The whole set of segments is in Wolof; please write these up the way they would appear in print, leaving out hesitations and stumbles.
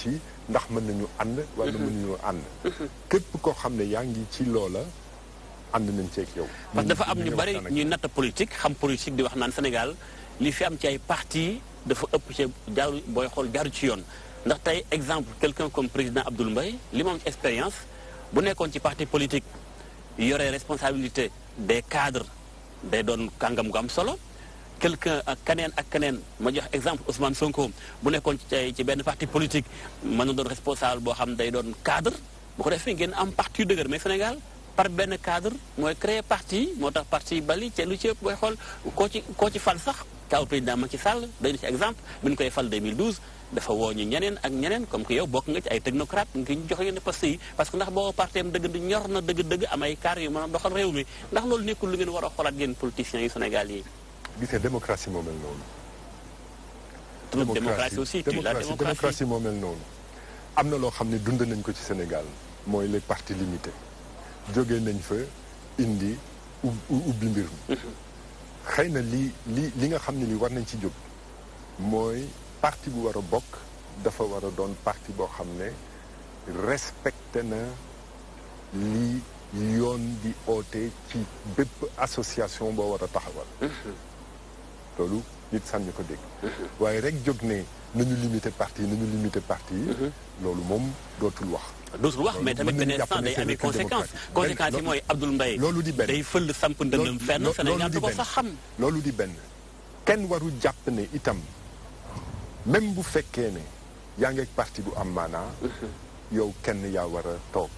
ci ndax mën nañu ànd wala mënuñu ànd képp koo xam ne yaa ngi ci loola ànd nañ ceeg yow. parce que dafa am ñu bari ñuy natt politique xam politique di wax naan Sénégal li fi am ci ay parti dafa ëpp ci jaaru booy xool jaaru ci yoon ndax tey exemple quelqu'un comme président Abdoul Mbaye li mu am expérience bu nekkoon ci parti politique yore responsabilité des cadres day doon kàngam gu am solo quelqu'un ak keneen ma jox exemple Ousmane Sonko bu nekkoon ci benn parti politique mën na doon responsable boo xam day doon cadre bu ko defee ngeen am parti yu dëgër mais Sénégal par benn cadre mooy créer parti moo tax parti bali ci lu ci ëpp booy xool koo ci fal sax kaw président Macky Sall doy na ci exemple bi ñu koy fal 2012 dafa woo ñu ñeneen ak ñeneen comme que yow bokk nga ci ay technocrate ngi ñu jox yenn poste yi parce que ndax boo parteem dëgg ñor na dëgg am ay cadre yu mën a doxal réew mi ndax loolu nekkul lu ngeen war a xoolaat ngeen politiciens yu Sénégal yi. gis nga démocratie moo mel noonu. démocratie aussi tu la démocratie moo mel noonu. am na loo xam ne dund nañ ko ci Sénégal mooy les partis limités jóge nañ fa indi ubbi mbir mi. xëy na li nga xam ne li war nañ ci jóg mooy parti bu war a bokk dafa war a doon parti boo xam ne respecté na li yoon di oote ci bépp association boo war a taxawal. loolu nit sànni ko dégg. waaye rek jóg ne nañu limité parti yi loolu moom dootul wax. dootul wax mais tamit beneen instant day amee conséquence yi mooy Abdoul Mbaye loolu di benn day fël samp ndëndam fenn Sénégal du ko sax xam. loolu di benn kenn waru jàpp ne itam même bu fekkee ne yaa ngi ak parti bu am maanaa yow kenn yaa war a toog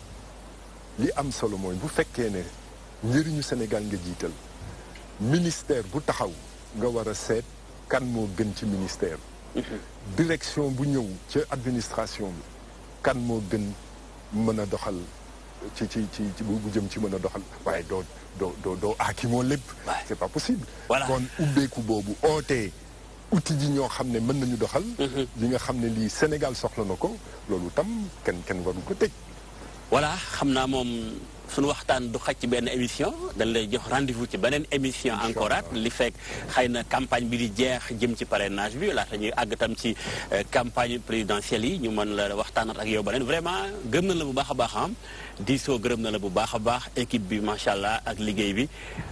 li am solo mooy bu fekkee ne njëriñu Sénégal nga jiital ministère bu taxaw nga war a seet kan moo gën ci ministère direction bu ñëw ca administration bi kan moo gën mën a doxal ci bu jëm ci mën a doxal waaye doo aaki moo lépp c'est pas possible kon ubbeeku boobu ootee outil ji ñoo xam ne mën nañu doxal li nga xam ne lii Sénégal soxla na ko loolu tam kenn waru ko tëj voilà xam naa moom suñu waxtaan du xaj ci benn émission dañ lay jox rendez-vous ci beneen émission encore at li fekk xëy na campagne bi di jeex jëm ci parrainage bi laata ñuy àgg tam ci campagne présidentielle yi ñu mën la waxtaanat ak yow beneen vraiment gërëm na la bu baax a baax am diisoo gërëm na la bu baax a baax équipe bi macha allah ak liggéey bi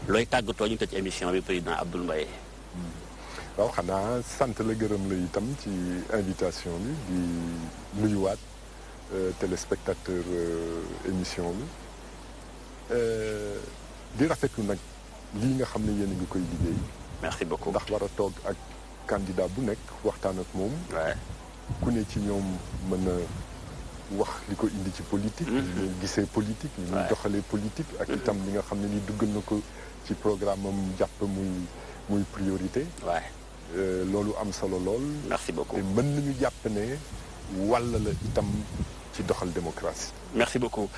looy tàggatoo ñu tëj émission bi président Abdoul Mbaye waaw xanaa sant la gërëm la itam ci invitation bi di nuyuwaat téléspectateur émission bi di rafetlu nag lii nga xam ne yéen a ngi koy liggéey. merci beaucoup ndax war a toog ak candidat bu nekk waxtaan ak moom. ku ne ci ñoom mën a wax li ko indi ci politique. ni muy gisee politique. ni muy doxalee politique. ak itam li nga xam ne ni duggal na ko ci programme am jàpp muy priorité. loolu am solo lool. merci beaucoup te mën nañu jàpp ne wàll la itam. ci doxal démocratie. merci beaucoup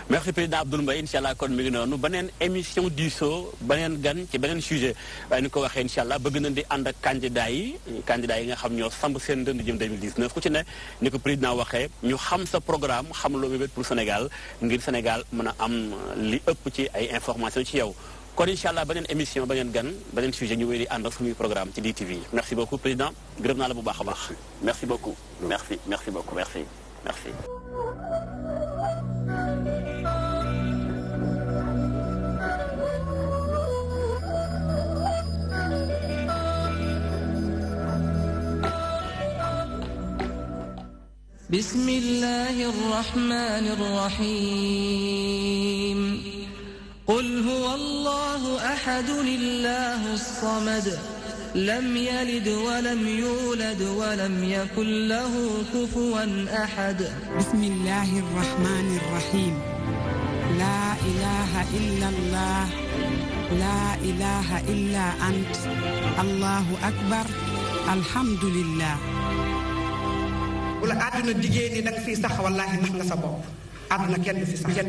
merci président Abdoul Mbaye incha allah kon mi ngi noonu beneen émission diisoo beneen gan ci beneen sujet waaye ni ko waxee incha allah bëgg nañ di ànd ak candidat yi nga xam ñoo samp seen dënd jëm 2019 ku ci ne ni ko président waxee ñu xam sa programme xam loo mébét pour Sénégal ngir Sénégal mën a am li ëpp ci ay information ci yow kon incha allah beneen émission beneen gan beneen sujet ñu wéy di ànd ak suñuy programme ci DTV merci beaucoup président gërëm naa la bu baax a baax merci beaucoup merci beaucoup merci بسم الله الرحمن الرحيم قل هو الله أحد الله الصمد لم يلد ولم يولد ولم يكن له كفوا أحد بسم الله الرحمن الرحيم لا إله إلا الله لا إله إلا أنت الله أكبر الحمد لله wala àdduna diggée ni danga fii sax wallaahi nax nga sa bopp àdduna kenn fi sax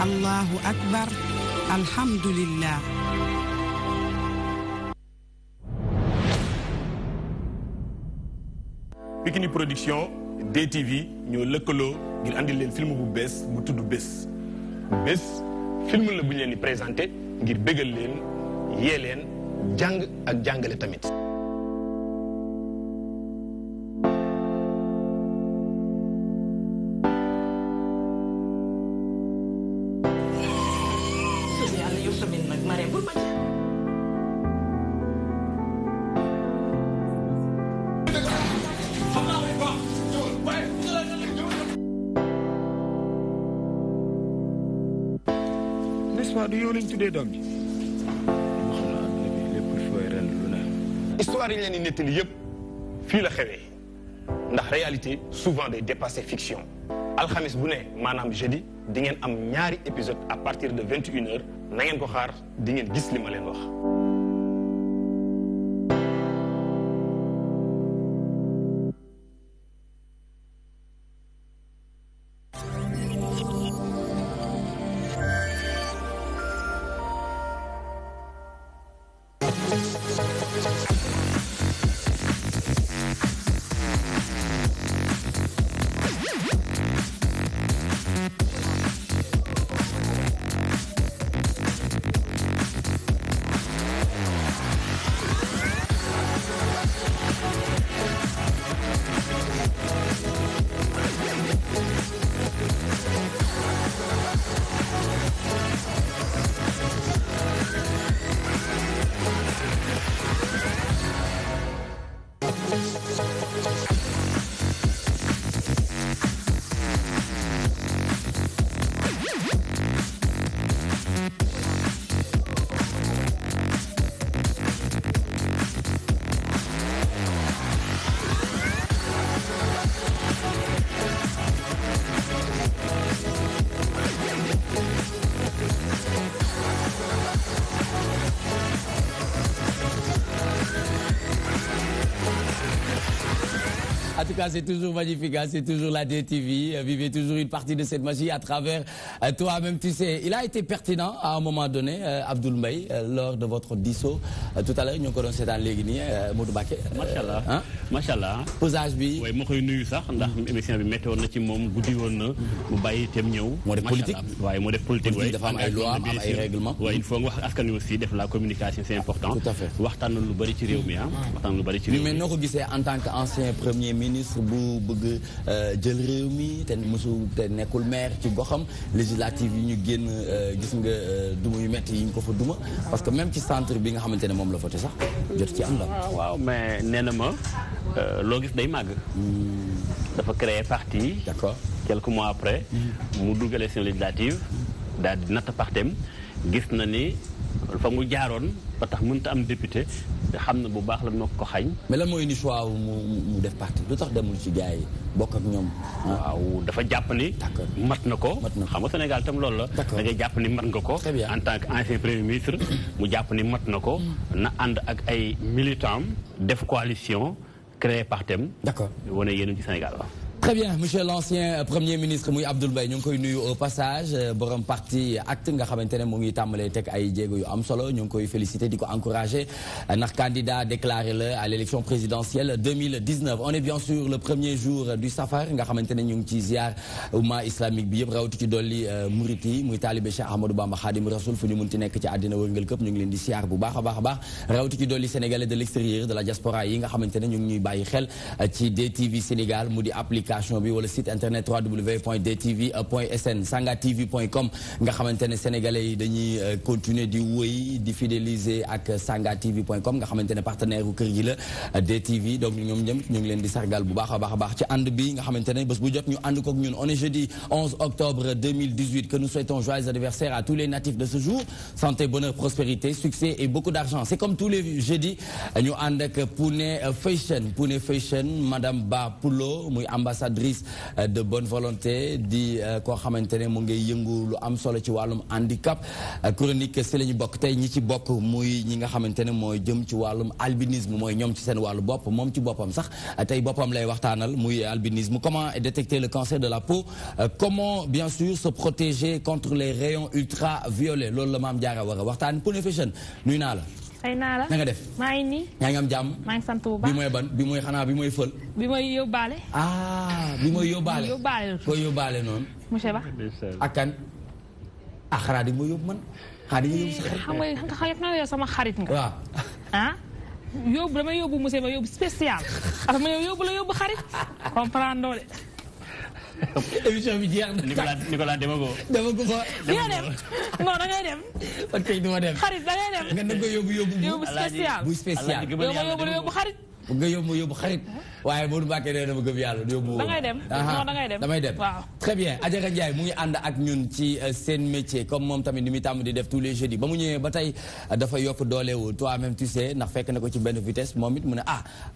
allahu akbar alhamdulillah Pikini Production DTV ñoo lëkkaloo ngir andi leen film bu bees bu tudd bés film la bu ñu leen di présenté ngir bégal leen yee leen jàng ak jàngale tamit n'est-ce pas du yow lañ tuddee doom ji. histoire yi leen di nettali yëpp fii la xewee ndax réalité souvent day dépasser fiction alxamis bu ne maanaam jeudi di ngeen am ñaari épisode à partir de 21h na ngeen ko xaar di ngeen gis li ma leen wax. En tout cas, c'est toujours magnifique, hein? C'est toujours la DTV. Vivez toujours une partie de cette magie à travers toi-même. Tu sais, il a été pertinent à un moment donné, Abdoul Mbaye, lors de votre disso. Tout à l'heure, nous connaissons dans l'église, Modou Baké. Machallah. Hein? Machallah. Posage bi. Oui, moi, je suis sax ndax émission bi météo na ci moom guddi woon na mu bàyyi itam ñëw. Moo def politique. waaye moo def politique. politique dafa am ay loi am ay règlement. waaye il faut nga wax askan wi aussi def la communication, c'est important. Tout à fait. waxtaan na lu bari ci réew mi ah. waxtaan na lu bari ci réew mi. mais noo ko gisee en tant qu'ancien premier ministre bu bëgg jël réew mi te mosu te nekkul maire ci goxam législative yi ñu génn gis nga duma yu metti yi ñu ko fa duma parce que même ci centre bi nga xamante ne moom la voté sax jot ci am la. waaw mais nee na ma loo gis day màgg. dafa créer parti. D'accord. Quelques mois après. mu dugg élection législative. daal di natt partem gis na ni fa mu jaaroon ba tax mënut a am député te xam na bu baax la moo ko xañ. mais lan mooy indi choix mu def parti lu tax demul ci gars yi bokk ak ñoom. waaw dafa jàpp ni. mat na ko. xam nga Sénégal itam loolu la. da ngay jàpp ni mat nga ko. en tant que ancien premier ministre. mu jàpp ni mat na ko. na ànd ak ay militants def coalition créer partem. D'accord. wane yéen ci Sénégal waaw. Très bien, monsieur l'ancien premier ministre muy Abdoul Mbaye ñu ngi koy nuyu au passage borom parti acte nga xamante ne mu ngi tàmbalee teg ay jéego yu am solo ñu ngi koy féliciter di ko encourager ndax candidat déclaré la à l'élection présidentielle 2019. On est bien sûr le premier jour du safar nga xamante ne ñu ngi ci ziar umma islamique bi yëpp rawati ci dolli murit yi muy taalibe Cheikh Ahmadou Bamba Khadim Rasoul fu ñu munti nekk ci àddina wërngal këpp ñu ngi leen di ziar bu baax a baax a baax rawati ci dolli sénégalais de l'extérieur de la diaspora yi nga xamante ne ñu ngi ñuy bàyyi xel ci DTV Sénégal mu di application bi wala site internet www.dtv.sn sangatv.com nga xamante ne sénégalais yi dañuy continuer di wëy di fidéliser ak sangatv.com nga xamante ne partenaire u kër gi la DTV donc ñoom ñëpp ñu ngi leen di sargal bu baax a baax a baax ci ànd bi nga xamante ne bés bu jot ñu ànd kook ñun. On est jeudi 11 octobre 2018 que nous souhaitons joyeux anniversaire à tous les natifs de ce jour. Santé, bonheur, prospérité, succès et beaucoup d'argent. C'est comme tous les jeudis ñu ànd ak Pune Fashion Madame Ba Poulo muy ambassadrice de bonne volonté di koo xamante ne mu ngi yëngu lu am solo ci wàllum handicap chronique si la ñu bokk tey ñi ci bokk muy ñi nga xamante ne mooy jëm ci wàllum albinisme mooy ñoom ci seen wàllu bopp moom ci boppam sax tey boppam lay waxtaanal muy albinisme. Comment détecter le cancer de la peau, comment bien sûr se protéger contre les rayons ultraviolets loolu la Maam Jaara war a waxtaan. Pune Fashion nuyu naa la. xëy naa la na nga def. maa ngi nii. yaa ngi am jàmm. maa ngi sant bu baax bi mooy ban bi mooy xanaa bi mooy fël. bi mooy yóbbaale. bi mooy yóbbaale. yóbbaale koy yóbbaale noonu. monsieur Ba. ak kan xanaa di ma yóbbu man. xanaa di nga yóbbu sa xarit. xam nga yow sama xarit nga. waaw. damay yóbbu monsieur Ba yóbbu spécial. parce que ma yóbbu la yóbbu xarit. comprendre de. émission bi jeex na. Nicolas demago. demago ko. di nga dem non da ngay dem. ok du ma dem. xarit da ngay dem. nga ne ko yóbbu spécial. bu spécial. yóbbu xarit. nga yóbbu xarit. waaye Modou Mbacké nee na ma gëm yàlla yóbbu. da ngay dem non da ngay dem. damay dem waaw. très bien Adjara Ndiaye mu ngi ànd ak ñun ci seen métier comme moom tamit ni muy tàmm di def tous les jeudis ba mu ñëwee ba tey dafa yokk doolewu toi-même tu sais ndax fekk na ko ci benn vitesse moom it mu ne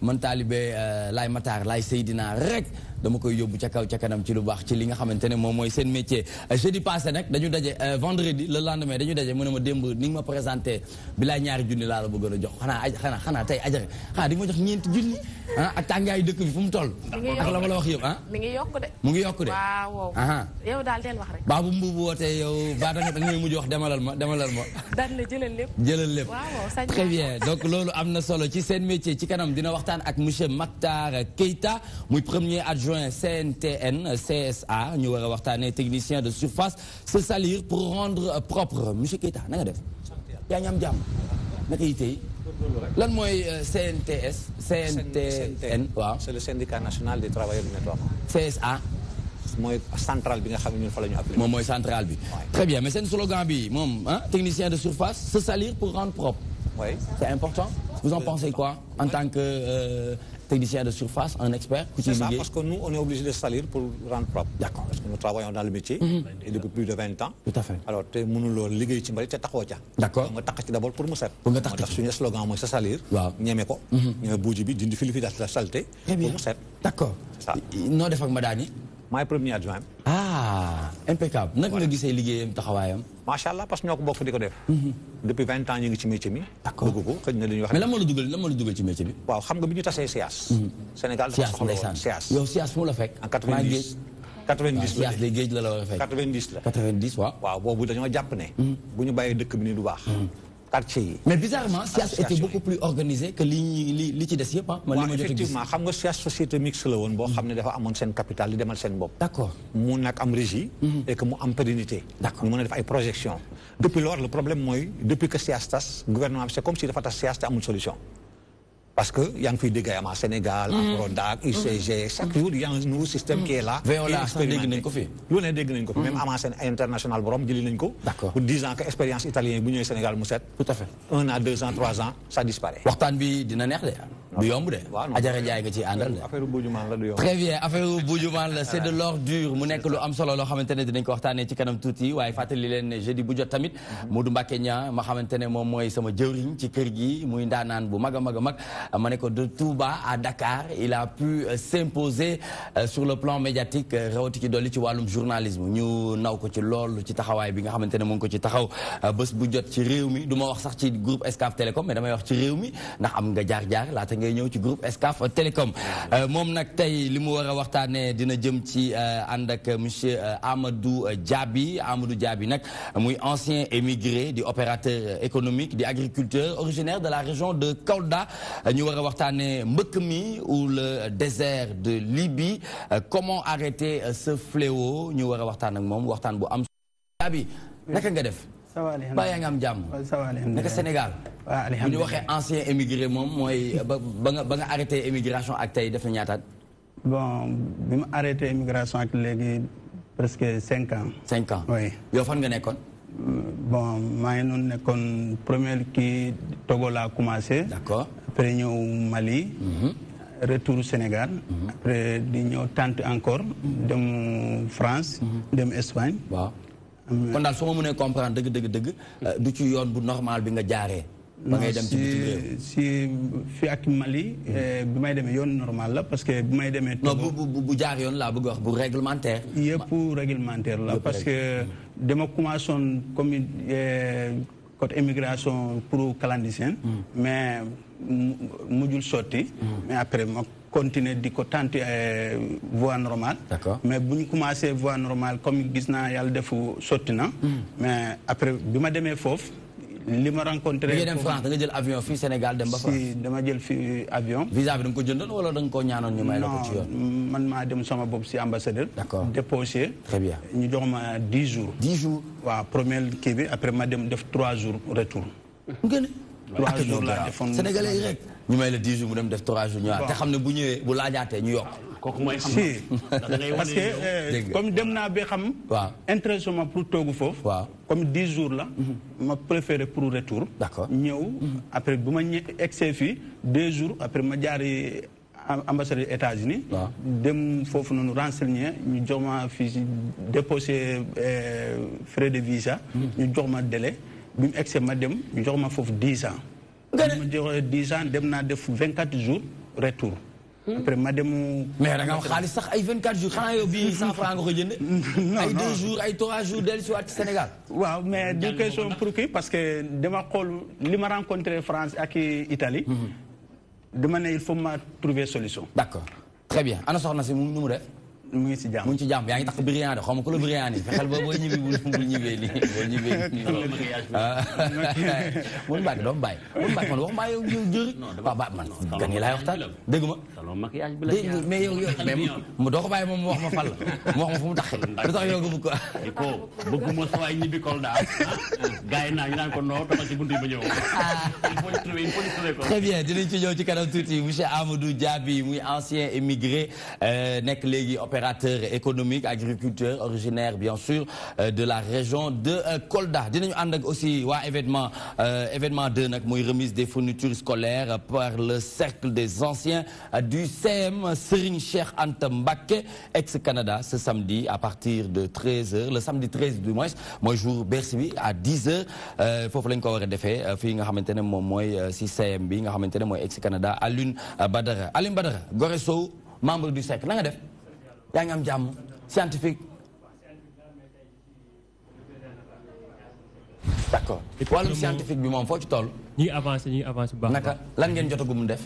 man taalibe Laay Matar Laay Seydina rek dama koy yóbbu ca kaw ca kanam ci lu baax ci li nga xamante ne moom mooy seen métier. jeudi passé nag dañu daje vendredi le lendemain dañu daje mu ne ma démb ni nga ma présenté bi laay ñaari junni laa la bëggoon a jox xanaa tey Adjara xanaa di nga ma jox ñeenti junni ak tàngaayu dëkk bi fu mu toll. ak la ma la wax yëpp mi ngi yokk de. mu ngi yokk de. waaw yow daal del wax rek. Babou Mbuubu wootee yow ba da nga mujj wax demalal ma. daan la jëlal lépp. jëlal lépp waaw très bien donc loolu am na solo ci seen métier ci kanam dina waxtaan ak monsieur Mactar Keita muy premier adjoint CNTN CSA ñu war a waxtaanee technicien de surface se salir pour rendre propre monsieur Keita na nga def. yaa ngi am jàmm naka yi tey. lan mooy CNTN waaw. c'est le syndicat national des travailleurs du nettoiement. CSA. mooy centrale bi nga xam ne ñun fa la ñu appliqué. moom mooy centrale bi. très bien mais seen slogan bi moom technicien de surface se salir pour rendre propre. oui c'est important. vous en pensez quoi en tant que technicien de surface un expert. c'est ça parce que nous on est obligé de salir pour rendre propre. d'accord parce que nous travaillons dans le métier. et depuis plus de 20 ans. tout à fait alors te mënuloo liggéey ci mbari te taxoo ca. d'accord nga takk ci d'abord pour mu set. pour nga takk moo tax suñu slogan mooy se salir. waaw ñeme ko. ñeme buuji bi dindi fili la saleté. pour mu set. d'accord c'est ça. noo def ak Madani. maay premier adjoint. impeccable naka nga gisee liggéeyam taxawaayam. macha allah parce que ñoo ko bokk di ko def. depuis 20 ans ñu ngi ci métier mi. d'accord bëgg ko xëy na li ñuy wax. mais lan moo la dugal ci métier bi. waaw xam nga bi ñu tasee SIAS. Sénégal dafa soxla woon SIAS. yow SIAS fu mu la fekk. en 90 90 SIAS day géej la war a fekk. 90 la. 90 waaw. waaw boobu dañoo jàpp ne. bu ñu bàyyee dëkk bi nii du baax. quartier yi. mais bizarrement SIAS était beaucoup plus organisé que li ci des yëpp man li ma jot a gis. effectivement xam nga SIAS société mixte la woon boo xam ne dafa amoon seen capital di demal seen bopp. d'accord mu nag am régie. et que mu am pérennité. d'accord ñu mën a def ay projections. depuis lors le problème mooy depuis que SIAS tas gouvernement bi c'est comme si dafa tas SIAS te amul solution. parce que yaa ngi fiy dégg ay Sénégal. Prodac UCG chaque jour il y a un nouveau système qui est là. Veolia sax dégg nañ ko fi. lu ne dégg nañ ko fi même avant seen international borom jëli nañ ko. d'accord pour 10 ans que expérience italien bu ñëwee Sénégal mu set. tout à fait 1 an 2 ans 3 ans ça disparaît. waxtaan bi dina neex de. du yomb de. Adjara Ndiaye nga ciy àndal de. affaire buujumaan la du yomb. très bien affaire buujumaan la c'est de l'ordure mu nekk lu am solo loo xamante ne dinañ ko waxtaanee ci kanam tuuti waaye fàttali leen ne jeudi bu jot tamit. Modou Mbacké Niang ma xamante ne moom mooy sama jëwriñ ci kër gi muy ndaanaan bu mag a mag a mag ma ne ko de Touba à Dakar il a pu s'imposer sur le plan médiatique rawati ci dolli ci wàllum journalisme ñu naw ko ci lool ci taxawaay bi nga xamante ne mu ngi ko ci taxaw bés bu jot ci réew mi du ma wax sax ci groupe Excaf Télécom mais damay wax ci réew mi ndax am nga jaar-jaar laata ngay ñëw ci groupe Excaf Télécom moom nag tey li mu war a waxtaanee dina jëm ci ànd ak monsieur Amadou Diaby nag muy ancien émigré di opérateur économique di agriculteur originaire de la région de Kolda ñu war a waxtaanee mbëkk mi ou le désert de Libye comment arrêter ce fléau ñu war a waxtaan ak moom waxtaan bu am Diaby naka nga def ba yaa nga am jàmm naka Sénégal bu ñu waxee ancien émigré moom mooy ba nga arrêté émigration ak tey def na ñaataat bon bi ma arrêté émigration ak léegi presque 5 ans 5 ans oui yow fan nga nekkoon bon maa ngi noonu nekkoon premier kii Togo laa commencé d'accord après ñëw Mali retour Sénégal après di ñëw tente encore dem France dem Espagne waaw kon daal soo ma mënee comprendre dëgg du ci yoon bu normal bi nga jaaree ba ngay dem ci bitim réew si fi ak Mali bi may demee yoon normal la parce que bi may demee non bu jaar yoon laa bëgg wax bu réglementaire yëpp réglementaire la parce que dama commencé woon comme côté immigration pour clandestin mais mujjul sotti mais après ma continuer di ko tenter voie normale d'accord mais bu ñu commencé voie normale comme gis naa yàlla defu sotti na mais après bi ma demee foofu li ma rencontré bi nga dem France da nga jël avion fii Sénégal dem ba France si dama jël fi avion visa bi da nga ko jëndoon wala da nga ko ñaanoon ñu may la ko ci yoon non man maa dem sama bopp si ambassadeur d'accord déposé très bien ñu jox ma 10 jours 10 jours waaw premier kii bi après ma dem def 3 jours retour 3 jours laa defoon Sénégalais yi rek ñu may la 10 jours mu dem def 3 jours ñëwaat te xam ne bu ñëwee bu laajaatee ñu yokk kooku mooy xam si parce que comme dem naa ba xam. waaw intéressement pour toogu foofu. waaw comme 10 jours la. ma préféré pour retour. d'accord ñëw après bu ma egsee fii 2 jours après ma jaari ambassade des États-Unis dem foofu noonu renseigner ñu jox ma fii déposé frais de visa. ñu jox ma délai bi mu egsee ma dem ñu jox ma foofu 10 ans. ma joxee 10 ans dem naa def 24 jours retour. après ma dem. mais da nga am xaalis sax ay 24 jours xanaa yow bii 100 francs nga ko jënd. ay 2 jours ay 3 jours dellu si waat ci Sénégal. waaw mais du question pour kii parce que dama xool li ma rencontré France ak Italie. dama ne il faut ma trouver solution. d'accord très bien ana soxna si nu mu def. mu ngi ci jàmm mu ngi ci jàmm yaa ngi tax brillant de xaw ma ko la brillant nii fexeel ba boo ñibbi bul ñibbee nii boo ñibbee nii. mun bàyyi doo bàyyi mun bàyyi man wax maa yow jëri waaw ba man gan yi laay waxtaan dégg ma mais yow mais doo ko bàyyi moom mu wax ma fan la mu wax ma fu mu taxee lu tax yow nga bëgg ko bëgguma sa waay ñibbi Kolda gars yi naa ñu naan ko noo toog ci buntu yi ba ñëw il faut trouver ko très bien dinañ ci ñëw ci kanam tuuti monsieur Amadou Diaby muy ancien émigré nekk léegi opérateur économique agriculteur originaire bien sûr de la région de Kolda dinañu ànd ak aussi waa événement 2 nag muy remise des fournitures scolaires par le cercle des anciens du CM Serigne Cheikh Anta Mbacké ex-Canada ce samedi à partir de 13h le samedi 13 du moins mooy jour Bercy bi à 10h foofu lañ ko war a defee fii nga xamante ne moom mooy si CM bi nga xamante ne mooy ex-Canada Alioune Badara Goré Sow membre du cercle na nga def yaa ngi am jàmm scientifique d'accord wàllum scientifique bi moom foo ci toll. ñu ngi avancé bu baax. naka lan ngeen jotagum def.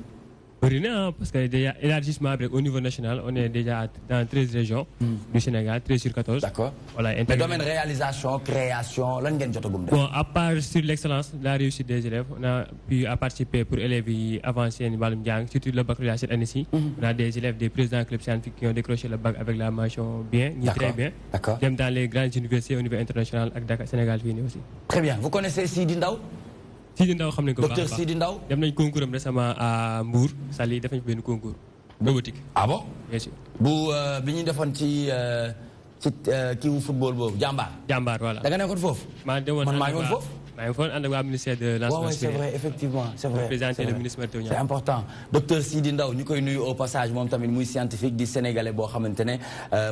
bëri na parce que déjà élargissement bi au niveau national on est déjà dans 13 régions. du Sénégal 13 sur 14. d'accord voilà mais domaine réalisation création lan ngeen jotagum def. bon à part sur l'excellence la réussite des élèves on a pu participer pour élèves yi avancer ni wàllum jàng surtout le baccalauréat cette année-ci. on a des élèves des présidents clubs scientifiques qui ont décroché le bac avec la mention bien. ñi très bien. d'accord dem dans les grandes universités au niveau international ak Dakar Sénégal fii nii aussi. très bien vous connaissez Sidi Ndaw. Sidi Ndaw xam nañ ko baax docteur Sidi Ndaw. dem nañ concours am récemment à Mbour Saly def nañ benn concours robotique. ah bon bien sûr. bi ñu defoon ci kii wu football boobu jàmbaar. jàmbaar voilà. da nga nekkoon foofu. maa demoon man maa ngi woon foofu. maa ngi foon ànd ak waa ministère de l'enseignement c'est vrai effectivement c'est vrai. présenté le ministre Mary c'est important docteur Sidi Ndaw ñu koy nuyu au passage moom tamit muy scientifique di sénégalais boo xamante ne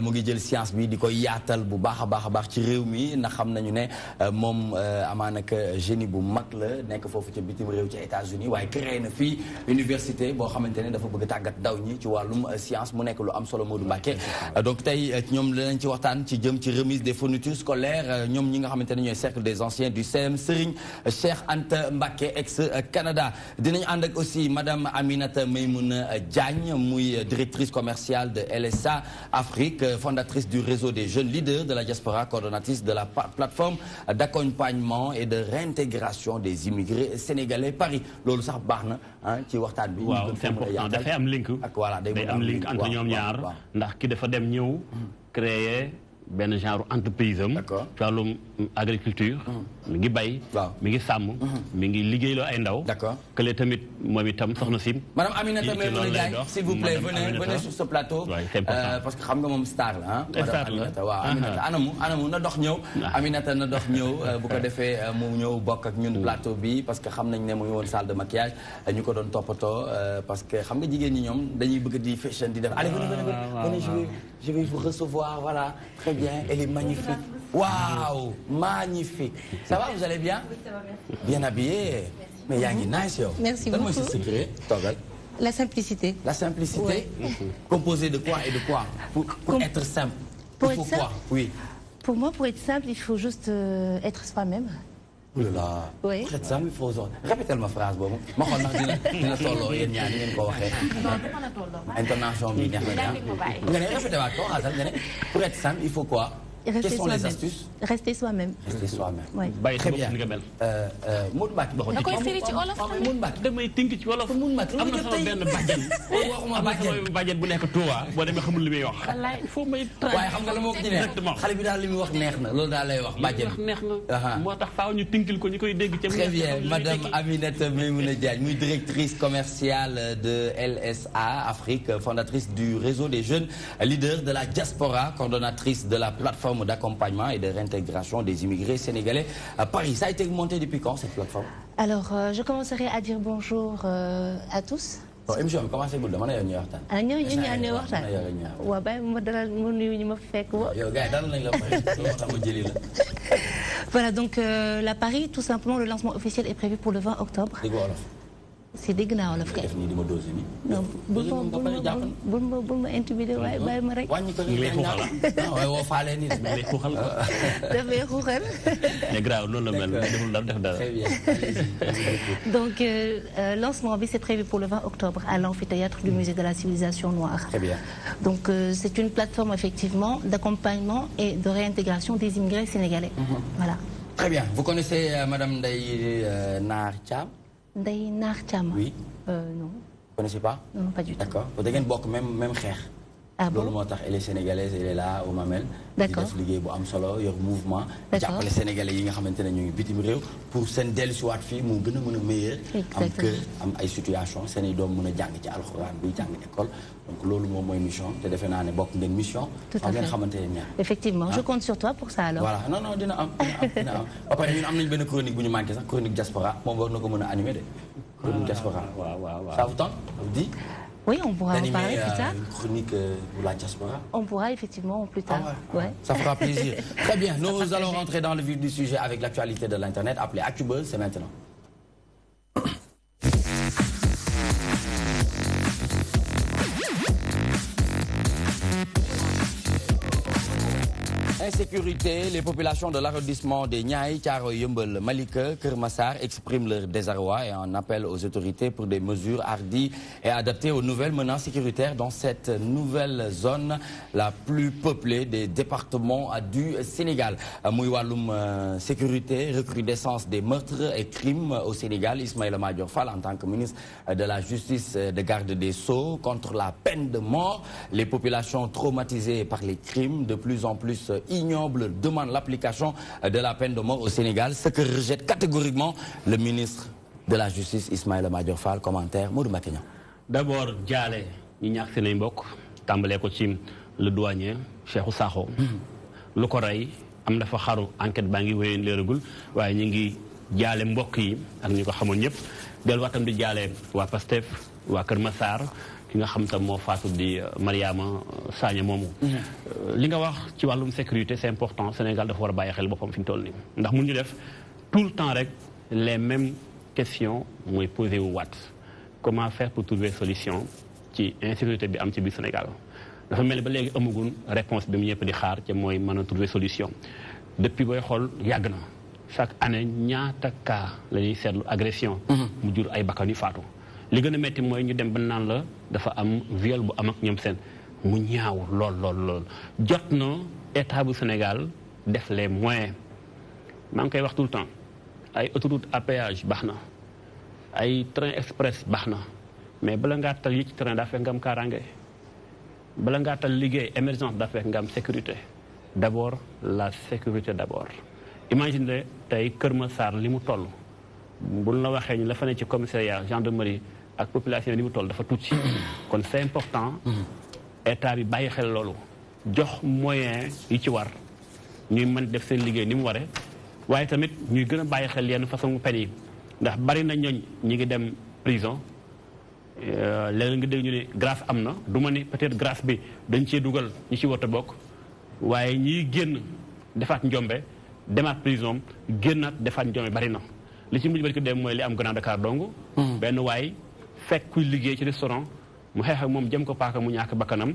mu ngi jël science bi di koy yaatal bu baax a baax ci réew mi ndax xam nañu ne moom amaanaka génie bu mag la nekk foofu ca bitim réew ci États-Unis waaye créé na fii université boo xamante ne dafa bëgg tàggat ndaw ñi ci wàllum science mu nekk lu am solo Modou Mbacké donc tey ñoom dinañ ci waxtaan ci jëm ci remise des fournitures scolaires ñoom ñi nga xamante ne ñooy cercle des anciens du CM Serigne Cheikh Anta Mbacké ex-Canada dinañ ànd ak aussi madame Aminata Maymouna Diagne muy directrice commerciale de LSA Afrique fondatrice du réseau des jeunes leaders de la diaspora coordonnatrice de la plateforme d'accompagnement et de réintégration des immigrés sénégalais Paris loolu sax baax na ci waxtaan bi. waaw c'est important dafay am link. ak voilà day am link entre ñoom ñaar ndax ki dafa dem ñëw créer benn genre entreprise am. d'accord ci wàllum agriculture. mi ngi bay. mi ngi sàmm. mi ngi liggéeyloo ay ndaw. d'accord kële tamit moom itam soxna si. madame Aminata Maymouna Diagne s'il vous plaît venez sur ce plateau. parce que xam nga moom star la ah. madame Aminata waaw Aminata anamu na dox ñëw. Aminata na dox ñëw bu ko defee mu ñëw bokk ak ñun plateau bi parce que xam nañ ne mu ngi woon salle de maquillage ñu ko doon toppatoo parce que xam nga jigéen ñi ñoom dañuy bëgg di fashion di def. allez venez je vais vous recevoir voilà très bien elle est magnifique. Waouh, magnifique. Ça va, vous allez bien? Oui, ça va, merci. Bien habillé. Mais il y a une nice, yo. Merci beaucoup. Donne-moi ce secret. La simplicité. La simplicité. Composé de quoi et de quoi? Pour être simple. Pour il faut être simple? quoi? Oui. Pour moi, pour être simple, il faut juste être soi-même. Oh là là. Oui. Pour être simple, il faut. Répétez ma phrase, bon. Ma xol nak dina tolo yeen ñaar ngeen ko waxé. Intonation bi neex na. Nga ne répétez waat ko xassal nga ne pour être simple, il faut quoi? Quelles sont les astuces? Rester soi-même. Rester soi-même. Oui. Très bien. Moon Mbacke. da koy firi ci wolof tamit. Moon Mbacke damay tënk ci wolof. Moon Mbacke am na sama benn bàjjen. waxuma bàjjen bu nekk Touba boo demee xamul li muy wax. wallaay il faut may waaye xam nga la moo ko ci neex xale bi daal li muy wax neex na loolu daal lay wax bàjjen. wax neex na. moo tax faaw ñu tënkil ko ñu koy dégg. Très bien, Madame Aminata Maïmouna Diagne, directrice commerciale de LSA Afrique, fondatrice du réseau des jeunes leaders de la diaspora, coordonnatrice de la plateforme d'accompagnement et de réintégration des immigrés sénégalais à Paris. Ça a été monté depuis quand cette plateforme? Alors, je commencerai à dire bonjour à tous. émission bi commencé guddi dama ne yow ñuy waxtaan. ñuy waxtaan. waaw bàyyi ma dalal ma nuyu ñu ma fekk. yow gars yi dalal nañ la moo tax ma jëli la. Voilà, donc la Paris, tout simplement, le lancement officiel est prévu pour le 20 octobre. C'est dégg naa wolof kay. non bul ma intimider waaye bàyyi ma rek. waaye woo faale nii dafay xuuxal. dafay xuuxal. mais grave loolu la mel deful dara def dara. Donc lancement bi c'est prévu pour le 20 octobre à l'amphithéâtre du musée de la civilisation noire. Très bien. Donc c'est une plateforme effectivement d'accompagnement et de réintégration des immigrés sénégalais. Voilà. Très bien. Vous connaissez Madame Ndeye Nar Thiam? Ndeye Nar Thiam. Oui. Non. Vous connaissez pas? Non, pas du tout. D'accord. Vous avez même xeex. Ah bon? loolu moo tax elle est sénégalaise, elle est là au Mamel. D'accord. di def liggéey bu am solo yor mouvement. jàppale sénégalais yi nga xamante ne ñu ngi bitim réew pour seen dellusiwaat fii mu gën a mën a meilleur. am kër am ay situation seen i doom mën a jàng ci alxuraan buy jàng école donc loolu moom mooy mission te defe naa ne bokk ngeen mission. tout à fait ngeen xamante ne ñaar. Effectivement, je compte sur toi pour ça alors. Voilà non dina am. ba pare ñun am nañu benn chronique bu ñu manqué sax chronique diaspora moom war na ko mën a animer de. chronique diaspora. waaw ça vous tente? Ça vous dit? Oui, on pourra en parler plus tard. Une chronique pour la diaspora. On pourra effectivement plus tard. Ouais. Ça fera plaisir. Très bien, nous allons rentrer dans le vif du sujet avec l'actualité de l'Internet appelée ActuBuzz, c'est maintenant. Insécurité, les populations de l'arrondissement des Niayes, Thiaroye Yeumbeul, Malika, Keur Massar expriment leur désarroi et en appellent aux autorités pour des mesures hardies et adaptées aux nouvelles menaces sécuritaires dans cette nouvelle zone la plus peuplée des départements du Sénégal. Muy wàllum sécurité, recrudescence des meurtres et crimes au Sénégal, Ismaïla Madior Fall en tant que ministre de la Justice de garde des Sceaux contre la peine de mort. Les populations traumatisées par les crimes de plus en plus ignoble demande l'application de la peine de mort au Sénégal, ce que rejette catégoriquement le ministre de la Justice Ismaïla Madior Fall. Commentaire Modou Mbacké Niang. D'abord jaale ñi ñàkk seen ay mbokk tàmbalee ko ci le douanier Cheikhou Sakho lu ko rey am dafa xaru enquête baa ngi wéyeen leeragul waaye ñu ngi jaale mbokk yi ak ñi ko xamoon ñëpp delluwaat tam di jaale waa Pastef waa Kër Massar ki nga xam tam moo faatu di Mariama Sagna moomu. li nga wax ci wàllum sécurité c'est important Sénégal dafa war a bàyyi xel boppam fi ñu toll nii ndax mun ñu def tout le temps rek les mêmes questions mooy posé wu waat comment faire pour trouver solution ci insécurité bi am ci biir Sénégal dafa mel ni ba léegi amagun réponse bi mu ñëpp di xaar ci mooy mën a trouver solution depuis booy xool yàgg na chaque année ñaata cas la ñuy seetlu agression mu jur ay bakkan yu faatu li gën a metti mooy ñu dem ba naan la dafa am viol bu am ak ñoom seen mu ñaaw lool jot na état bu Sénégal def les moyens maa ngi koy wax tout le temps ay autoroute à péage baax na ay train express baax na mais bala ngaa tal yi ci train daa fekk nga am kaaraange bala ngaa tal liggéey émergence daa fekk nga am sécurité d'abord la sécurité d'abord imagine tey Kër Massar li mu toll buñ la waxee ñu la fa ne ci commissariat gendarmerie ak population li mu toll dafa tuuti kon c'est important état bi bàyyi xel loolu jox moyen yi ci war ñuy mën def seen liggéey ni mu waree waaye tamit ñuy gën a bàyyi xel yenn façon peine yi ndax bari na ñooñ ñi ngi dem prison léeg nga dégg ñu ne grâce am na du ma ni peut-être grâce bi dañ cee dugal ñi ci war a bokk waaye ñiy génn defaat njombe demaat prison génnaat defaat njombe bari na li ci mujj bari ko dem mooy li am Grand Dakar dong benn waay fekk kuy liggéey ci restaurant mu xeex ak moom jëm ko paaka mu ñàkk bakkanam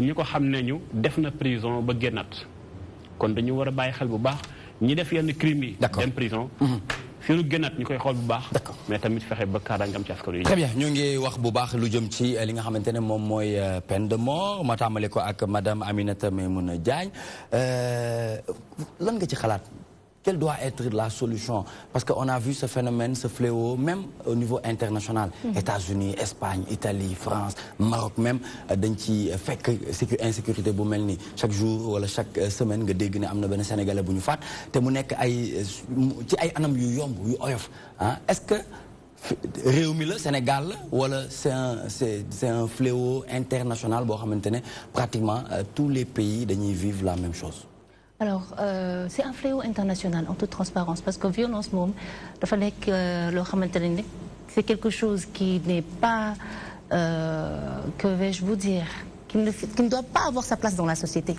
ñi ko xam ne ñu def na prison ba génnaat kon dañu war a bàyyi xel bu baax ñi def yenn crimes yi dem prison suñu gënaat ñu koy xool bu baax. mais tamit fexe ba kaaraange am ci askan wi. très bien ñu ngi wax bu baax lu jëm ci li nga xamante ne moom mooy peine de mort ma tàmbale ko ak madame Aminata Maimouna Diagne lan nga ci xalaat. Quelle doit être la solution? Parce qu'on a vu ce phénomène, ce fléau, même au niveau international. États-Unis, Espagne, Italie, France, Maroc même, dañ ci fekk insécurité bu mel ni chaque jour wala chaque semaine nga dégg ne am na benn Sénégalais bu ñu faat te mu nekk ci ay anam yu yomb yu oyof ah est-ce que réew mi la Sénégal la wala c'est un fléau international boo xamante ne pratiquement tous les pays dañuy vivre la même chose. Alors, c'est un fléau international, en toute transparence, parce que violence, c'est quelque chose qui n'est pas, que vais-je vous dire, qui ne doit pas avoir sa place dans la société.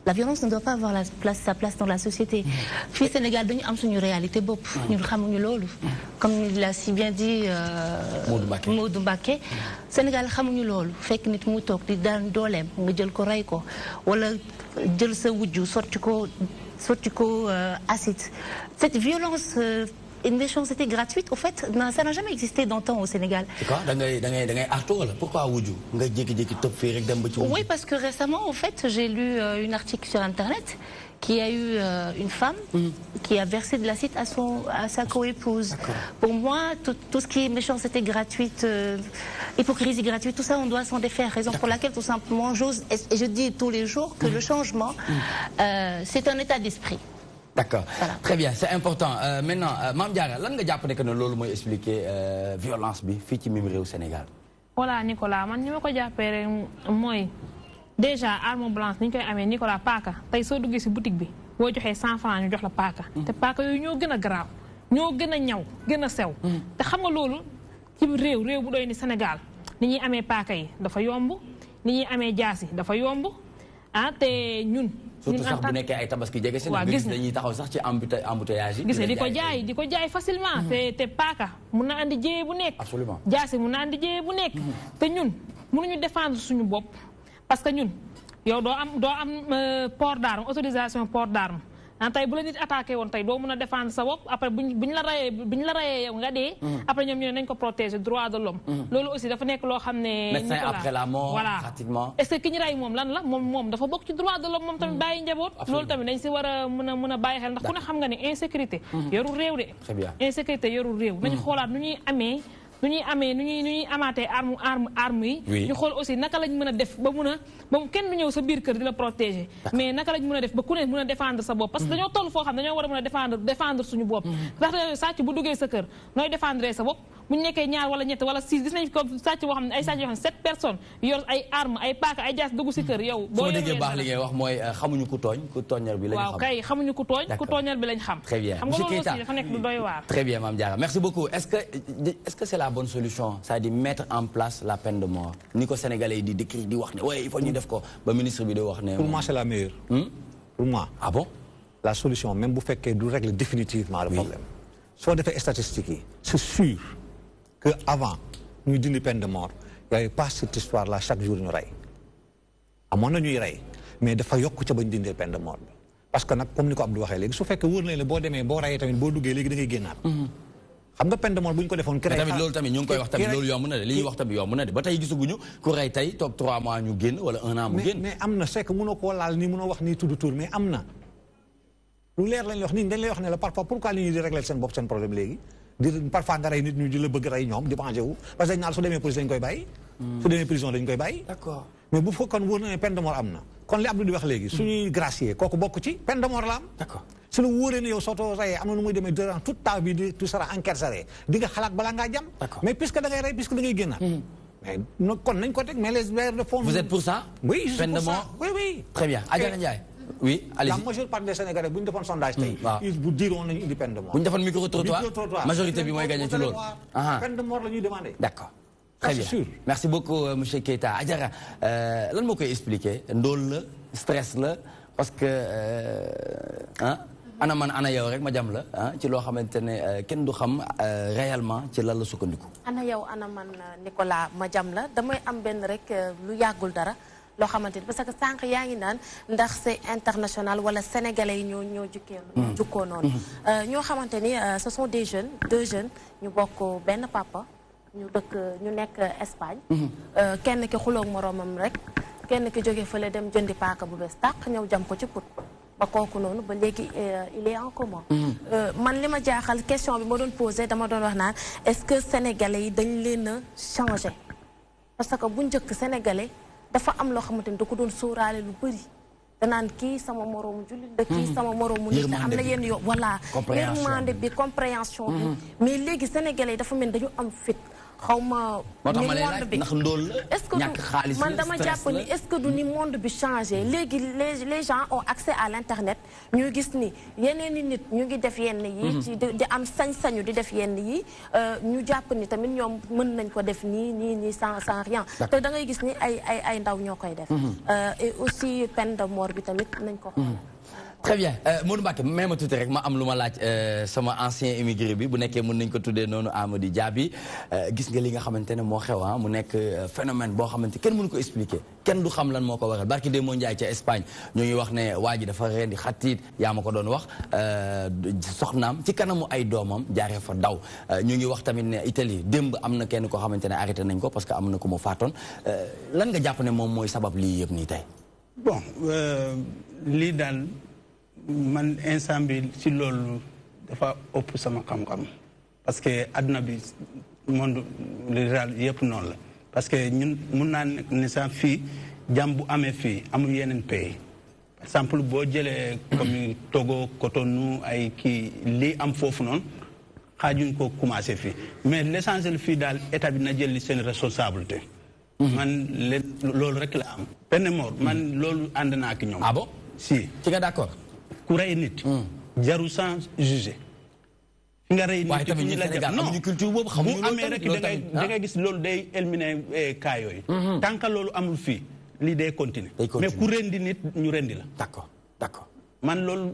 La violence ne doit pas avoir sa place dans la société. Puis Sénégal, nous avons une réalité, nous savons comme il l'a si bien dit Modou Mbacké, Sénégal xamuñu loolu fekk nit mu toog di daan dooleem nga jël ko rey ko wala jël sa wujju sotti ko acide. Cette violence une méchanceté gratuite, au fait, ça n'a jamais existé d'antan au Sénégal. C'est quoi? Pourquoi wujju nga jékki-jékki topp fii rek dem ba ci wujju? Oui, parce que récemment, en fait, j'ai lu un article sur Internet qui a eu une femme qui a versé de l'acide à sa co-épouse. Pour moi, tout ce qui est méchanceté gratuite, hypocrisie gratuite, tout ça, on doit s'en défaire. Raison pour laquelle, tout simplement, et je dis tous les jours que le changement, c'est un état d'esprit. D'accord. Voilà. Très bien, c'est important. Maintenant, Mame Diarra, lan nga jàpp ne que ne loolu mooy expliquer violence bi fii ci mim réew Sénégal. Voilà Nicolas, man ni ma ko jàppee rek mooy déjà arme blanche ni ñu koy amee Nicolas paaka tey soo duggee si boutique bi boo joxee 100 francs ñu jox la paaka. te paaka yooyu ñoo gën a garaaw ñoo gën a ñaw gën a sew. te xam nga loolu ci réew bu doy ni Sénégal ni ñuy amee paaka yi dafa yomb ni ñuy amee jaasi dafa yomb ah te ñun. surtout sax bu nekkee ay tabaski jege si nag gis dañuy taxaw sax ci embouteillage yi. gis nga di ko jaay facilement. te paaka mun na andi jéye bu nekk. absolument jaasi mun na andi jéye bu nekk. te ñun mënuñu défendre suñu bopp parce que ñun yow doo am port d'arme autorisation port d'arme tey bu la nit attaqué woon tey doo mën a défendre sa bopp après buñ la rayee yow nga dee. après ñoom ñoo nañ ko protéger droit de l'homme loolu aussi dafa nekk loo xam ne. médecin après la mort voilà pratiquement. est-ce que ki ñu ray moom lan la moom dafa bokk ci droit de l'homme moom tamit bàyyi njaboot. loolu tamit dañ si war a mën a bàyyi xel ndax ku ne xam nga ne insécurité. yorul réew de. très bien insécurité yorul réew. nañu xoolaat nu ñuy amaatee arme yi. ñu xool aussi naka lañ mën a def ba kenn du ñëw sa biir kër di la protéger. mais naka lañ mën a def ba ku ne mën a défendre sa bopp. parce que dañoo toll foo xam dañoo war a mën a défendre suñu bopp. ndax sàcc bu duggee sa kër nooy défendre sa bopp bu ñu nekkee ñaar wala ñett wala 6 gis nañ ko sàcc boo xam ne ay sàcc yoo xam ne 7 personnes yor ay arme ay paaka ay jaas dugg si kër yow. boo déggee baax li ngay wax mooy xamuñu ku tooñal bi lañ xam. waaw kay xamuñu ku tooñal bi lañ xam. très bien xam nga loolu aussi dafa nekk lu doy waar. très bien Mame Diarra merci beaucoup est-ce que c'est la bonne solution c'est-à-dire mettre en place la peine de mort ni ko Sénégalais yi di décrire di wax ne ouais il faut ñu def ko ba ministre bi di wax ne. pour moi c'est la meilleure. pour moi. ah bon. la solution même bu fekkee du régler définitivement le problème. soo defee statistiques yi c'est sûr que avant ñuy dindi peine de mort y avait pas cette histoire là chaque jour ñu rey amoon na ñuy rey mais dafa yokk ca bañ dindee peine de mort bi parce que nag comme ni ko Abdou waxee léegi su fekkee wóor na la boo demee boo reyee tamit boo duggee léegi da ngay génnaat. xam nga peine de mort bu ñu ko defoon. tamit loolu tamit ñu ngi koy wax tamit loolu yomb na de li ñuy wax tamit yomb na de ba tey gisaguñu ku rey tey toog 3 mois ñu génn wala 1 an mu génn. mais am na c'est que mënoo koo laal nii mënoo wax nii tudd tur mais am na lu leer lañ wax nii dañ lay wax ne la parfois pourquoi li ñuy di régler seen bopp seen problème léegi di parfois nga rey nit ñu di la bëgg rey ñoom di venger wu parce que dañ naan su demee police dañ koy bàyyi. su demee prison dañ koy bàyyi. d'accord mais bu fekkoon wóor na ne peine de mort am na kon li Abdou di wax léegi suñuy gracier kooku bokk ci peine de mort la am. d'accord su la wóoree ne yow soto reyee am na nu muy demee durant toute ta vie tu seras incarcéré di nga xalaat balaa ngaa jam. mais puisque da ngay rey puisque da ngay génnaat. mais kon nañ ko teg mais les bailleurs de fonds. vous êtes pour ça. oui je suis peine pour de ça mort. oui. très bien Adjara Ndiaye. oui allez-y. la majeure partie des Sénégalais bu ñu defoon sondage tey. ils vous diront nañu indi peine de mort. bu ñu defoon micro-trottoir majorité bi mooy gagné ci loolu. peine de mort la ñuy demandé. d'accord très bien merci beaucoup monsieur Keita Adjara lan moo koy expliquer ndóol la stress la parce que ana man ana yow rek ma jam la ci loo xamante ne kenn du xam réellement ci lan la sukkandiku. ana yow ana man Nicolas ma jam la damay am benn rek lu yàggul dara loo xamante ni parce que sànq yaa ngi naan ndax c'est international wala sénégalais yi ñoo jukkoo noonu ñoo xamante ni ce sont des jeunes 2 jeunes ñu bokk benn papa ñu nekk Espagne kenn ki xuloog moroomam rek kenn ki jóge fële dem jëndi paaka bu bees tàq ñëw jam ko ci put ba kooku noonu ba léegi il est en coma man li ma jaaxal question bi ma doon posé dama doon wax naan est-ce que sénégalais yi dañ leen a changé parce que bu njëkk sénégalais dafa am loo xamante ni da ko doon sóoraale lu bëri danaan kii sama moroomu jullit da kii sama moroomu nit am na yenn yo voilà yërmande bi compréhension bi mais léegi sénégalais yi dafa mel dañu am fit xaw ma ni monde bi est-ce que man dama jàpp ni est-ce que du ni monde bi changé léegi les gens ont accès à l'internet ñu gis ni yeneen i nit ñu ngi def yenn yi ci di am sañ-sañu di def yenn yi ñu jàpp ni tamit ñoom mën nañ ko def nii sans rien te da ngay gis ni ay ndaw ñoo koy def et aussi peine de mort bi tamit nañ ko xool très bien Modou Mbacké may ma tuuti rek ma am lu ma laaj sama ancien immigré bi bu nekkee mën nañ ko tuddee noonu Amady Diaby gis nga li nga xamante ne moo xew mu nekk phénomène boo xamante kenn mënu ko expliquer kenn du xam lan moo ko waral barki dee moo njaay ca Espagne ñoo ngi wax ne waa ji dafa rendi xatiit yaa ma ko doon wax soxnaam ci kanamu ay doomam jaaree fa daw ñu ngi wax tamit ne Italie démb am na kenn koo xamante ne arrêté nañ ko parce que am na ko mu faatoon lan nga jàpp ne moom mooy sabab lii yëpp nii tey bon lii daal man instant bi ci loolu dafa ëpp sama xam-xam parce que adduna bi monde rural yëpp noonu la parce que ñun mun naa ne sax fii jàmm bu amee fii amul yeneen pays par exemple boo jëlee comme Togo Cotonou ay kii lii am foofu noonu xaajuñ ko commencé fii mais l'essentiel fii daal état bi na jël seen responsabilité man loolu rek la am peine de mort man loolu ànd naa ak ñoom ah bon si ci nga d'accord ku rey nit jaru sans juger fi nga rey nit fi ñu la jàpp non bu amee rek da ngay gis loolu day éliminer cas yooyu tant que loolu amul fii lii day continuer mais ku rendi nit ñu rendi la d'accord man loolu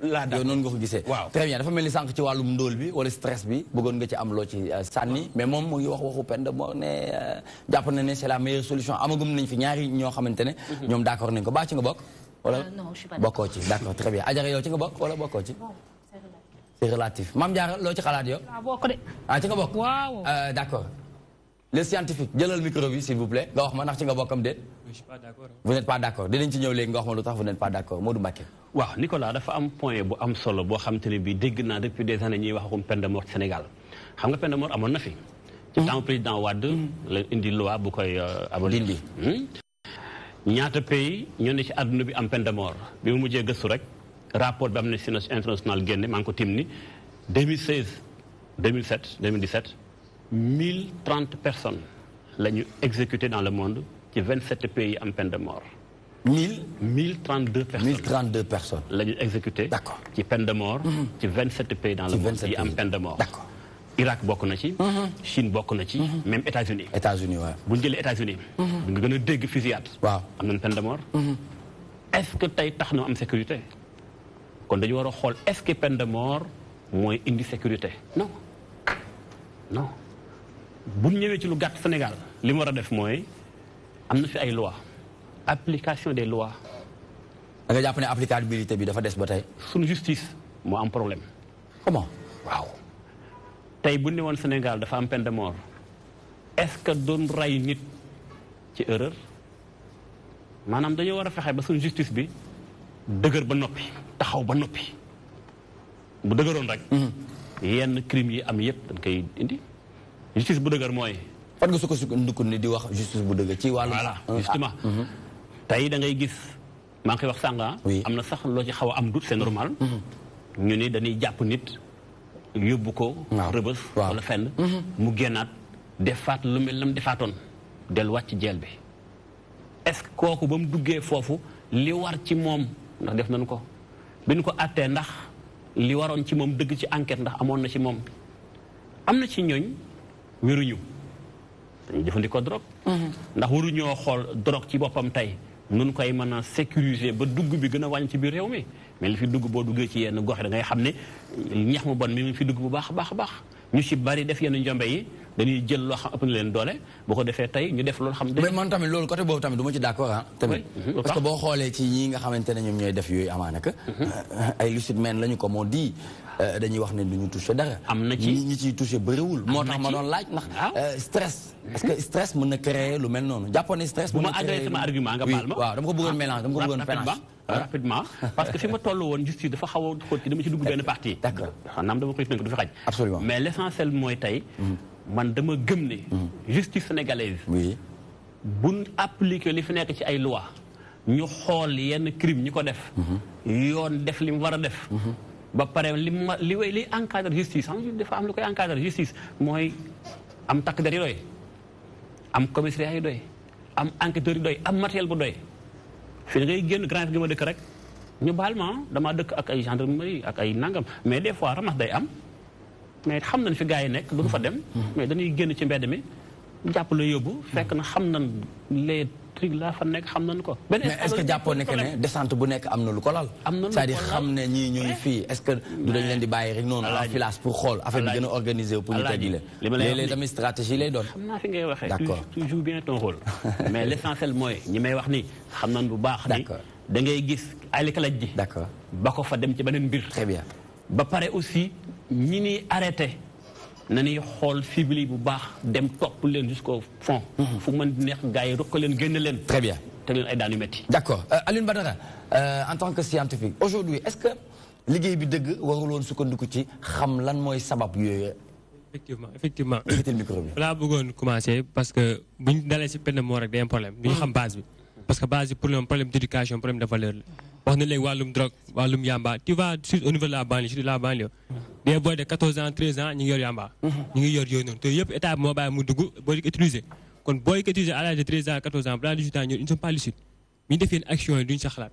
laa d'accord yow noonu nga ko gisee waaw très bien dafa mel ni sànq ci wàllum ndóol bi wala stress bi bëggoon nga ci am loo ci sànni mais moom mu ngi waxu peine de mort ne jàpp na ne c'est la meilleure solution amagum nañ fi ñaari ñoo xamante ne ñoom d'accord nañ ko baa ci nga bokk wala non je suis pas bokkoo ci d'accord très bien Adjara yow ci nga bokk wala bokkoo ci c'est relatif Mame Diarra loo ci xalaat yow ci nga bokk waaw d'accord les scientifiques jëlal micro bi s'il vous plaît nga wax ma ndax ci nga bokkam déet je suis pas d'accord vous n'êtes pas d'accord dinañ ci ñëw léegi nga wax ma lu tax vous n'êtes pas d'accord Modou Mbacké waaw Nicolas dafa am point bu am solo boo xam te ne bii dégg naa depuis des années ñuy waxakum peine de mort Sénégal xam nga peine de mort amoon na fi ci temps président Wade la indi loi bu koy abolir ñaata pays ñoo ne ci àdduna bi am peine de mort bi mu mujjee gëstu rek rapport bi Amnesty International génne maa ngi ko tim ni 2016 2007 2017 1030 personnes la ñu exécuté dans le monde ci 27 pays am peine de mort 1032 personnes 1032 personnes la ñu exécuté ci peine de mort ci 27 pays dans le monde yi am peine de mort Irak bokk na ci Chine bokk na ci même États-Unis waaw bu ñu jëlee États-Unis bu nga gën a dégg fusillade waaw am nañ peine de mort est-ce que tey tax na am sécurité kon dañu war a xool est-ce que peine de mort mooy indi sécurité non bu ñëwee ci lu gàtt Sénégal li mu war a def mooy am na fi ay lois application des lois da nga jàpp ne applicabilité bi dafa des ba tey suñu justice moo am problème comment waaw tey bu ne woon Sénégal dafa am peine de mort est-ce que doon rey nit ci erreur maanaam dañoo war a fexe ba suñu justice bi dëgër ba noppi taxaw ba noppi bu dëgëroon rek yenn crimes yi am yëpp dañ koy indi justice bu dëgër mooy fan nga su ko sukkandiku ni di wax justice bu dëgër ci wàllu voilà justement tey da ngay gis maa ngi koy wax sànga am na sax loo ci xaw a am doute c'est normal ñu ni dañuy jàpp nit yóbbu ko rëbës wala fenn mu génnaat defaat lu mel lam defaatoon delluwaat ci jeel bi est-ce que kooku ba mu duggee foofu li war ci moom ndax def nañu ko bi ñu ko àttee ndax li waroon ci moom dëgg ci enquête ndax amoon na ci moom am na ci ñooñ wéruñu dañuy jëfandikoo drogue ndax waruñoo xool drogue ci boppam tey nun koy mën a sécuriser ba dugg bi gën a wàññi ci biir réew mi mais li fi dugg boo duggee ci yenn gox da ngay xam ne ñax mu bon mi ngi fi dugg bu baax a baax a baax ñu ci bari def yenn njombe yi dañuy jël loo xam ëpp na leen doole boo ko defee tey ñu def loolu xam. mais man tamit loolu côté boobu tamit du ma ci d'accord ah. tamit parce que boo xoolee ci ñi nga xamante ne ñoom ñooy def yooyu amaana que ay lucide men lañu ko moo di dañuy wax ne du ñu touché dara. am na ci ñi ciy touché bëriwul. moo tax ma doon laaj ndax stress. est-ce que stress mën na créer lu mel noonu jàppoon ne stress. bu ma àggalee sama argument nga baal ma. waaw dama ko bëggoon mélange dama ko bëggoon mélange. rapidement parce que fi ma toll woon justice dafa xaw a xóot dama ci dugg benn partie. d'accord xanaa dama koy tënk du fi xaj. absolument mais l'essentiel mooy tey. man dama gëm ne. justice sénégalaise. oui buñ appliqué li fi nekk ci ay loi ñu xool yenn crime ñi ko def. yoon def li mu war a def. ba pare li encadre justice xam nga dafa am lu koy encadre justice mooy am takk der yi doy am commissariat yi doy am enquêteur yi doy am matériel bu doy fi da ngay génn grand gi ma dëkk rek ñu baal ma damaa dëkk ak ay gendarmerie ak ay nangam mais des fois ramas day am mais xam nañ fi gars yi nekk duñu fa dem mais dañuy génn ci mbedd mi jàpp la yóbbu fekk na xam nañ les trucs laa fa nekk xam nañ ko. mais est-ce que jàppoon ne que ne descente bu nekk am na lu ko lal. am na lu ko lal c'est-à-dire xam ne ñii ñuy fii est-ce que du dañ leen di bàyyi rek noonu en filage pour xool affaire bi gën a organisé wu pour ñu teggi leen. léeg-léeg tamit stratégie lay doon. xam naa fi ngay waxee. d'accord tu joues bien ton rôle. mais l'essentiel mooy ñi may wax ni xam nañ bu baax ni. da ngay gis ay kalaj ji. d'accord ba ko fa dem ci beneen mbir. très bien ba pare aussi ñi ni arrêté. na ñuy xool cible bu baax dem topp leen jusqu'au fond. fu mën di neex gars yi rokk leen génn leen. très bien te leen ay daan yu métti. d'accord Alioune Badara en tant que scientifique aujourd'hui est-ce que liggéey bi dëgg warul woon sukkandiku ci xam lan mooy sabab yooyu. effectivement. yëkkatil micro bi. laa bëggoon commencer parce que bu ñu dalee si peine mort rek day am problème du ñu xam base bi. parce que base bi problème d'éducation problème de valeur la. wax na léegi wàllum drogue wàllum yamba tu vas au niveau de la banlieue surtout la banlieue des boys de 14 ans 13 ans ñu ngi yor yamba. ñu ngi yor yooyu noonu te yëpp état bi moo bàyyi mu dugg boo di ko utiliser kon booy ko utiliser à l'âge de 13 ans 14 ans balaa 18 ans ñoom ils ne sont pas lucides bu ñu def yenn action yi duñ sa xalaat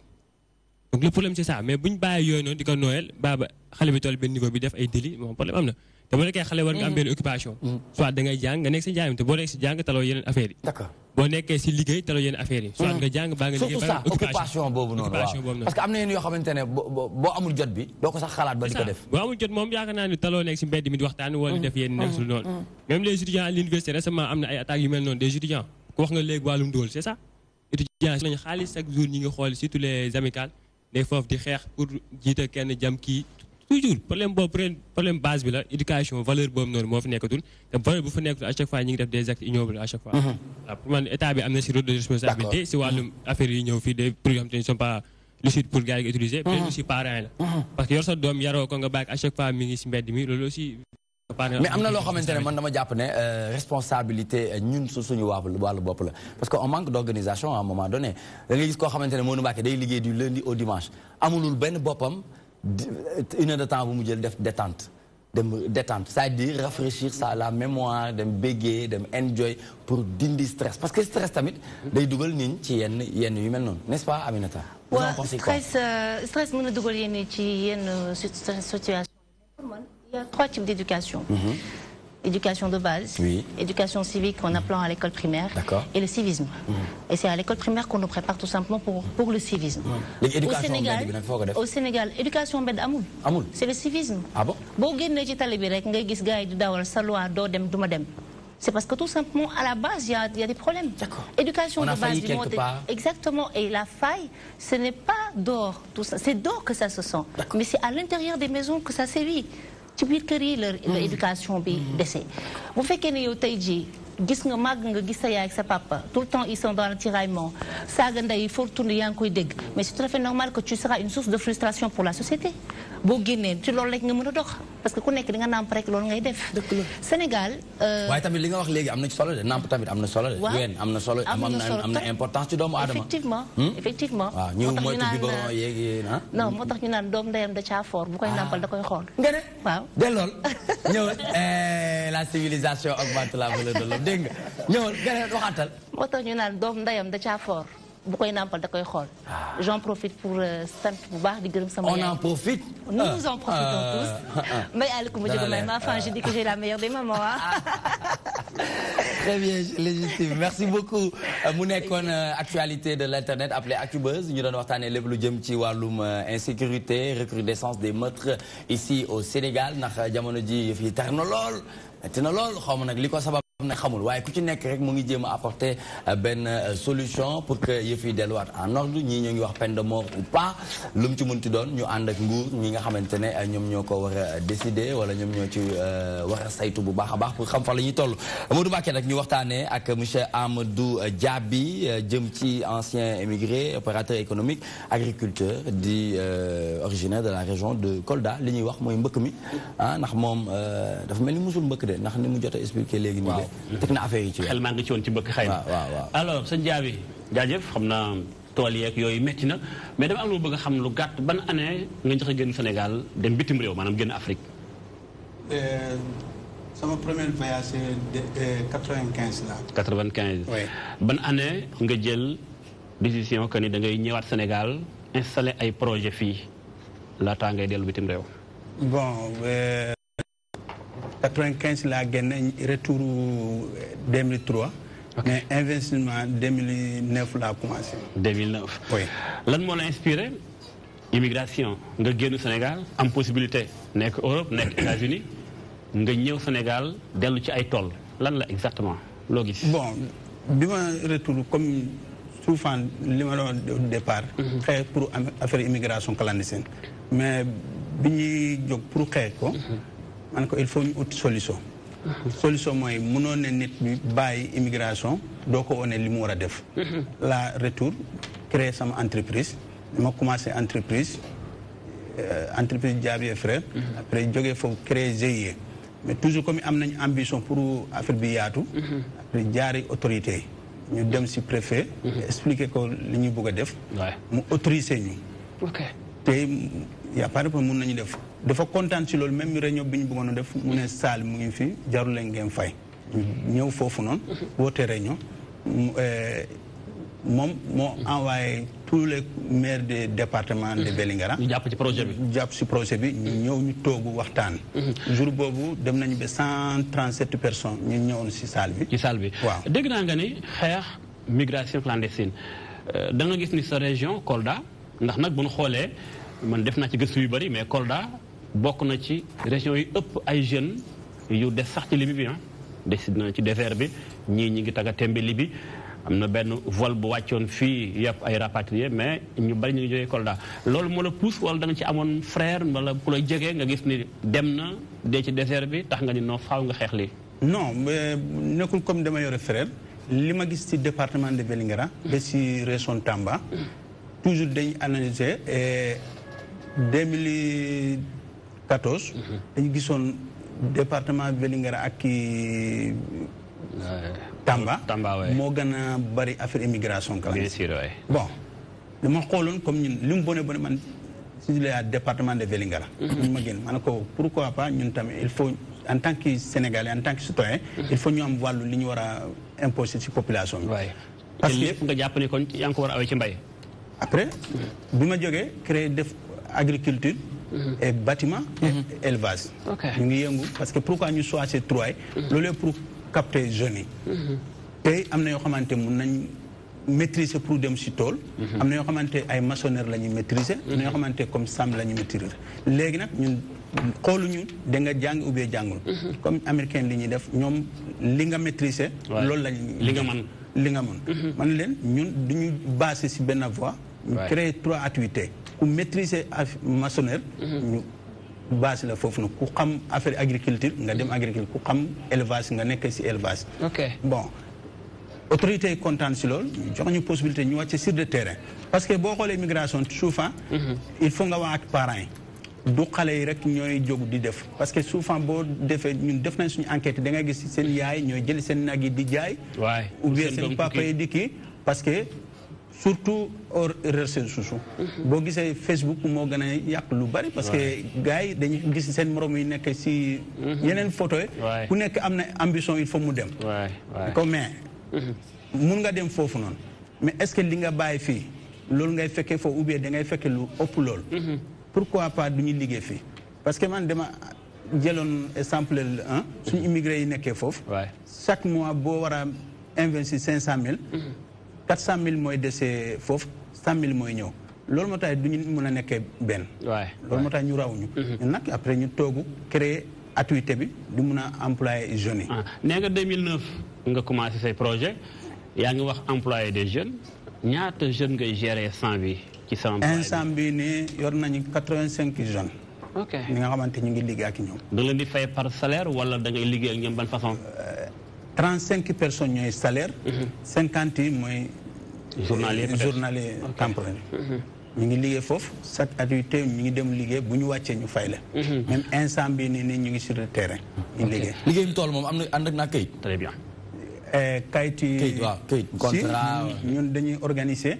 donc le problème c'est ça mais bu ñu bàyyi yooyu noonu di ko noyel ba xale bi toll benn niveau bi def ay délit moom problème am na te boo nekkee xale war nga am benn occupation soit da ngay jàng nga nekk si njàng te boo nekk si jàng taloo yeneen affaires yi. d'accord boo nekkee si liggéey taloo yeneen affaires yi. soit nga jàng baa nga liggéey surtout ça occupation boobu noonu waaw parce que am na yenn yoo xamante ne boo amul jot bi doo ko sax xalaat ba di ko def. boo amul jot moom yaakaar naa ni taloo nekk si mbedd mi di waxtaan wala def yenn nekk sul noonu même les étudiants à l'université récemment am na ay attaques yu mel noonu des étudiants ku wax nga léegi wàllum dóol c'est ça étudiants si nañu xaalis chaque jour ñi ngi xool surtout les amicales day foofu di xeex pour jiite kenn jam kii toujours problème boobu problème base bi la éducation valeur boobu noonu moo fi nekkatul te valeur bu fa nekkatul à chaque fois ñi ngi def des actes ignobles à chaque fois. waaw pour man état bi am na si rôle de responsabilité si wàllum affaire yi ñëw fii des programmes qui ne sont pas lucides pour gars yi utiliser. peut-être aussi parents la. parce que yor sa doom yaroo ko nga bàyyi à chaque fois mi ngi si mbedd mi loolu aussi. mais am na loo xamante ne man dama jàpp ne responsabilité ñun suñu wàllu bopp la parce que on manque d'organisation à un moment donné da ngay gis koo xamante ne Modou Mbacké day liggéey du lundi au dimanche amulul benn boppam. une heure de temps bu mu jël def détente c'est-à-dire rafraîchir ça la mémoire dem béggee dem enjoy pour dindi stress parce que stress tamit day dugal nit ñi ci yenn yu mel noonu n'est-ce pas Aminata. waaw stress mën na dugal yenn ci yenn situation. Il y a 3 types d'éducation. Éducation de base, éducation civique en appelant à l'école primaire et le civisme. Et c'est à l'école primaire qu'on nous prépare tout simplement pour le civisme. Au Sénégal, éducation mbedd amul. C'est le civisme. Ah bon? Boo génnee ci tali bi rek ngay gis gars yi di dawal sa loi doo dem duma dem. C'est parce que tout simplement à la base il y a des problèmes. Éducation de base du monde. Exactement. Et la faille, ce n'est pas dehors tout ça. C'est dehors que ça se sent. Mais c'est à l'intérieur des maisons que ça sévit. ci biir kër yi leur éducation bi dese bu fekkee ne yow tey jii gis nga màgg nga gis sa yaay ak sa papa tout le temps ils sont dans le tiraillement saaga ndey foo tourne yaa ngi koy dégg mais c'est tout à fait normal que tu seras une source de frustration pour la société boo génnee ci loolu rek nga mën a dox parce que ku nekk di nga nàmp rek loolu ngay def Sénégal waaye tamit li nga wax léegi am na ci solo de nàmp tamit am na solo de ween am na solo am na importance ci doomu aadama effectivement waaw ñu moytu biberon yeegi non moo tax ñu naan doom ndeyam da caa fort bu koy nàmpal da koy xool nga ne waaw de lool ñëwal la civilisation augmente la valeur de l'homme dégg nga ñëwal nga ne waxaatal moo tax ñu naan doom ndeyam da caa fort bu koy nàmpal da koy xool. J'en profite pour sant bu baax di gërëm sama yaay. On en profite. Nous en profitons tous. Mbaye Aliou ma jóge may ma enfin je dis que j'ai la meilleure des mamans. Très bien, légitime. Merci beaucoup. mu nekkoon actualité de l'internet appelé Actubuzz ñu doon waxtaanee lépp lu jëm ci wàllum insécurité recrudescence des meurtres ici au Sénégal ndax jamono ji yëf yi tar na lool metti na lool xaw ma nag li ko sabab na xamul waaye ku ci nekk rek mu ngi jéem a apporter benn solution pour que yëf yi delluwaat en ordre ñii ñoo ngi wax peine de mort ou pas lu mu ci munti doon ñu ànd ak nguur ñi nga xamante ne ñoom ñoo ko war a décider wala ñoom ñoo ci war a saytu bu baax a baax pour xam fa la ñuy toll. Amadou Mbacké nag ñu waxtaanee ak monsieur Amadou Diaby jëm ci ancien émigré opérateur économique agriculteur di originaire de la région de Kolda li ñuy wax mooy mbëkk mi ah ndax moom dafa mel ni musul mbëkk de ndax ni mu jot a expliqué léegi nii teg na affaire yi ci xel maa ngi ci woon ci mbëkk xëy na alors sëñ Diaby jaajëf xam naa tool yeeg yooyu métti na mais dama am lu bëgg a xam lu gàtt ban année nga njëkk a génn Sénégal dem bitim réew maanaam génn Afrique. sama premier voyage c'est 95 là. 95. oui ban année nga jël décision que ni da ngay ñëwaat Sénégal installer ay projet fii laataa ngay dellu bitim réew. bon 95 laa génn retour 2003. mais investissement 2009 laa commencé. 2009. oui lan moo la inspiré immigration nga génn Sénégal am possibilité nekk Europe nekk États-Unis nga ñëw Sénégal dellu ci ay tool lan la exactement loo gis. bon bi ma retour comme souvent li ma doon départ. xeex pour affaire immigration clandestine mais bi ñuy jóg pour xeex ko. man ko il faut ñu ut solution. solution mooy mënoon ne nit bi bàyyi immigration doo ko wone li mu war a def. la retour créer sama entreprise dama commencé entreprise Diaby et Frères. après jógee foofu créer GIE. mais toujours comme am nañ ambition pour affaire bi yaatu. après jaari autorité yi ñu dem si préfet. expliquer ko li ñuy bëgg a def. mu autoriser ñu. ok te y a pas de problème mun nañu def. dafa kontaan ci loolu même réunion bi ñu bëggoon a def mu ne saal mu ngi fi jarul leen ngeen fay. ñëw foofu noonu. woote réunion moom moo envoyé tous les maires des départements de Vélingara. ñu jàpp ci projet bi. jàpp ci projet bi ñu ñëw ñu toogu waxtaan. jour boobu dem nañu ba 137 personnes ñu ñëwoon ci salle bi. ci salle bi waaw dégg naa nga ni xeex migration clandestine da nga gis ni sa région Kolda ndax nag bu ñu xoolee man def naa ci gëstu yu bari mais Kolda bokk na ci région yi ëpp ay jeunes yu des sax ci Libye bi des na ci désert bi ñii ñi ngi tagga tembe Libye am na benn vol bu wàccoon fii yëpp ay rapatriés mais ñu bari ñu ngi jógee Kolda loolu moo la pousse wala da nga ci amoon frère wala ku lay jege nga gis ni dem na dee ci désert bi tax nga ni non faaw nga xeex lii. non nekkul comme dama yore frère li ma gis ci département de Vélingara ba ci région Tamba toujours dañu analyser 2014 dañu gisoon département Vélingara ak Tamba moo gën a bari affaire immigration clandestine. bien sûr bon dama xooloon comme ñun li mu bone man si le département de Vélingara ñu ma génn ma ne ko pourquoi pas ñun tamit il faut en tant que Sénégalais en tant que citoyen il faut ñu am wàllu li ñu war a imposer ci population bi parce que lépp nga jàpp ni kon yaa ngi ko war a awee ci mbay. après bi ma jógee créer def agriculture et bâtiment et élevage ñu ngi yëngu parce que pourquoi ñu choisir trois loolu pour capter jeunes yi tey am na yoo xamante mun nañ maîtriser pour dem si tool am na yoo xamante ay maçonnerie la ñuy maîtriser am na yoo xamante comme sàmm la ñuy maîtriser léegi nag ñun xooluñu da nga jàng ou bien jàngul comme américain li ñuy def ñoom li nga maîtriser loolu lañ li nga mën man leen ñun duñu basé si benn voie ñu créer trois activités ku maîtriser maçonnerie ñu base la foofu nag ku xam affaire agriculture nga dem agriculture ku xam élevage nga nekk ci élevage. bon autorités yi kontaan ci loolu jox ñu possibilité ñu wàcce sur le terrain parce que boo xoolee immigration souvent il faut nga wax ak parents yi du xale yi rek ñooy jóg di def parce que souvent boo defee ñun def nañ suñu enquête da nga gis seen yaay ñooy jël seen nag yi di jaay ou bien seen papa yi di kii parce que surtout hors réseaux sociaux boo gisee Facebook moo gën a yàq lu bari parce que gars yi dañuy gis seen morom yi nekk ci yeneen photo yi ku nekk am na ambition il faut mu dem comme mais mun nga dem foofu noonu mais est-ce que li nga bàyyi fii loolu ngay fekkee foofu ou bien da ngay fekkee lu ëpp loolu. pourquoi pas du ñu liggéey fii parce que man dama jëloon exemple suñu immigré yi nekkee foofu. chaque mois boo war a investir 500000. 400000 mooy dese foofu 100000 mooy ñëw loolu moo tax du ñu mën a nekkee benn. loolu moo tax ñu raw ñu. ñun nag après ñu toogu créer activité bi du mun a employer jeunes yi. nee nga 2009 nga commencé say projet yaa ngi wax employer des jeunes ñaata jeunes ngay gérer 100 bi ci sa emploi bi. instant bii nii yor nañu 85 jeunes. ok ñi nga xamante ñu ngi liggéey ak ñoom. da nga leen di fay par salaire wala da ngay liggéey ak ñoom ban façon. 35 personnes ñooy salaire. 50 yi mooy. journalier temporaire. ñu ngi liggéey foofu chaque activité ñu ngi dem liggéey bu ñu wàccee ñu fay la. même instant bii nii ñu ngi sur le terrain. ñu liggéey liggéeyum tool moom am na ànd ak naa këyit. très bien. kayit yi këyit waaw këyit contrat ñun dañuy organiser.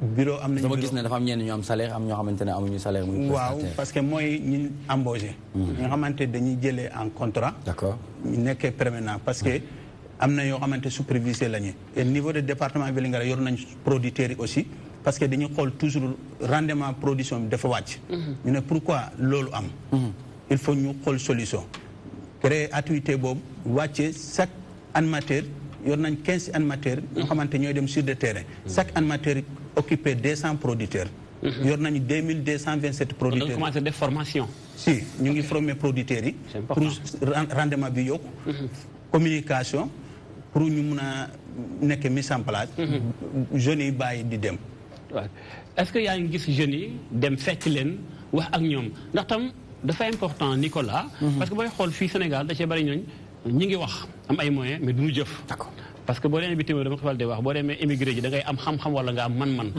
bureau am nañu dama gis ne dafa am ñenn ñu am salaire am ñoo xamante ne amuñu salaire. waaw parce que mooy ñu embauché. ñi nga xamante dañuy jëlee en contrat. d'accord ñu nekkee permanent parce que am na yoo xamante supervisé la ñu. et niveau de département Vélingara yor nañu producteurs yi aussi parce que dañuy xool toujours rendement production bi dafa wàcc. ñu ne pourquoi loolu am. il faut ñu xool solution. créer activité boobu wàccee chaque animateur yor nañ 15 animateurs. ñoo xamante ñooy dem sur le terrain. chaque animateur occupé 200 producteurs. yor nañu 2227 producteurs. on a commencé des formations. si ñu ngi former producteurs yi. pour rendement bi yokku. communication pour ñu mun a nekk mise en place. jeunes yi bàyyi di dem. waaw est-ce que yaa ngi gis jeunes yi dem fekk leen wax ak ñoom ndax tam dafa important Nicolas. parce que booy xool fii Sénégal da cee bari ñooñ ñi ngi wax am ay moyens mais duñu jëf. d'accord parce que boo demee bitim réew dama ko faral di wax boo demee émigré ji da ngay am xam-xam wala nga am man-man.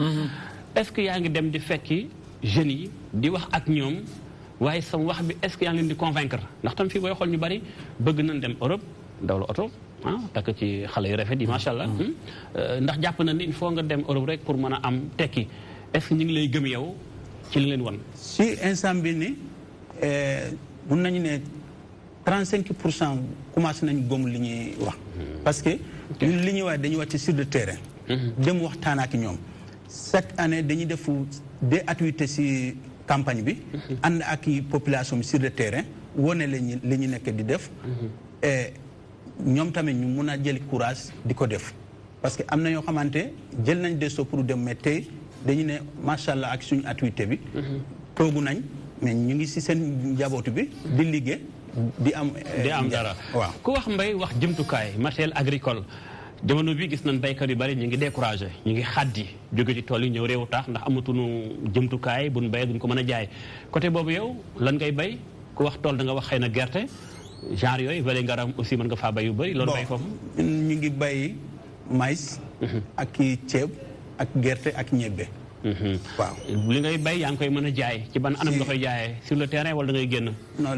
est-ce que yaa ngi dem di fekki jeunes yi di wax ak ñoom waaye sama wax bi est-ce que yaa ngi leen di convaincre ndax tam fii booy xool ñu bari bëgg nañ dem Europe dawlu oto takk ci xale yu rafet yi macha allah. ndax jàpp na ni il faut nga dem Europe rek pour mën a am tekki est-ce que ñu ngi lay gëm yow ci li leen wan. si instant bi ni mun nañu ne 35% commencé nañu gëm li ñuy wax. parce que ñun li ñuy wax dañuy wàcc sur le terrain. dem waxtaan ak ñoom. chaque année dañuy def des activités si campagne bi. ànd ak population bi sur le terrain wane lañu li ñu nekk di def. ñoom tamit ñu mun a jël courage di ko def parce que am na yoo xamante jël nañ des pour dem mais tey dañu ne macha allah ak suñu activité bi. toogu nañ mais ñu ngi si seen njabootu bi. di liggéey di am. dara waaw ku wax mbay wax jëmtukaay matériel agricole jamono bi gis nañ baykat yu bari ñu ngi découragé ñu ngi xaddi jóge ci tool yi ñëw réewu taax ndax amatuñu jëmtukaay buñ bayee duñ ko mën a jaay côté boobu yow lan ngay bay ku wax tool da nga wax xëy na gerte. genre yooyu Vélingara aussi mën nga faa bay yu bëri loolu bay foofu ñu ngi bay maïs ak ceeb ak gerte ak ñebbe waaw li ngay bay yaa ngi koy mën a jaay ci ban anam nga koy jaayee sur le terrain wala da ngay génn non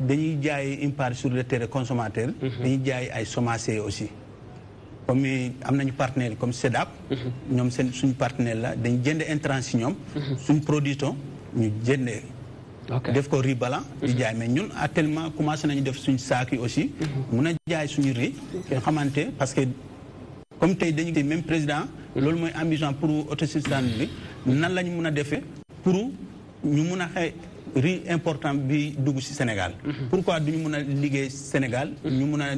dañuy jaay une part sur le terrain consommateur dañuy jaay ay semenciers aussi comme am nañu partenaire comme SEDAP ñoom seen suñu partenaire la dañu jënd intrant si ñoom suñu production ñu jëndee def ko riz blanc di jaay mais ñun actuellement commencé nañu def suñu saak yi aussi mun a jaay suñu riz nga xamante parce que comme tey dañu même président loolu mooy ambition pour autosuffisance bi nan la ñu mun a defee pour ñu mun a xëy riz important bi dugg ci Sénégal pourquoi du ñu mun a liggéey Sénégal ñu mun a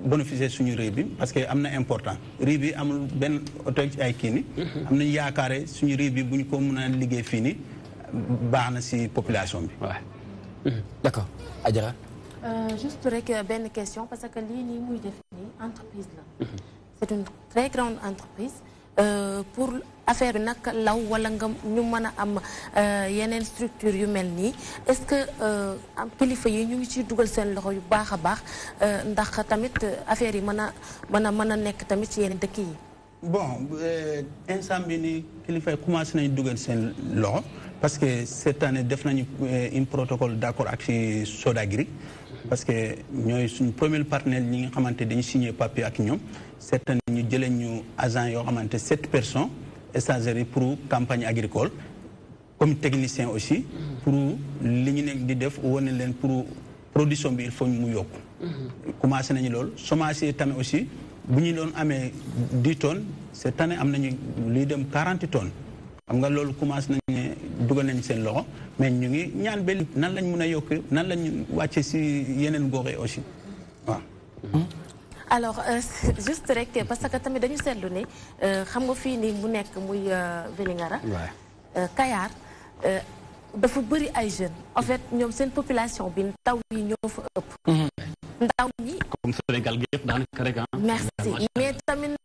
bénéficier suñu riz bi parce que am na important riz bi amul benn auto ci ay kii ni am nañu yaakaare suñu riz bi bu ñu ko mun a liggéey fii ni baax na ci population bi. waaw d'accord Adjara. juste rek benn question parce que lii nii muy def nii entreprise la. c'est une très grande entreprise pour affaire bi nag law wala nga ñu mën a am yeneen structure yu mel nii est-ce que am kilifa yi ñu ngi ciy dugal seen loxo yu baax a baax ndax tamit affaire yi mën a nekk tamit ci yeneen dëkk yi. bon instant bi nii kilifa yi commencé nañu dugal seen loxo. parce que cette année def nañu un protocole d'accord ak ci Sodagri parce que ñooy suñu premier partenaire ñi nga xamante dañu signé papier ak ñoom cette année ñu jëlee ñu agent yoo xamante 7 personnes stagiaires pour campagne agricole comme technicien aussi pour li ñu nekk di def wane leen pour production bi il faut mu yokku commencé nañu loolu semence tamit aussi bu ñu doon amee 10 tonnes cette année am nañu luy dem 40 tonnes xam nga loolu commencé nañ ne dugal nañ seen loxo mais ñu ngi ñaan benn nan lañ mën a yokk nan lañ wàcce si yeneen gox yi aussi waaw. alors juste rek parce que tamit dañu seetlu ne xam nga fii nii mu nekk muy Vélingara Kayar dafa bëri ay jeunes en fait ñoom seen population bi ndaw yi ñoo fa ëpp ndaw ñi comme Sénégal gi yëpp daanaka rek merci mais tamit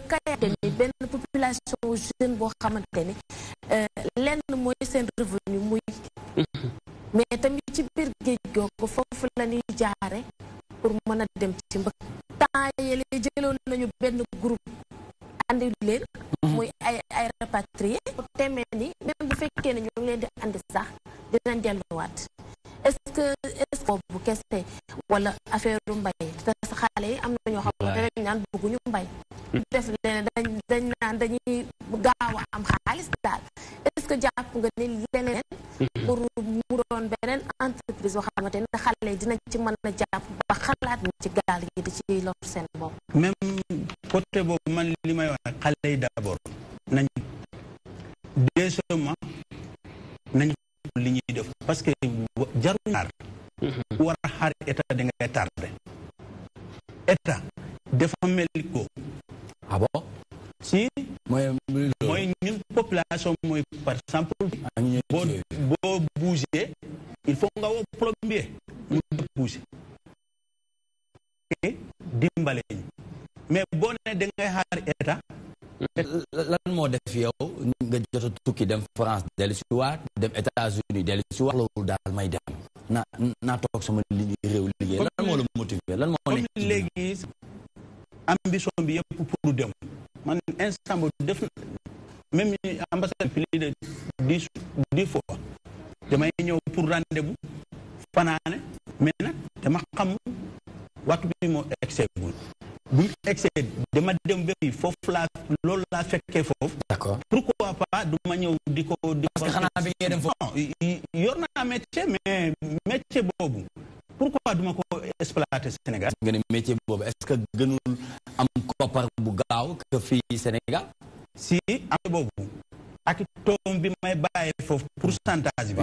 Kayar ni benn population jeune boo xamante ni lenn mooy seen revenu muy mais tamit ci biir géej googu foofu la ñuy jaare pour mën a dem ci mbëkk temps yële jëloon nañu benn groupe andi leen muy ay rapatrié temee ni même bu fekkee ne ñu ngi leen di andi sax dinañ delluwaat est-ce que boobu kese wala affaire mbay te xale yi am na ñoo xam ne dañ naan bëgguñu mbay def leen dañ naan dañuy gaaw a am xaalis daal est-ce que jàpp nga ni leneen pour mu doon beneen entreprise boo xamante ne xale yi dinañ ci mën a jàpp ba xalaat ni ci gaal gi di ci lor seen bopp même côté boobu man li may wax xale yi d'abord nañ deuxièmement nañ li ñuy def parce que jarul xaar ku war a xaar état da ngay tardé état dafa mel ko ah bon si mooy ñun population mooy par exemple boo bouger il faut nga woo plombier mu bouger dimbale ñu mais boo ne da ngay xaar état lan moo def yow nga jot a tukki dem France dellu si waat dem États-Unis dellu si waat loolu daal may dem naa toog sama réew liggéey lan moo la motiver lan moo nekk léegi ambition bi yëpp pour dem man instant bu def même ambassade plus de 10 fois damay ñëw pour rendez-vous fanaane mais nag dama xam waxtu bi moo excès bu ñu excès dama dem ba fii foofu laa loolu laa fekkee foofu. d'accord pourquoi pas du ma ñëw di ko. parce que xanaa bi ngay dem foofu. yor naa métier mais métier boobu pourquoi du ma ko exploiter Sénégal. nga ne métier boobu est-ce que gënul am koppar bu gaaw que fii Sénégal. si am boobu ak toom bi may bàyyi foofu pourcentage bi.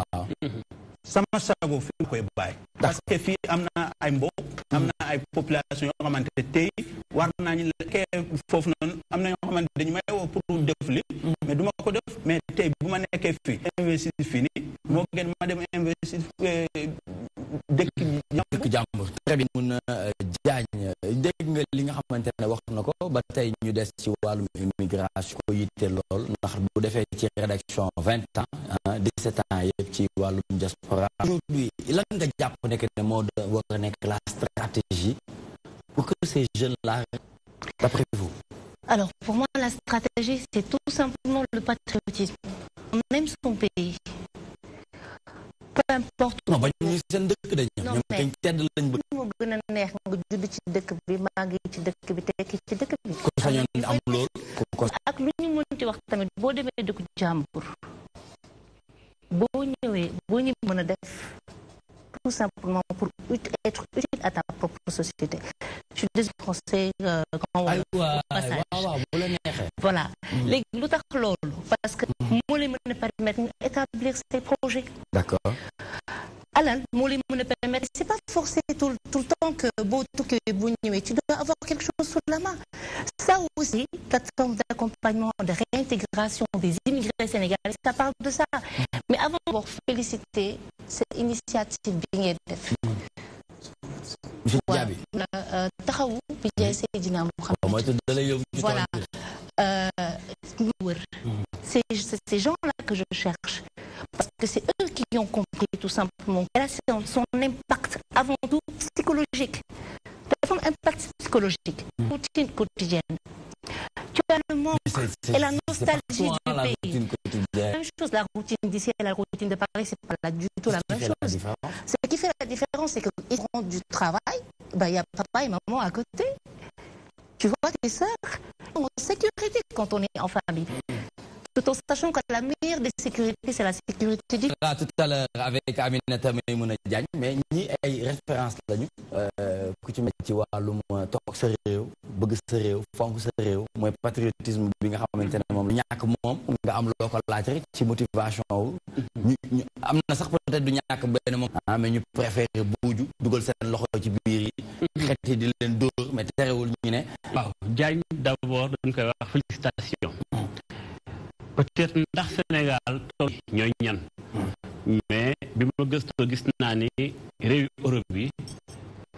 sama sago fi koy bàyyi. parce que fii am na ay mbokk am na ay population yoo xamante tey war naa ñu lekkee foofu noonu am na yoo xamante dañu may woo pour def li mais du ma ko def mais tey bu ma nekkee fii investir fii nii moo gën ma dem investir dëkk jàmbur très bien mun Diagne dégg nga li nga xamante ne wax na ko ba tey ñu des ci wàllum immigration ko yitte lool ndax bu defee ci rédaction 20 ans 17 ans yëpp ci wàllum diaspora aujourd'hui lan nga jàpp nekk ne moo war a nekk la stratégie pour que ces jeunes-là d'après vous. Alors pour moi la stratégie c'est tout simplement le patriotisme. On aime son pays. Peu importe. non ba ñu seen dëkk dañu ñoom kañ tedd lañ bëgg. moo gën a neex nga judd ci dëkk bi màgg ci dëkk bi tekki ci dëkk bi. ko sañoon am lool. ak lu ñu mënti wax tamit boo demee dëkku jàmbur boo ñëwee boo ñu mën a def tout simplement pour être utile à ta propre société. Je suis désolée français quand on passage. Voilà. Les parce que moi les me permettre d'établir ces projets. D'accord. Alan, moi les me permettre, c'est pas forcé tout le temps que tu dois avoir quelque chose sous la main. Ça aussi, plateforme d'accompagnement, de réintégration des immigrés sénégalais, ça parle de ça. Mais avant de féliciter cette initiative bien faite. Voilà. C'est ces gens-là que je cherche. Parce que c'est eux qui ont compris tout simplement son impact avant tout psychologique. Son impact psychologique, routine quotidienne. Tu as le manque et la nostalgie du pays. La même chose, la routine d'ici et la routine de Paris, c'est pas du tout la même chose. Ce qui fait la différence, c'est qu'ils rentrent du travail, il y a papa et maman à côté. Tu vois tes sœurs en sécurité quand on est en famille. tout en sachant que la meilleure des sécurités, c'est la sécurité du... Tout à l'heure avec Aminata Maïmouna Diagne, mais ñi ay référence lañu ku ci metti wàllum toog sa réew bëgg sa réew fonk sa réew mooy patriotisme bi nga xamante ne moom ñàkk moom nga am loo ko laaj rek ci motivation wu ñu am na sax peut-être du ñàkk benn moom mais ñu préféré buuju dugal seen loxo ci biir yi xet yi di leen dóor mais terewul ñu ne waaw Diagne d'abord dañ koy wax félicitation peut-être ndax Sénégal tool ñooy ñan mais bi ma gëstoo gis naa ni réew Europe yi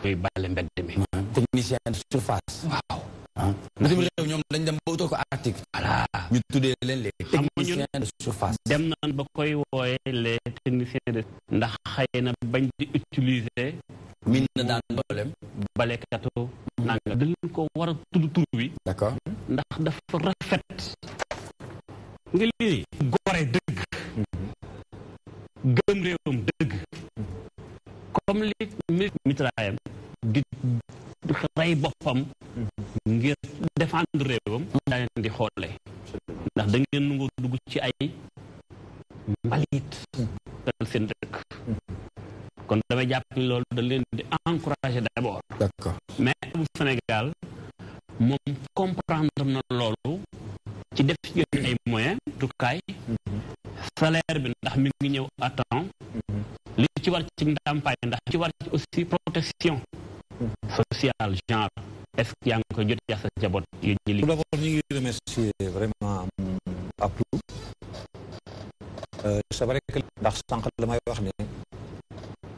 ñooy bàlle mbedd mi technicien de surface waaw bitim réew ñoom dañ dem ba utal ko article voilà ñu tuddee leen les techniciens de surface dem naan ba koy wooye les techniciens de ndax xëy na bañ di utiliser min na daan problème balekatu nanga dañ ko war a tudd tur bi d'accord ndax dafa rafet nga lii gore dëgg gëm réewam dëgg comme li mitraayam di rey boppam ngir défendre réewam daa leen di xoole ndax da ngeen nangoo dugg ci ay mbalit dal seen dëkk kon damay jàpp ni loolu da leen di encourager d'abord d'accord mais bu Sénégal moom comprendre na loolu ci def ci ay moyens tukaay salaire bi ndax mi ngi ñëw à temps li ci war ci ndàmpaay ndax ci war ci aussi protection sociale genre est-ce que yaa ngi ko jot sa jaboot yi ñu li d'abord ñu ngi remercier vraiment Abdou c'est vrai que ndax sànq la may wax ne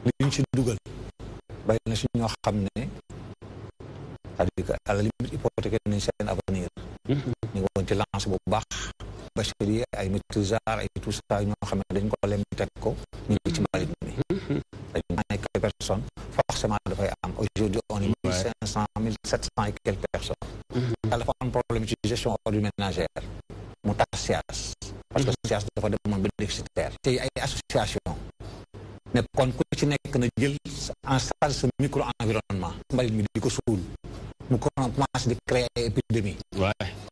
li ñu ci dugal bàyyi na si ñoo xam ne c'est-à-dire que à la limite hypothéqué nañ seen avenir ñu ngi woon ci lancé bu baax bachelier ay maîtrisards ay tout ça ñoo xam ne dañ ko lem teg ko ñu ngi ci mbalit mi dañu ay quelques personnes forcément dafay am aujourd'hui on est 1500 1700 et quelques personnes dafa am problème ci gestion ordures ménagères mu tax SIAS parce que SIAS dafa demoon ba déficitaire tey ay association ne kon ku ci nekk na jël en charge sa micro environnement mbalit mi di ko suul mu commencé di créer ay épidémie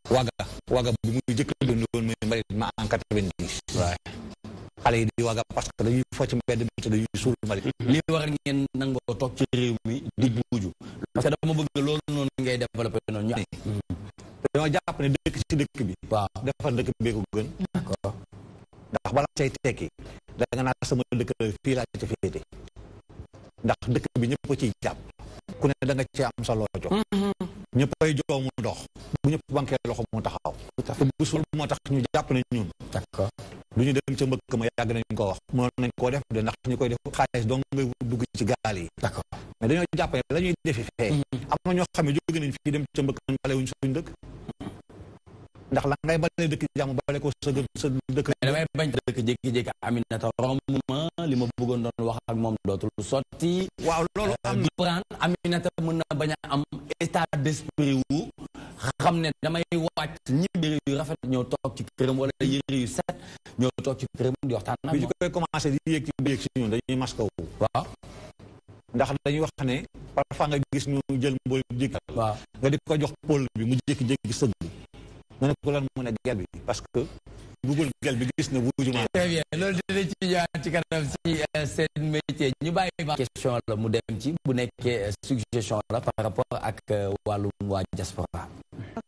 waga bi muy jëkk dund woon muy mbalit ma en 90 xale yi di waga parce que dañuy fo ci mbedd bi te dañuy suul mbalit li war ngeen nangoo toog ci réew mi di buuju parce que dama bëgg loolu noonu ngay développé noonu ñu dañoo jàpp ne dëkk ci dëkk bi waaw defar dëkk bee ko gën d'accord ndax balaa cay tekki da nga naan sama dëkk fii laa ci féete ndax dëkk bi ñëpp ciy jàpp ku ne da nga ci am sa loo jox ñëpp ay joo mu dox bu ñëpp banquee loxo mu taxaw te bu sul moo tax ñu jàpp ne ñun d'accord du ñu dem ca mbëkk ma yàgg nañ ko wax mënoon nañ koo def de ndax ñu koy def xaalis donc ngay dugg ci gaal yi d'accord mais dañoo jàpp ne la ñuy defi fee am na ñoo xam ne jóge nañ fii dem ca mbëkk nañ bale wuñ suñ dëkk ndax la ngay bale dëkk jàmm bale ko sa dëkk damay bañ dëkk jékki-jékki Aminata romb ma li ma bëggoon doon wax ak moom dootul sotti waaw loolu am na prendre Aminata mën na bañ a am état d'esprit wu xam ne damay wàcc ñibbi yu rafet ñëw toog ci këram wala yëre yu set ñëw toog ci këram di waxtaan ak bi ñu koy commencé di yéeg ci ñun dañuy masque wu waaw ndax dañuy wax ne parfois nga gis ñu jël mbool jékki waaw nga di ko jox pôle bi mu jékki-jékki sëgg nga ne ko lan mu ne gel bi parce que Google gel bi gis na buujuma très bien loolu dina ci ñëwaat ci kanam si seen métier ñu bàyyi ba question la mu dem ci bu nekkee suggestion la par rapport ak wàllum waa diaspora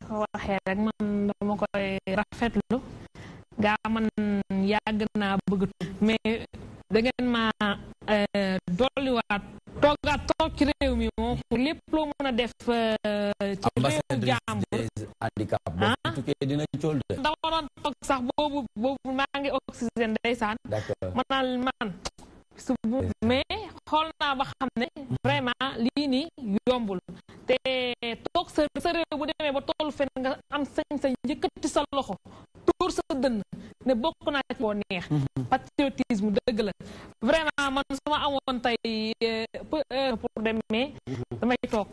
ko waxee rek man dama koy rafetlu gaa man yàgg naa bëgg mais da ngeen ma dolliwaat toog ci réew mi moom lépp loo mën a def ci réew jàmbur handicap boo tukkee dina cool de dama doon toog sax boobu maa ngi oxygène ndeysaan man mais xool naa ba xam ne vraiment lii nii yombul te toog sa réew bu demee ba toolu fen nga am sañ-sañ yëkkati sa loxo tuur sa dënn ne bokk naa ci boo neex patriotisme dëgg la vraiment man su ma amoon tey pour dem mais damay toog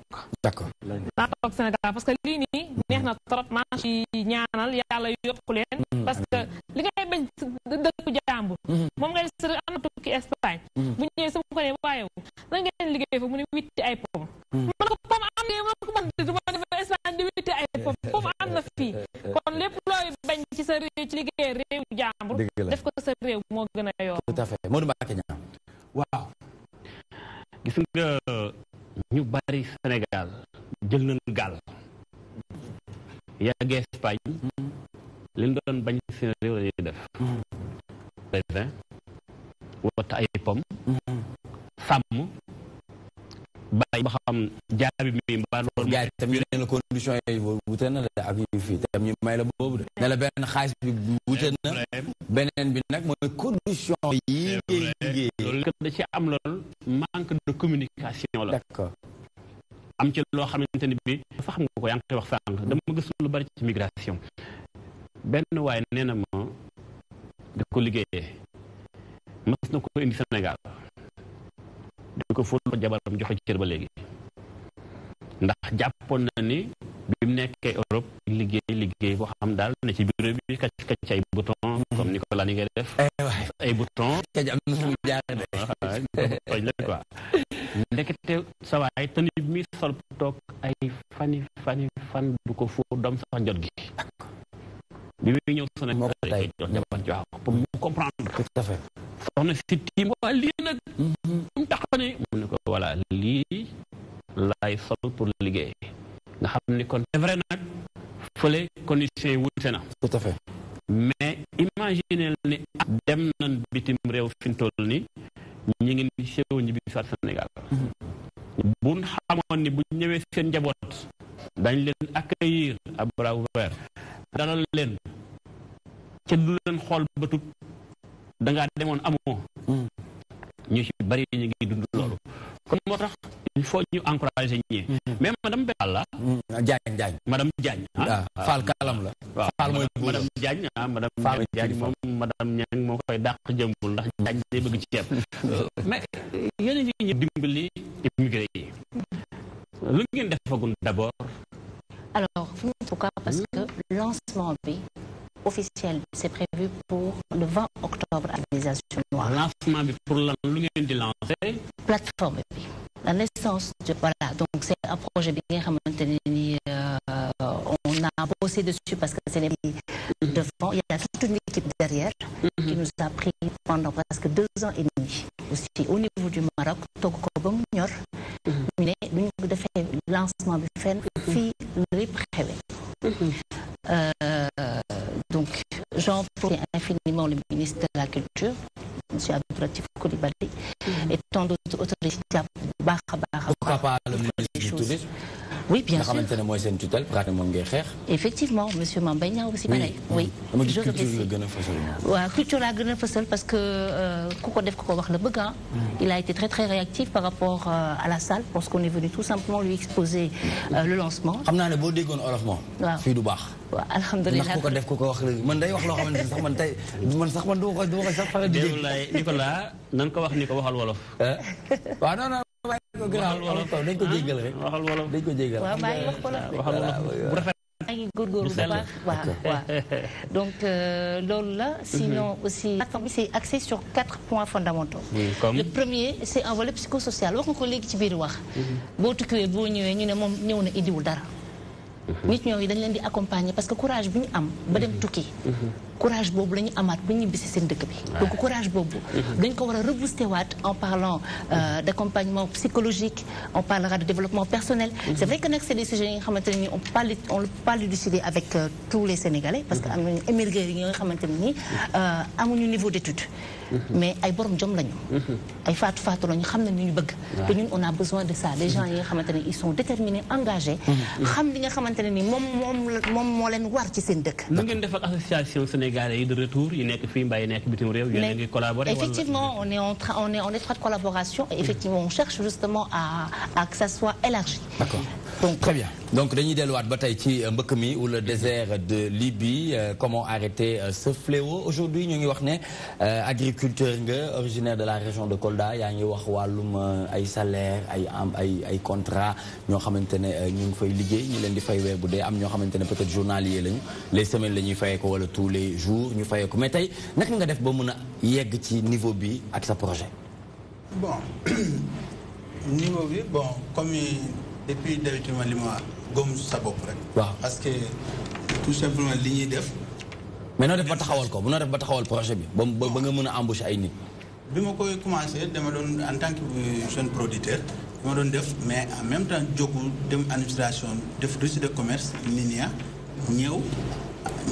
d'accord naa toog Sénégal parce que lii nii neex na trop maa ci ñaanal yàlla yokku leen parce que li ngay bañ dëkku jàmbur moom ngay s am na tukki Espagne bu ñëwee sama ko ne waaye la ngeen liggéey fa mu ne witti ay pom man ko pom am ne man ko man du ma def Espagne di witti ay pom am na fii kon lépp looy bañ ci sa réew ci liggéey réew moo gën a yomb. tout à fait Modou Mbacké Niang. waaw gis nga ñu bari Sénégal jël nañu gaal yàggee Espagne li ñu doon bañ seen réew la ñuy def raisin wata ay pomme sàmm bàyyi ba xam jaabi mi mbaa loolu gars yi tam ñu ne condition yi wute na la ak yu fii tam ñu may la boobu de ne la benn xaalis bi wute na beneen bi nag mooy condition yi liggéey loolu da ci am lool manque de communication la. d'accord am ci loo xamante ni bi sax xam nga ko yaa ngi koy wax sànq dama gis lu bari ci migration benn waaye nee na ma da ko liggéeyee mas na ko indi Sénégal di ko fóot jabaram joxe cër ba léegi ndax jàppoon na ni bi mu nekkee Europe liggéey boo xam daal ne ci bureau bi kacc ay bouton comme Nicolas ni ngay def ay bouton kacc am na fu mu jaar de tooñ la quoi ndekete sa waay tani mi sol toog ay fan du ko fóot doom sax jot gi bi muy ñëw sona moo ko tay jox jabar jox pour mu comprendre tout à fait soxna si tiim waa lii nag mu tax ne mu ne ko voilà lii laay sol pour liggéey nga xam ni kon c'est vrai nag fële conditions yi wute na tout à fait mais imaginez ni dem nañ bitim réew fi mu toll ni ñi ngi ni sew ñi bi soit Sénégal buñ xamoon ni bu ñëwee seen njaboot dañ leen accueillir à bras ouverts dalal leen ca du leen xool bëtut dangaa demoon amoo ñu ci bari ñu ngi dund loolu kon moo tax il faut ñu encourager ñi mais madame Bella Diagne madame Diagne Fall kalam la Fall mooy madame Diagne madame Diagne moom madame Niang moo koy dàq jëmbul ndax Diagne day bëgg ci ceeb mais yéen a ngi dimbali immigré yi lu ngeen defagul d'abord. Alors pourquoi parce que lancement bi officiel c'est prévu pour le 20 octobre à l'organisation noire. Lancement bi pour lan lu ngeen di lancer. Plateforme bi la naissance de voilà donc c'est un projet bi nga xamante ni on a bossé dessus parce que c'est les devant il y a toute une équipe derrière qui nous a pris pendant presque 2 ans et demi aussi au niveau du Maroc togg ko ba mu ñor ñu ne lu ñu defee lancement bi fenn fii lépp xewe donc j'en remercie infiniment le ministre de la Culture M. Abdoulatif Coulibaly et tant d'autres autorités pourquoi pas le ministre du Tourisme. Oui, bien sûr. Effectivement, M. Mambagna aussi pareil. Oui. Je culture la gën a fësal parce que il a été très très réactif par rapport à la salle parce qu'on est venu tout simplement lui exposer le lancement. Alhamdulillah. Nicolas nan ko wax ni ko waxal wolof. Waaw non non dañ ko jéggal rek. Waxal wolof dañ ko jéggal. Waaw maa ngi wax wolof. Waxal wolof bu rafet. Maa ngi góorgóorlu bu baax. Waaw. Donc loolu la sinon aussi c'est axé sur 4 points fondamentaux. Le premier c'est un volet psychosocial wax nga ko léegi ci biir wax. Boo tukkee boo ñëwee ñu ne moom ñëw na indiwul dara. nit ñooñu dañ leen di accompagner parce que courage bi ñu am ba dem tukki courage boobu la ñu amaat ba ñibbisi seen dëkk bi donc courage boobu dañ ko war a rebooster waat en parlant d'accompagnement psychologique on parlera de développement personnel c'est vrai que nag c'est des sujets yi nga xamante ne nii on peut pas l'élucider avec tous les Sénégalais parce que am nañu émigré yi nga xamante ne nii amuñu niveau d'étude mais ay borom jom lañu ay faatu lañu xam nañ li ñu bëgg te ñun on a besoin de ça des gens yi nga xamante ne ils sont déterminés engagés xam li nga xamante ne nii moom moo leen war ci seen dëkk. lu ngeen def ak association sénégalais yi de retour yi nekk fii mbaa yi nekk bitim réew yéen a ngi collaborer. Effectivement on est en étroite collaboration et effectivement on cherche justement à que ça soit élargi. D'accord. Donc très bien. Donc dañuy delluwaat ba tey ci mbëkk mi ou le désert de Libye comment arrêter ce fléau aujourd'hui ñu ngi wax ne agriculteur nga originaire de la région de Kolda yaa ngi wax wàllum ay salaire ay contrat ñoo xamante ne ñu ngi fay liggéey ñi leen di fay weer bu dee am ñoo xamante ne peut-être journalier lañu les semaines la ñuy fayee ko wala tous les jours ñu fayee ko mais tey naka nga def ba mën a yegg ci niveau bi ak sa projet. Bon niveau bi bon comme depuis d'habitude li ma gëm sa bopp rek. waaw parce que tout simplement li ñuy def mais noo def ba taxawal ko noo def ba taxawal projet bi ba nga mën a embaucher ay nit. bi ma koy commencé dama doon en tant que jeune producteur dama doon def mais en même temps jógu dem administration def registre de commerce NINEA ñëw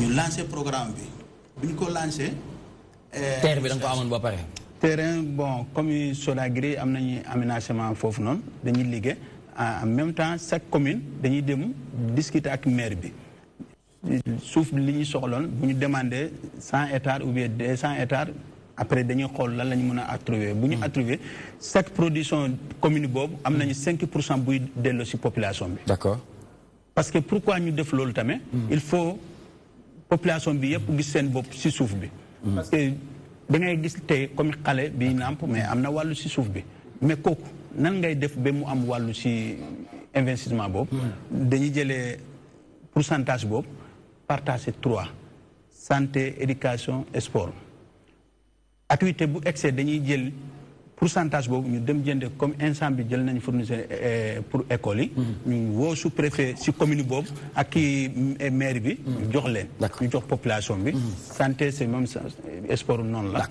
ñu lancé programme bi bu ñu ko lancé. terre bi da nga ko amoon ba pare. terrain bon comme Sodagri am nañu aménagement foofu noonu dañuy liggéey en même temps chaque commune dañuy dem discuter ak maire bi suuf li ñuy soxloon bu ñu demandé 100 hectares ou bien 200 hectares après dañuy xool lan la ñu mën a attribuer bu ñu attribuer chaque production commune boobu am nañu 5% buy delloo ci population bi. D'accord. parce que pourquoi ñu def loolu tamit. il faut population bi yëpp gis seen bopp ci suuf bi. parce que da ngay gis tey comme xale bi nàmp mais am na wàllu ci suuf bi mais kooku nan ngay def ba mu am wàllu ci investissement boobu. dañuy jëlee pourcentage boobu partager 3 santé éducation et sport. activité bu excès dañuy jël pourcentage boobu ñu dem jënde comme instant bi jël nañu fournisseur pour école yi. ñu woo sous préfet ci commune boobu ak kii maire bi. ñu jox leen. ñu jox population bi. santé c'est même sport noonu la.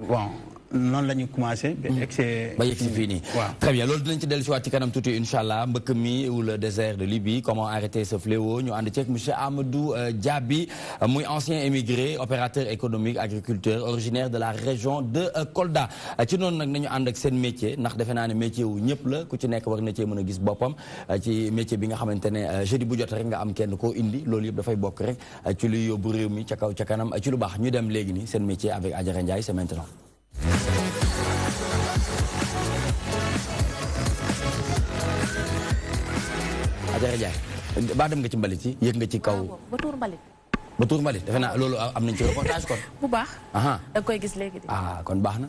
bon noonu la ñu commencé. ba excès ba yegg si fii nii. très bien loolu dinañ ci dellu si waat ci kanam tuuti incha allah mbëkk mi ou le désert de Libye comment arrêter ce fléau ñu ànd ceeg monsieur Amadou Diaby muy ancien émigré opérateur économique agriculteur originaire de la région de Kolda ci noonu nag nañu ànd ak seen métier ndax defe naa ne métier wu ñëpp la ku ci nekk war na cee mën a gis boppam ci métier bi nga xamante ne jeudi bu jot rek nga am kenn koo indi loolu yëpp dafay bokk rek ci luy yóbbu réew mi ca kaw ca kanam ci lu baax ñu dem léegi nii seen métier avec Adjara Ndiaye c'est maintenant. Adjara Ndiaye ba dem nga ci mbalit yi yëg nga ci kaw. ba tuur mbalit. ba tuur mbalit defe naa loolu am nañ ci reportage kon. bu baax. da nga koy gis léegi di. kon baax na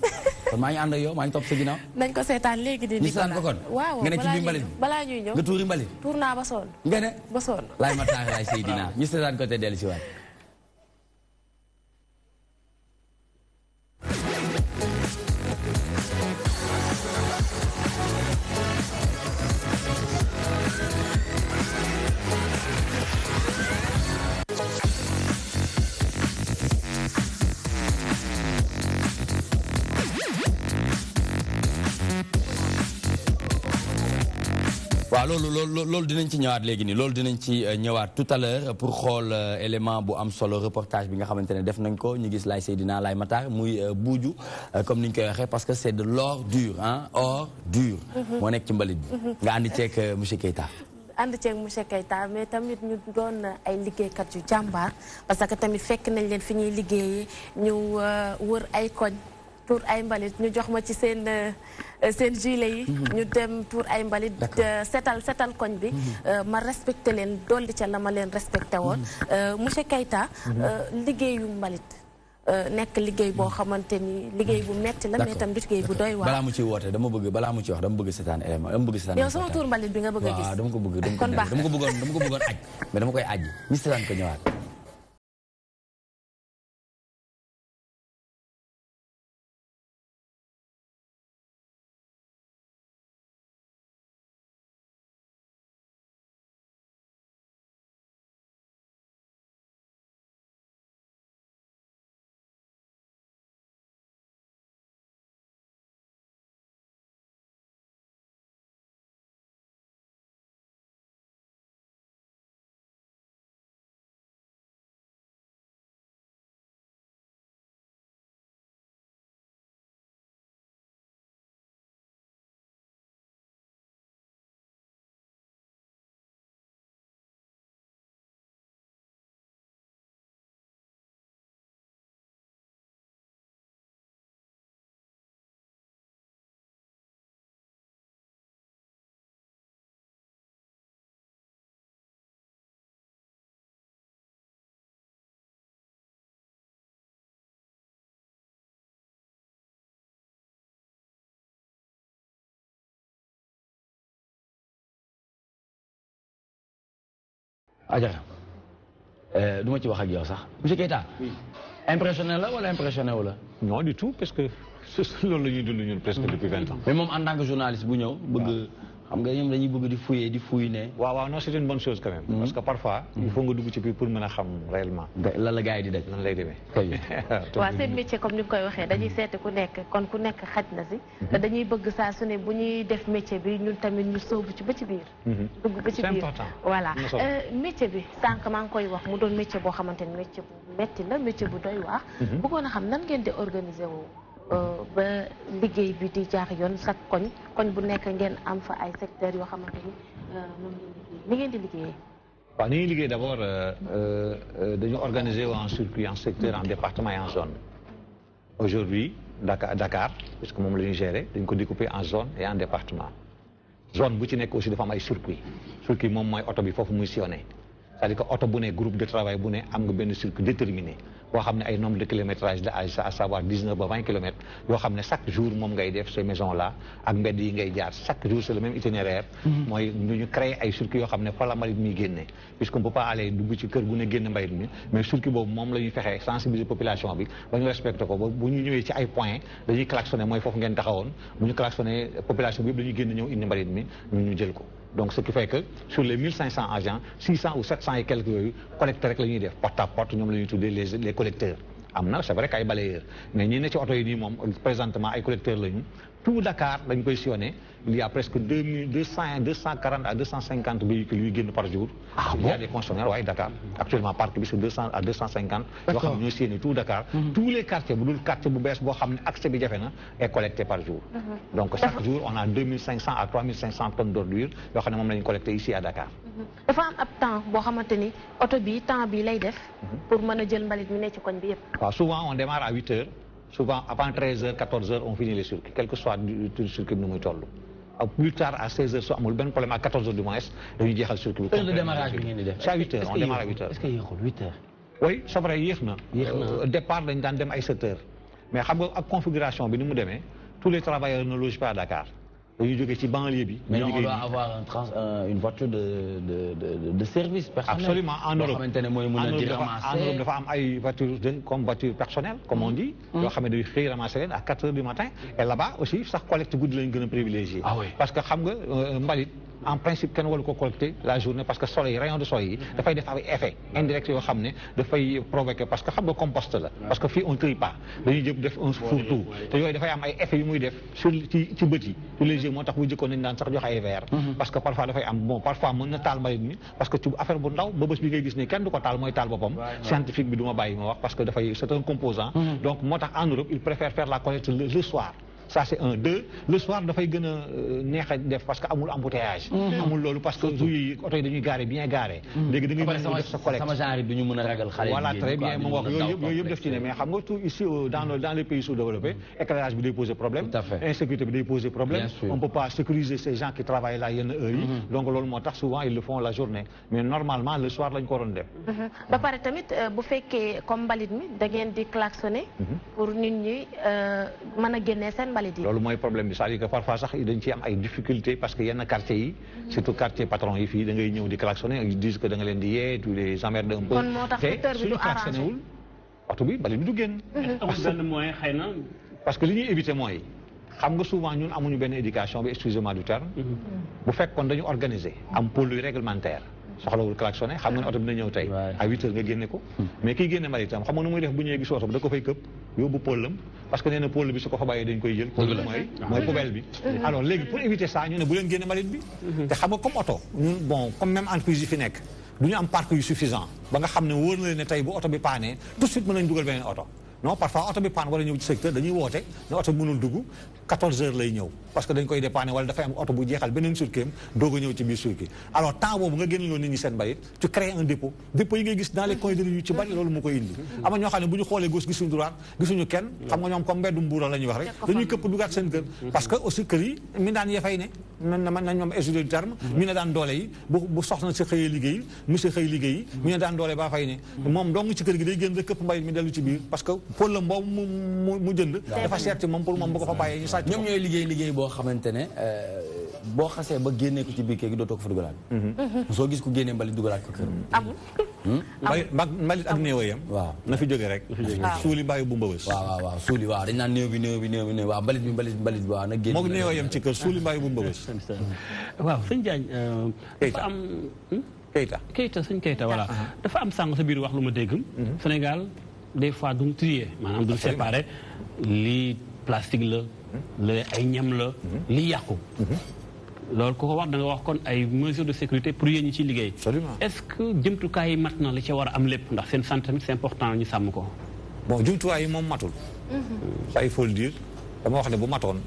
kon maa ngi ànd ak yow maa ngi topp sa ginnaaw. nañ ko seetaan léegi di. ñu seetaan ko kon. waaw nga ne ci biir mbalit bi balaa ñuy ñëw nga tuuri mbalit. tuur naa ba sonn. nga ne ba sonn. laay ma taax laay Seydina ñu seetaan ko te dellu si waat. waaw loolu dinañ ci ñëwaat léegi nii loolu dinañ ci ñëwaat tout à l'heure pour xool élément bu am solo reportage bi nga xamante ne def nañ ko ñu gis Laye Seydina Laye Matar muy buuju comme ni ñu koy waxee parce que c'est de l'or dur ah or dur. moo nekk ci mbalit bi. nga àndi ceeg monsieur Keita. ànd ceeg monsieur Keita mais tamit ñu doon ay liggéeykat yu jàmbaar parce que tamit fekk nañ leen fi ñuy liggéeyee ñu wër ay koñ. tour ay mbalit ñu jox ma ci seen gilet yi. ñu dem tour ay mbalit. setal koñ bi. ma respecté leen dolli ca la ma leen respecté woon. monsieur Keita. liggéeyu mbalit. nekk liggéey boo xamante ni liggéey bu metti la mais tam liggéey bu doy waar. balaa mu ciy woote balaa mu ciy wax dama bëgg seetaan élément dama bëgg seetaan. yow sama tour mbalit bi nga bëgg a gis. waaw dama ko bëggoon aj mais dama koy aji ñu seetaan ko ñëwaat. Adjara du ma ci wax ak yow sax monsieur Keita. impressionné la wala impressionné wu la. non du tout parce que loolu la ñuy dund ñun presque depuis 20 ans. mais moom en tant que journaliste bu ñëw bëgg xam nga ñoom dañuy bëgg di fouiller di fouiner. waaw non c'est une bonne chose quand même. parce que parfois il faut nga dugg ci biir pour mën a xam réellement. lan la gars yi di daj lan lay demee. waaw seen métier comme ni nga koy waxee dañuy seeti ku nekk kon ku nekk xaj na si. te dañuy bëgg saa su ne bu ñuy def métier bi ñun tamit ñu sóobu ci ba ci biir. dugg ba ci biir c'est important. voilà métier bi sànq maa ngi koy wax mu doon métier boo xamante ni métier bu metti la métier bu doy waar. bëggoon a xam nan ngeen di organiser woo. ba liggéey bi di jaar yoon chaque koñ bu nekk ngeen am fa ay secteurs yoo xamante ni ni ngeen di liggéeyee. waaw ni ñuy liggéey d'abord dañu organiser en circuit en secteur en département et en zone. Aujourd'hui Dakar puisque moom la ñuy gérer dañ ko découper en zone et en département. Zone bu ci nekk aussi dafa am ay circuit moom mooy oto bi foofu muy sillonné c'est-à-dire que oto bu ne groupe de travail bu ne am nga benn circuit déterminé boo xam ne ay nombre de kilométrage de à savoir 19 ba 20 kilomètres yoo xam ne chaque jour moom ngay def ces maisons là ak mbedd yi ngay jaar chaque jour c'est le même itinéraire mooy ñu créer ay circuit yoo xam ne fa la mbalit mi génne puisqu'on peut pas aller dugg ci kër gu ne génn mbalit mi mais circuit boobu moom la ñuy fexee sensibiliser population bi ba ñu respecté ko ba bu ñu ñëwee ci ay points dañuy klaxonné mooy foofu ngeen taxawoon bu ñu klaxonné population bi yëpp dañuy génn ñëw indi mbalit mi ñu jël ko. Donc ce qui fait que sur les 1500 agents 600 ou 700 et quelques yooyu collecté rek la ñuy def porte à porte ñoom la ñuy tuddee les collecteurs am na c'est vrai que ay balayeurs mais ñi ne ci oto yi nii moom présentement ay collecteurs lañu tout Dakar dañ koy sillonné il y a presque 240 à 250 véhicules yuy génn par jour. Il y a des concessionnaires waaye Dakar actuellement parc bi c'est 200 à 250 yoo xam ne ñooy sillonné tout Dakar tous les quartiers bu dul quartier bu bees boo xam ne accès bi jafe na est collecté par jour. Donc chaque jour on a 2500 à 3500 tonnes d'ordures yoo xam ne moom la ñu collecté ici à Dakar. dafa am ab temps boo xamante ni oto bi temps bi lay def pour mën a jël mbalit mi ne ci koñ bi yëpp. waaw souvent on démarre à 8 heures souvent avant 13 heures 14 heures on finit les circuits quel que soit du circuit bi nu muy toll. Plus tard à 16 heures su amul benn problème à 14 heures du moins dañuy jeexal circuit bi. heure de démarrage bi ngeen di def. c'est à 8 heures on démarre à 8 heures. est-ce que yéexul 8 heures. oui c'est vrai yéex na. départ dañ daan dem ay 7 heures mais xam nga ak configuration bi ni mu demee tous les travailleurs ne logent pas à Dakar. dañuy jógee ci banlieue bi. mais on doit avoir une voiture de service personnel. Absolument en Europe. boo xamante ne mooy mën a di ramasser en Europe dafa am ay voitures comme voiture personnelle comme on dit. yoo xam ne dañuy xëy ramasser leen à 4 heures du matin. et là-bas aussi sax collecte guddi lañ gën a privilégié. ah oui parce que xam nga mbalit en principe kenn waru ko collecter la journée parce que soleil rayon de soleil yi dafay def ay effet indirect yoo xam ne dafay provoquer parce que xam nga compost la. parce que fii on trie pas dañuy jëpp def un fourre-tout te yooyu dafay am ay effets yu muy def sur ci bët yi. moo tax bu jëkkoon nañ daan sax jox ay verre parce que parfois dafay am bon parfois mën na taal mbalit mi parce que ci affaire bu ndaw ba bés bi ngay gis ne kenn du ko taal mooy taal boppam scientifique bi du ma bàyyi ma wax parce que dafay c'est un composant donc moo tax en Europe ils préfèrent faire la collecte le soir. Ça c'est un. Deux, le soir dafay gën a neex a def parce que amul embouteillage. amul loolu parce que yi oto yi dañuy garé bien garé. léegi da ngay mën a def sa collecte. sama genre bi ñu mën a ragal xale yi. voilà très bien mu wax yooyu yëpp def ci ne mais xam nga tout ici dans les pays sous-développés éclairage bi day poser problème. Tout à fait. Insécurité bi day poser problème. On peut pas sécuriser ces gens qui travaillent là yenn heures yi. donc loolu moo tax souvent ils le font la journée mais normalement le soir lañ ko waroon def. ba pare tamit bu fekkee comme mbalit mi da ngeen di klaxonner. pour nit ñi mën a génnee seen mbalit yi. loolu mooy problème bi c'est-à-dire que parfois sax dañ ci am ay difficultés parce que yenn quartiers yi surtout quartier patron yi fii da ngay ñëw di klaxonner ils disent que da nga leen di yee tu les emmerdes un peu. kon moo tax secteur bi du klaxonné wul oto bi mbalit bi du génn. amul benn moyen xëy na. parce que li ñuy éviter mooy xam nga souvent ñun amuñu benn éducation bi excusez-moi du terme. bu fekkoon dañu organiser am pôle réglementaire. soxlawul klaxonné xam nga ne oto bi na ñëw tey à 8 heures nga génne ko mais kii génne mbalitam xam nga nu muy def bu ñëwee gis oto bi da ko fay këpp yóbbu pôlam parce que nee na pôle bi su ko fa bàyyee dañ koy jël pôle mooy poubelle bi alors léegi pour éviter ça ñu ne bu leen génne mbalit bi te xam nga comme oto ñun bon comme même entreprise yi fi nekk du ñu am parc yu suffisant ba nga xam ne wóor na leen ne tey bu oto bi paanee tout de suite mën nañ dugal beneen oto non parfois oto bi paan wala ñëw ci secteur dañuy woote ne oto bi mënul dugg 14 heures lay ñëw parce que dañ koy dépanner wala dafay am oto bu jeexal beneen circuit doog a ñëw ci biir circuit alors temps boobu nga génn loon nit ñi seen mbalit tu crées un dépôt yi ngay gis dans les coins de rue yu ci bari loolu moo koy indi am na ñoo xam ne bu ñu xoolee gauche gisuñu droite gisuñu kenn xam nga ñoom comme mbeddu mbuura la ñuy wax rek dañuy këpp dugaat seen kër parce que aussi kër yi mi daan ya fay ne nañ ñoom excusez du terme mi ne daan doole yi bu soxna si xëyee liggéey monsieur xëy liggéey mi ne daan doole baa fay ne moom dong ci kër gi day génn rek këpp mbalit mi dellu ci biir parce que pôlam boobu mu jënd dafa cher ci moom pour moom bu ko fa bàyyee ñu sàcc ñoom ñooy liggéey boo xamante ne boo xasee ba génnee ko ci biir kër gi dootoo ko fa dugalaat soo gis ku génnee mbali dugalaat ko kër amul mbalit ak néew yam. waaw na fi jóge rek. suuli mbaayu bu mbëbës. waaw suuli waaw dañ naan néew bi waaw mbalit bi waaw na génn. moog néew yam ci kër suuli mbaayu bu mbëbës. waaw sëñ Diagne. dafa am. Keita sëñ Keita voilà. dafa am sànq sa biir wax lu ma dégg. Sénégal des fois duñ trier maanaam duñ séparer lii plastique la. la ay ñam la. lii yàqu. loolu ku ko wax da nga wax kon ay mesures de sécurité pour yéen ñi ciy liggéey. est-ce que jumtukaay yi mat na la ca war a am lépp ndax seen santé tamit c'est important ñu sàmm ko. bon jumtuwaay yi moom matul. ça il faut le dire dama wax ne bu matoon.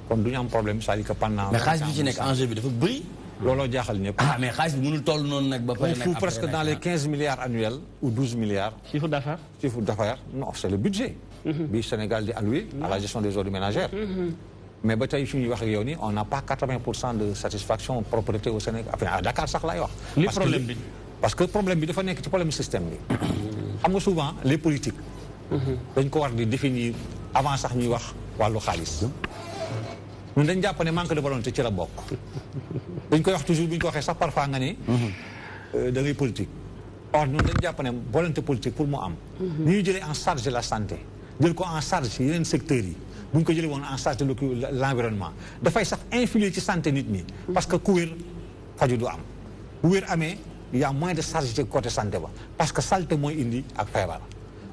kon du ñu am problème c'est-à-dire que pendant. mais xaalis bi ci nekk enjeu bi dafa bëri. looloo jaaxal ñëpp. mais xaalis bi mënul toll noonu nag ba pare nag. on fout presque dans les 15 milliards annuels ou 12 milliards. chiffre d'affaires. chiffre d'affaires non c'est le budget. bi Sénégal di alloué à la gestion des ordures ménagères. mais ba tey fi ñuy wax ak yow nii on n'a pas 80% de satisfaction propreté au Sénégal enfin à Dakar sax laay wax. li problème bi parce que problème bi dafa nekk ci problème système bi. xam nga souvent les politiques. dañ ko war di définir avant sax ñuy wax wàllu xaalis. ñun dañ jàpp ne manque de volonté ci la bokk. dañ koy wax toujours bu ñu ko waxee sax parfois nga ne. da ngay politique. or ñun dañ jàpp ne volonté politique pour mu am. ni ñuy jëlee en charge la santé jël ko en charge ci yeneen secteurs yi. bu ñu ko jëlee woon en charge de l'environnement dafay sax influer ci santé nit ñi. parce que ku wér faju du am. bu wér amee y a moins de charge ci côté santé ba parce que saleté mooy indi ak feebar.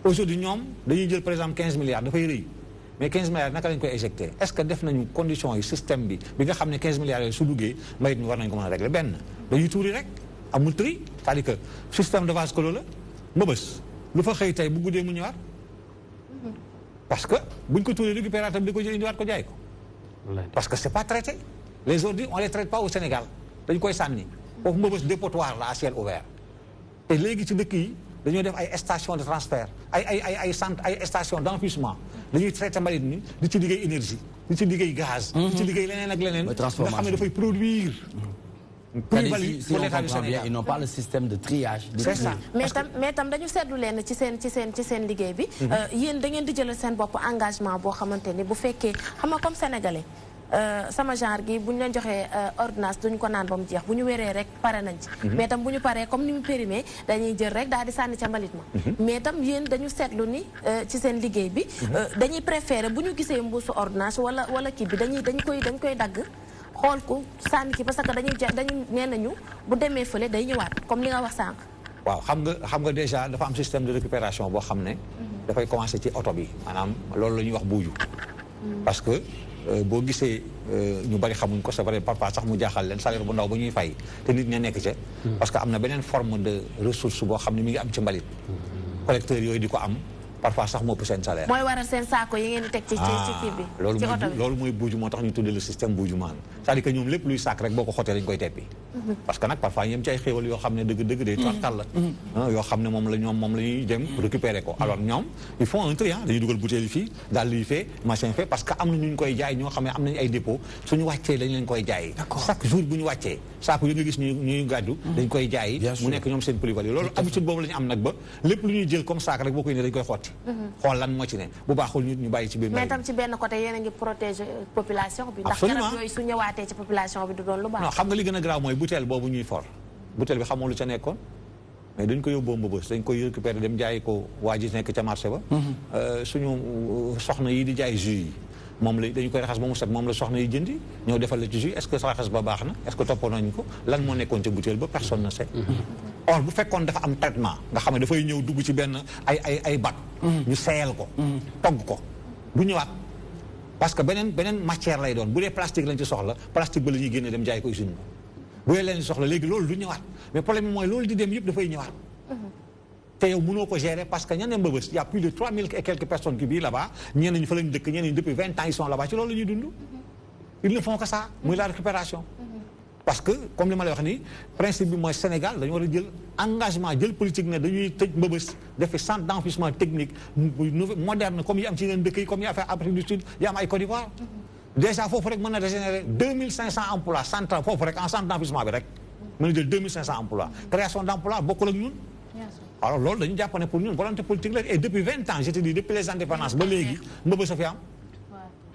aujourd'hui ñoom dañuy jël par exemple 15 milliards dafay rëy mais 15 milliards naka lañ koy éjecté est-ce que def nañu conditions yi système bi nga xam ne 15 milliards yooyu su duggee mbayit mi war nañ ko mën a régler benn dañuy tuuri rek amul tri c'est-à-dire que système de vase clos la mbëbës lu fa xëy tey bu guddee mu ñëwaat. parce que buñ ko tuuree récupérer tam di ko jël indiwaat ko jaay ko. parce que c'est pas traité. les ordures on les traite pas au Sénégal dañ koy sànni. foofu mbëbës dépotoir la à ciel ouvert. te léegi ci dëkk yi dañoo def ay station de transfert ay centre ay station d'enfouissement dañuy traité mbalit mi di ci liggéey énergie di ci liggéey gaz. di ci liggéey leneen ak leneen. nga xam ne dafay produire. Si on comprend bien, ils n'ont pas le système de triage. C'est ça. mais tam dañu seetlu leen ci seen liggéey bi. yéen da ngeen di jëlal seen bopp engagement boo xamante ni bu fekkee xam nga comme sénégalais sama genre gi bu ñu leen joxee ordonnance duñu ko naan ba mu jeex bu ñu wéree rek pare nañ ci. mais tam bu ñu paree comme ni mu périmé dañuy jël rek daal di sànni ca mbalit ma. mais tam yéen dañu seetlu ni ci seen liggéey bi. dañuy préférer bu ñu gisee mbuusu ordonnance wala kii bi dañ koy dagg. xool ko sànni ki parce que dañu nee nañu bu demee fële day ñëwaat comme li nga wax sànq. waaw xam nga déjà dafa am système de récupération boo xam ne. dafay commencer ci oto bi maanaam loolu la ñuy wax buuju. parce que boo gisee ñu bari xamuñ ko c'est vrai parfois sax mu jaaxal leen salaire bu ndaw ba ñuy fay te nit ña nekk ca. parce que am na beneen forme de ressource boo xam ne mi ngi am ci mbalit. collecteurs yooyu di ko am. parfois sax moo ëpp seen salaire. mooy waral seen saako yi ngeen di teg ci kii bi. ci oto bi loolu mooy buuju moo tax ñu tuddee le système buuju maan c'est-à-dire que ñoom lépp luy saak rek boo ko xotee dañ koy teppi. parce que nag parfois ñoom ci ay xéewal yoo xam ne dëgg-dëgg day toirtal la. yoo xam ne moom la ñuy dem récupérer ko alors ñoom ils font un tri dañuy dugal bouteille yi fii daal luy fee machin fait parce que am na ñu koy jaay ñoo xam ne am nañu ay dépôt suñu wàccee dañ leen koy jaay. chaque jour bu ñu wàccee saako yi nga gis ñuy gàddu dañ koy jaay mu nekk ñoom seen plus-value loolu habitude boobu la ñu am nag ba lépp lu ñuy jël comme saak rek boo koy ne dañ koy xotti xool lan moo ci ne bu baaxul ñu bàyyi ci biir. mais tam ci benn côté yéen a ngi protéger population bi. ndax garab yooyu su ñëwaatee ci population bi du doon lu baax. non xam nga li gën a grave mooy butéel boobu ñuy for butéel bi xamoo lu ca nekkoon mais dañ ko yóbboo mbëbës dañ koy récupérer dem jaay ko waa ji nekk ca marché ba. suñu soxna yi di jaay jus yi moom la dañu koy raxas ba mu set moom la soxna yi jëndi ñëw defal la ci jus est-ce que sa raxas ba baax na est-ce que toppoon nañu ko lan moo nekkoon ca butéel ba personne ne sait. or bu fekkoon dafa am traitement nga xam ne dafay ñëw dugg ci benn ay bac. ñu seeyal ko. togg ko du ñëwaat parce que beneen matière lay doon bu dee plastique lañ ci soxla plastique ba la ñuy génne dem jaay ko usine bu dee leen soxla léegi loolu du ñëwaat mais problème bi mooy loolu di dem yëpp dafay ñëwaat. te yow mënoo ko gérer parce que ña ne Mbëbës y a plus de 3000 et quelques personnes qui vivent là-bas ñenn ñi fa lañ dëkk ñenn ñi depuis 20 ans ils sont là-bas ci loolu la ñuy dund. ils ne font que ça muy la récupération. parce que comme li ma lay wax nii principe bi mooy Sénégal dañu war a jël engagement jël politique ne dañuy tëj Mbëbës defi centre d'enfouissement technique moderne comme yi am ci yeneen dëkk yi comme yi am Afrique du Sud yi am ay Côte d'Ivoire. déjà foofu rek mën na régénérer 2500 emplois centre foofu rek en centre d'enfouissement bi rek mën na jël 2500 emplois création d'emplois bokkul ak ñun. alors loolu dañu jàpp ne pour ñun volonté politique la et depuis 20 ans je te dis depuis les indépendances ba léegi Mbëbës a fi am.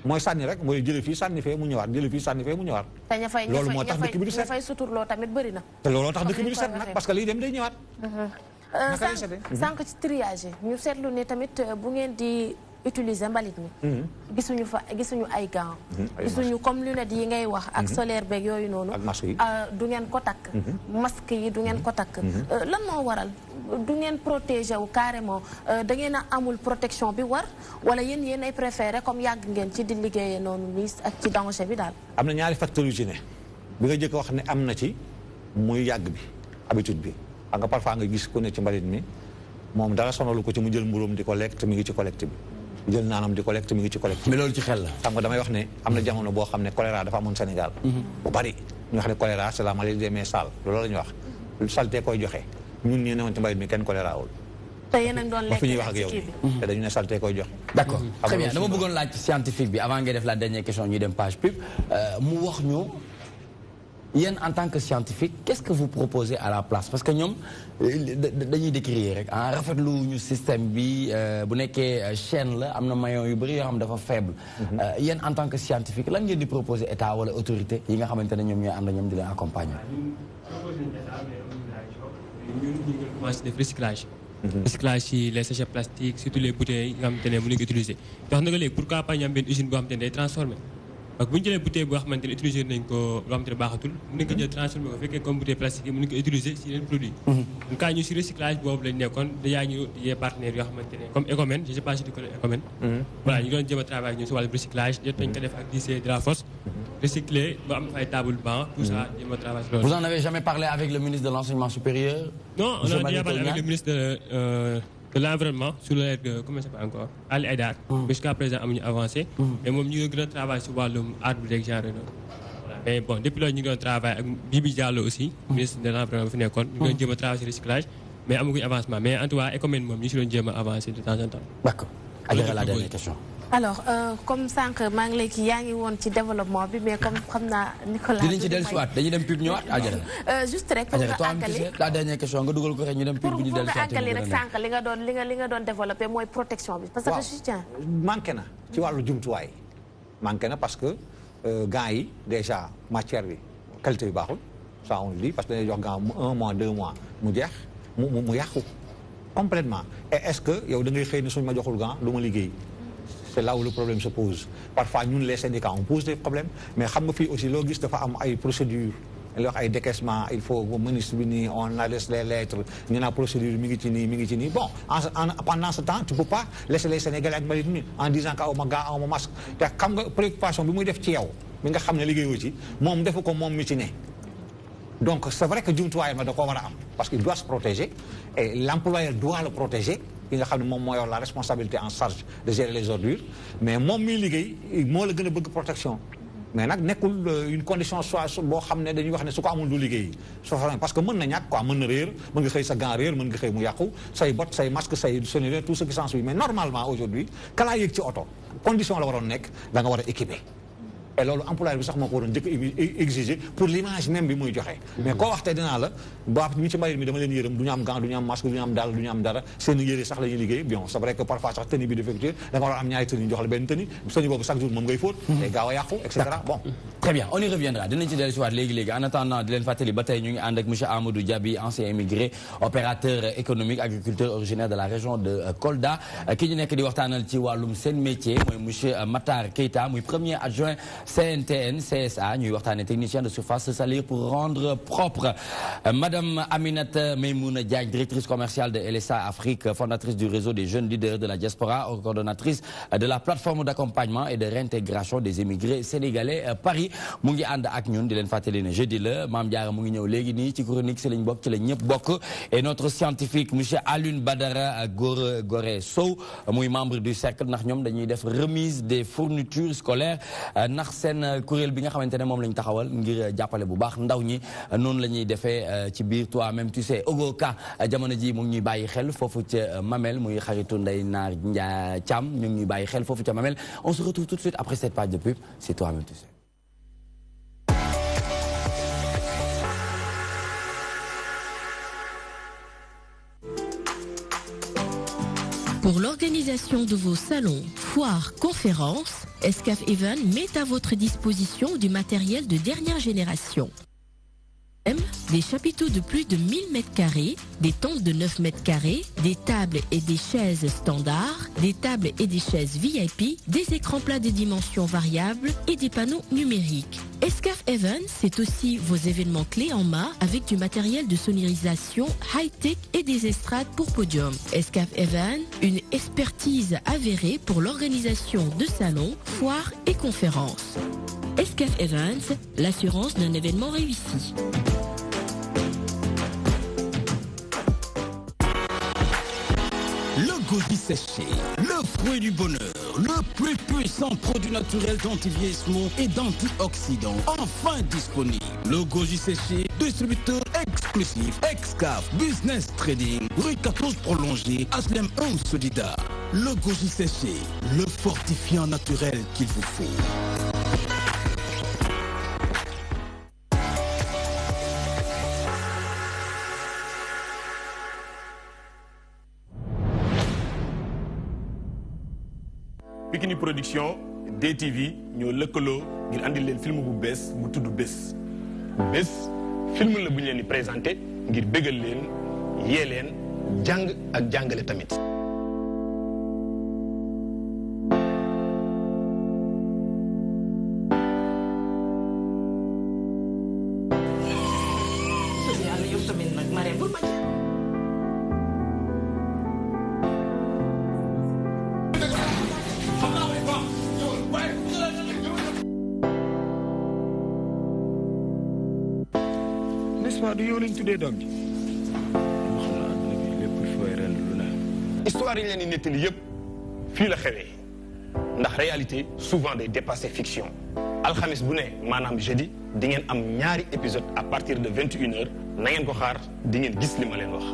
mooy sànni rek mooy jële fii sànni fee mu ñëwaat jële fii sànni fee mu ñëwaat. te ña fay loolu moo tax dëkk bi du set ña fay suturloo tamit bëri na. te looloo tax dëkk bi du set nag parce que liy dem day ñëwaat. sànq ci triage ñu seetlu ne tamit bu ngeen di utiliser mbalit mi gisuñu ay gants gisuñu comme lunettes yi ngay wax ak solaire beeg yooyu noonu du ngeen ko takk masque yi du ngeen ko takk lan moo waral du ngeen protéger wu carrément da ngeen a amul protection bi war wala yéen ay préféré comme yàgg ngeen ci di liggéeyee noonu nii ak ci danger bi daal am na ñaari facteurs yu ci ne bi nga jëkk wax ne am na ci muy yàgg bi habitude bi xam nga parfois nga gis ku ne ci mbalit mi moom dara sonalu ko ci mu jël mburóom di ko lekk te mi ngi ci collecte bi jël naanam di collecte mi ngi ci collecte mais loolu ci xel la xam nga damay wax ne am na jamono boo xam ne choléra dafa amoon Sénégal bu bari ñu wax ne choléra c'est la maladie des mains sales loolu la ñu wax salté koy joxe ñun ñu newoon ci mbalit mi kenn choléra wul te yéen a ngi doon lekk fi ñuy wax ak yow te dañu ne salté koy joxe d'accord très bien dama bëggoon laaj scientifique bi avant ngay def la dernière question ñuy dem page pub mu wax ñu yéen en tant que scientifique qu'est-ce que vous proposez à la place parce que ñoom dañuy décrire rek ah rafetlu ñu système bi bu nekkee chaîne la am na maillon yu bëri yoo xam dafa faible yéen en tant que scientifique lan ngeen di proposer état wala autorité yi nga xamante ne ñoom ñooy ànd ñoom di leen accompagner. ñun ñu ngi commencé def recyclage. recyclage ci les sachets plastiques surtout les bouteilles yi nga xamante ne mu ngi utiliser te wax na nga léegi pourquoi pas ñu am benn usine boo xamante ne day transformé parce que bu ñu jëlee bouteille boo xamante ne utiliser nañ ko loo xamante ne baaxatul mën nañ ko jël transformé ko fekkee comme bouteille plastique yi mën nañ ko utiliser ci yeneen produit en cas ñu si recyclage boobu lañ nekkoon déjà ñu yee partenaires yoo xamante ne comme Ecomen je sais pas si tu connais Ecomen voilà ñu doon jéem a travailler ñu si wàllu recyclage jot nañ ko def ak lycée de la Fosse recycler ba am ay table banc tout ça jéem a travailler loolu. Vous en avez jamais parlé avec le ministre de l'enseignement supérieur? Non, on a déjà parlé avec le ministre de l'environnement sur le comment ça s'appelle encore Ali Aïdar. Jusqu'à présent amuñu avancé. mais moom ñu ngi gën a travailler sur wàllum arbre rek genre noonu. mais bon depuis loolu ñu ngi doon travailler ak Bibi Diallo aussi. ministre de l'environnement fi nekkoon. ñu ngi doon jéem a travailler sur recyclage mais amaguñ avancement mais en tout cas Ecomen moom ñu si doon jéem a avancer de temps en temps. D'accord. Adjara la dernière question. alors comme sànq maa ngi léegi yaa ngi woon ci développement bi mais comme xam naa Nicolas. dinañ ci dellusiwaat dañuy dem pub ñëwaat Adjara. juste rek pour nga àggali la dernière question nga dugal ko rek ñu dem pub bi ñu dellusiwaat. pour nga àggali rek sànq li nga doon développé mooy protection bi. parce que je soutiens. manqué na ci wàllu jumtuwaay manqué na parce que gants yi déjà matière bi qualité bi baaxul ça on le dit parce que dañuy jox gants 1 mois 2 mois mu jeex mu yàqu complètement et est-ce que yow da ngay xëy ne suñ ma joxul gant du ma liggéey. C'est là où le problème se pose. Parfois, nous, les syndicats, on pose des problèmes, mais aussi, il y a des procédures, il y a des décaissements, il faut au ministre venir, on laisse les lettres, il y a une procédure, bon, pendant ce temps, tu ne peux pas laisser les Sénégalais en disant qu'il y a un masque. Comme la préoccupation, il y a des choses, mais il y a donc, c'est vrai que Jumtoua parce qu'il doit se protéger, et l'employeur doit le protéger. Il y a la responsabilité en charge de gérer les ordures. Mais mon milieu, il a une protection. Mais il y a une condition soit parce que masque, tout ce qui s'ensuit. Mais normalement, aujourd'hui, quand il y a une condition, il faut équiper. Et loolu employeur bi sax moo ko waroon njëkk exiger pour l'image même bi muy joxe mais koo wax te dinaa la ba ñi ci mbalit mi dama leen yërëm du ñu am gant du ñu am masque du ñu am dàll du ñu am dara seen yére sax la ñuy liggéey bien c'est vrai que parfois sax tenue bi défectueuse da nga war a am ñaari tenue jox la benn tenue boobu chaque jour moom ngay fóot day gaaw a yàqu et cetera bon très bien on y reviendra dinañ ci dellu si waat léegi-léegi en attendant di leen fàttali ba tey ñu ngi ànd ak monsieur Amadou Diaby ancien immigré opérateur économique agriculteur originaire de la région de Kolda ki ñu nekk di waxtaanal ci wàllum seen métier mooy monsieur Matar Keita muy premier adjoint CNTN CSA ñuy waxtaane technicien de surface salir pour rendre propre madame Aminata Maymouna Diagne directrice commerciale de LSA Afrique fondatrice du réseau des jeunes leaders de la diaspora coordonnatrice de la plateforme d'accompagnement et de réintégration des émigrés sénégalais Paris mu ngi ànd ak ñun di leen fàttali ne jeudi la Mame Diarra mu ngi ñëw léegi nii ci chronique si lañ bokk ci la ñëpp bokk et notre scientifique monsieur Alioune Badara Goré Sow muy membre du cercle ndax ñoom dañuy def remise des fournitures scolaires ndax seen kuréel bi nga xamante ne moom la ñu taxawal ngir jàppale bu baax ndaw ñi noonu la ñuy defee ci biir toi même tu sais Ogo Ka jamono ji mu ngi ñuy bàyyi xel foofu ca Mamel muy xaritu Ndeye Naar Thiam ñu ngi ñuy bàyyi xel foofu ca Mamel on se retrouve tout de suite après cette page de pub c'est toi même tu sais. Pour l'organisation de vos salons, foires, conférences, Escaf Event met à votre disposition du matériel de dernière génération. Des chapiteaux de plus de 1000 m², des tentes de 9 m², des tables et des chaises standards, des tables et des chaises VIP, des écrans plats de dimensions variables et des panneaux numériques. Escaf Events, c'est aussi vos événements clés en main avec du matériel de sonorisation high-tech et des estrades pour podium. Escaf Events, une expertise avérée pour l'organisation de salons, foires et conférences. Escaf Events, l'assurance d'un événement réussi. Le goji séché, le fruit du bonheur, le plus puissant produit naturel d'anti-vieillissement et d'antioxydants, enfin disponible. Le goji séché, distributeur exclusif, Excaf, Business Trading, rue 14 prolongée, HLM 1 Solida. Le goji séché, le fortifiant naturel qu'il vous faut. Pikini Production DTV ñoo lëkkaloo ngir andil leen film bu bees bu tudd Bés. Bés film la bu ñu leen di présenté ngir bégal leen yee leen jàng ak jàngale tamit. du yow lañ tuddee doom ji. histoire yi leen di nettali yëpp fii la xewee ndax réalité souvent day dépasser fiction alxamis bu ne maanaam jeudi di ngeen am ñaari épisode à partir de 21h na ngeen ko xaar di ngeen gis li ma leen wax.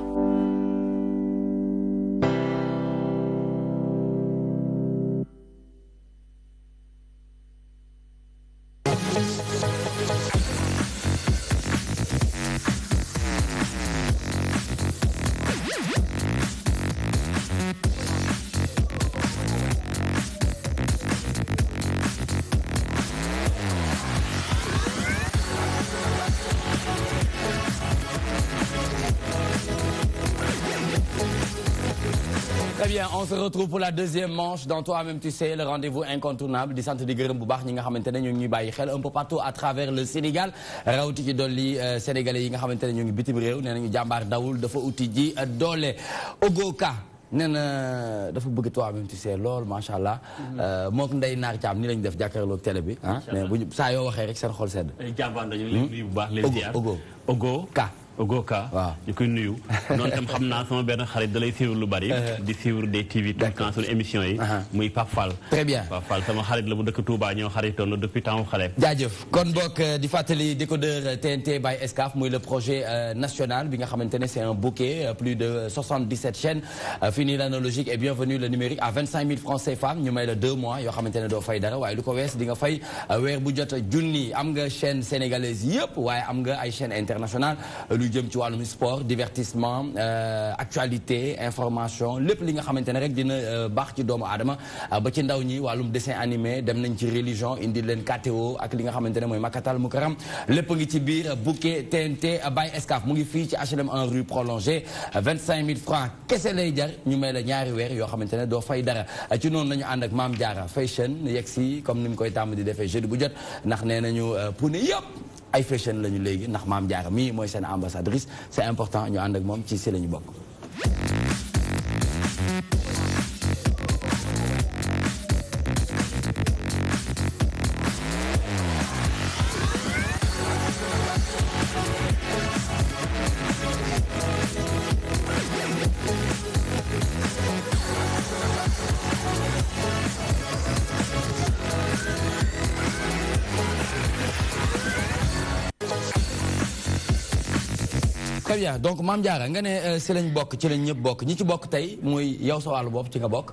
Très bien, on se retrouve pour la deuxième manche dans Toi-même tu sais, le rendez-vous incontournable di sant di gërëm bu baax ñi nga xamante ne ñu ngi ñuy bàyyi xel un peu partout à travers le Sénégal rawati ci dolli sénégalais yi nga xamante ne ñu ngi bitim réew nee nañu jàmbaar dawul dafa uti ji doole Ogoka nee na dafa bëgg Toi-même tu sais lool macha allah mook Ndeye Naar Thiam ni lañu def jàkkaarloog télé bi ah mais bu saa yoo waxee rek seen xol sedd. jàmbaar dañu leen nuyu bu baax leen ziar Ogoka. Ogoka ñu koy nuyu noonu tam xam naa sama benn xarit da lay suivre lu bari di suivre des TV tout le temps sur émission yi muy Pape Fall. Très bien Pape Fall sama xarit la bu dëkk Touba ñoo xaritoon la depuis temps xale. jaajëf kon bokk di fàttali décodeur TNT by Excaf muy le projet national bi nga xamante ne c'est un bouquet plus de 77 chaînes fini l'analogique et bienvenue le numérique à 25 000 francs CFA ñu may la 2 mois yoo xamante ne doo fay dara waaye lu ko wees di nga fay weer bu jot junni am nga chaîne sénégalaise yëpp waaye am nga ay chaîne internationale lu jëm ci wàllum sport divertissement actualité information lépp li nga xamante ne rek dina baax ci doomu aadama ba ci ndaw ñi wàllum dessin animé dem nañ ci religion indi leen KTO ak li nga xamante ne mooy Makatal Mukaram lépp ngi ci biir bouquet TNT by Excaf mu ngi fii ci HLM 1 rue prolongée 25 000 francs kese lay jar ñu may la ñaari weer yoo xamante ne doo fay dara ci noonu nañu ànd ak Mame Diarra Fashion yegg si comme ni mu koy tàmm di defee jeudi bu jot ndax nee nañu pune yëpp ay fashion lañu léegi ndax Mame Diarra mii mooy seen ambassadrice c'est important ñu ànd ak moom ci si lañu bokk. très bien donc Mame Diarra nga ne si lañ bokk ci lañ ñëpp bokk ñi ci bokk tey muy yow sa wàllu bopp ci nga bokk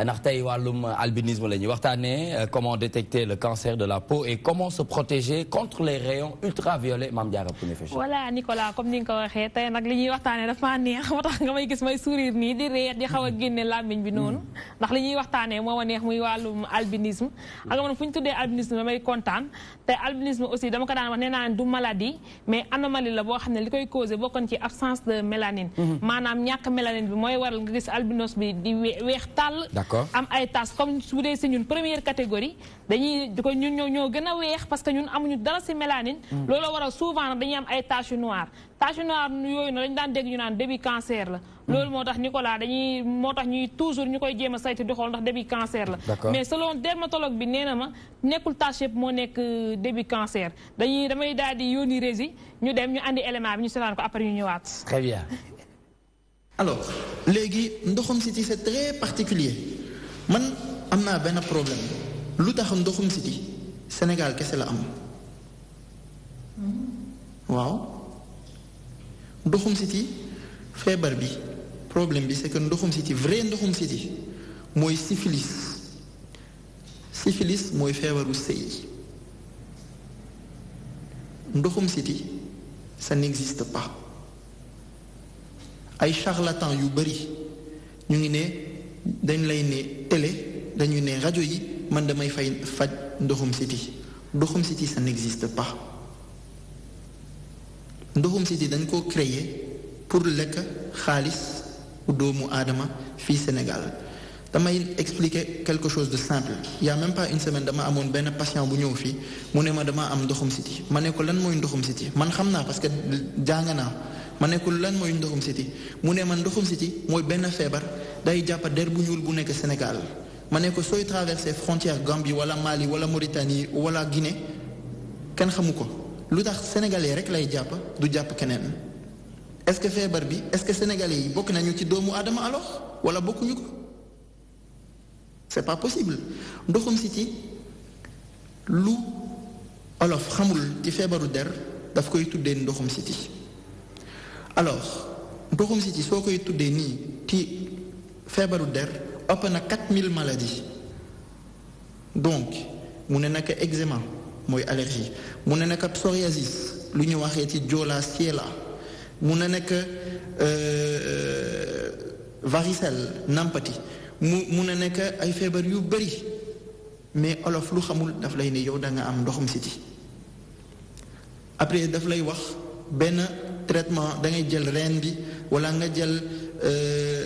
ndax tey wàllum albinisme la ñuy waxtaanee comment détecter le cancer de la peau et comment se protéger contre les rayons ultraviolets Mame Diarra pour ñu fi. voilà Nicolas comme ni nga ko waxee tey nag li ñuy waxtaanee dafa maa neex moo tax nga may gis may sourire nii di reet di xaw a génne làmmiñ bi noonu ndax li ñuy waxtaanee moo ma neex muy wàllum albinisme ak man fu ñu tuddee albinisme damay kontaan te albinisme aussi dama ko daan wax nee naa du maladie mais anomalie la boo xam ne li koy causé bokkoon ci absence de mélanine maanaam ñàkk mélanine bi mooy waral nga gis albinos bi di weex tàll am ay taches comme su dee si ñun première catégorie dañuy ko ñun ñoo gën a weex parce que ñun amuñu dara si mélanine loolu waral souvent dañuy am ay taches noires taches noires yooyu na dañu daan dégg ñu naan début cancer la loolu moo tax Nicolas moo tax ñuy toujours ñu koy jéem a saytu di xool ndax début cancer la mais selon dermatologue bi nee na ma nekkul tache yëpp moo nekk début cancer damay daal di yónni rési ñu dem ñu andi élément bi ñu seetaan ko après ñu ñëwaat. Très bien. Alors léegi ndoxum siti c'est très particulier man am naa benn problème lu tax ndoxum siti Sénégal kese la am waaw ndoxum siti feebar bi problème bi c'est que ndoxum siti vrai ndoxum siti mooy syphilis mooy feebaru sëy ndoxum siti ça n'existe pas ay charlatan yu bari ñu ngi ne dañ lay ne télé dañu ne rajo yi man damay faj ndoxum siti ça n'existe pas ndoxum siti dañ ko créer pour lekk xaalis u doomu aadama fii Sénégal damay expliquer quelque chose de simple il y a même pas une semaine dama amoon benn patient bu ñëw fii mu ne ma dama am ndoxum siti ma ne ko lan mooy ndoxum siti man xam naa parce que jàng naa ma ne ko lan mooy ndoxum siti mu ne man ndoxum siti mooy benn feebar day jàpp der bu ñuul bu nekk Sénégal ma ne ko sooy traverser frontière Gambie wala Mali wala Mauritanie wala Guinée kenn xamu ko lu tax sénégalais rek lay jàpp du jàpp keneen est-ce que feebar bi est-ce que sénégalais yi bokk nañu ci doomu aadama alors wala bokkuñu ko c'est pas possible ndoxum siti lu olof xamul ci feebaru der daf koy tuddee ndoxum siti alors ndoxum siti soo koy tuddee nii ci feebaru der ëpp na 4000 maladies donc mu ne naka eczéma mooy allergie mu ne naka psoriasis lu ñu waxee ci jola siela mu ne nekk varicelle nampati mu ne nekk ay feebar yu bari mais olof lu xamul daf lay ne yow da nga am ndoxum siti après daf lay wax benn traitement da ngay jël reen bi wala nga jël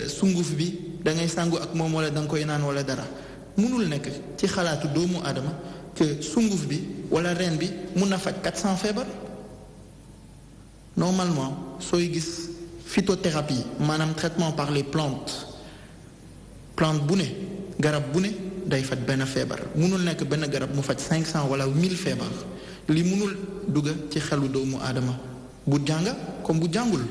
sunguf bi da ngay sangu ak moom wala da nga koy naan wala dara mënul nekk ci xalaatu doomu aadama que sunguf bi wala reen bi mun na faj 400 feebar normalement sooy gis phytothérapie maanaam traitement par les plantes bu ne garab bu ne day faj benn feebar mënul nekk benn garab mu faj 500 wala 1000 feebar li mënul dugg ci xelu doomu aadama bu jàng comme bu jàngul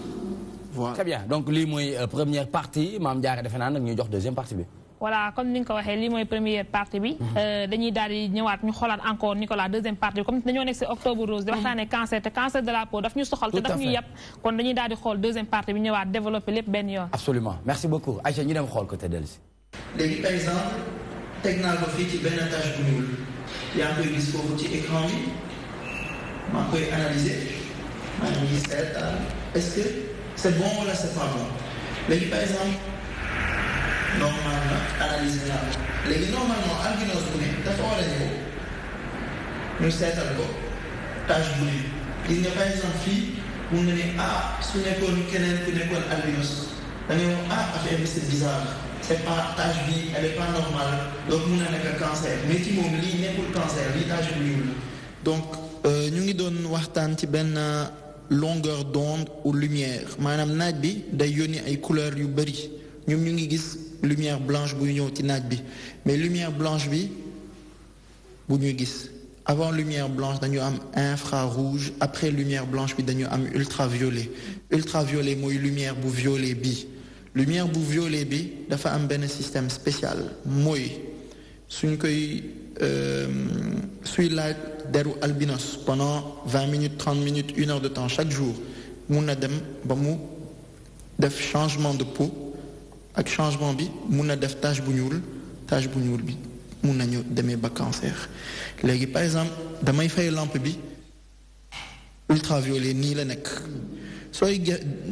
voilà. Très bien donc lii mooy première partie Mame Diarra defe naa nag ñuy jox deuxième partie bi. voilà comme ni nga ko waxee lii mooy première partie bi. dañuy daal di ñëwaat ñu xoolaat encore Nicolas deuxième partie bi comme dañoo nekk ci octobre rose. di waxtaanee cancer te cancer de la peau daf ñu soxal. te daf ñu yàpp kon dañuy daal di xool deuxième partie bi ñëwaat développer lépp benn yoon. absolument merci beaucoup Aïcha ñu dem xool côté dellusi. léegi par exemple teg naa ko fii ci benn tache bu ñuul yaa ngi koy gis foofu ci écran bi maa ngi koy analyser maa ngi gis est-ce que c'est bon wala c'est pas bon léegi par exemple. normalement analyse naa ko léegi normalement albinos bu ne dafa war a ñëw ñu seetal ko tâche bu ne gis nga par exemple fii mun nga ne su nekkoon keneen ku nekkoon albinos da ngay wax affaire bi c'est bizarre c'est pas tâche bi elle est pas normale donc mun na nekk cancer mais ci moom lii nekkul cancer lii tâche bu ñuul la donc ñu ngi doon waxtaan ci benn longueur d'onde ou lumière maanaam naaj bi day yónni ay couleurs yu bari ñoom ñu ngi gis lumière blanche buy ñëw ci naaj bi mais lumière blanche bi bu ñuy gis avant lumière blanche dañu am infrarouge après lumière blanche bi dañu am ultraviolet mooy lumière bu violet bi lumière bu violet bi dafa am benn système spécial mooy suñ koy suy laaj deru albinos pendant 20 minutes 30 minutes 1 heure de temps chaque jour mun na dem ba mu def changement de peau ak changement bi mun na def tache bu ñuul bi mun nañu demee ba cancer léegi par exemple damay fay lampe bi ultraviolet nii la nekk sooy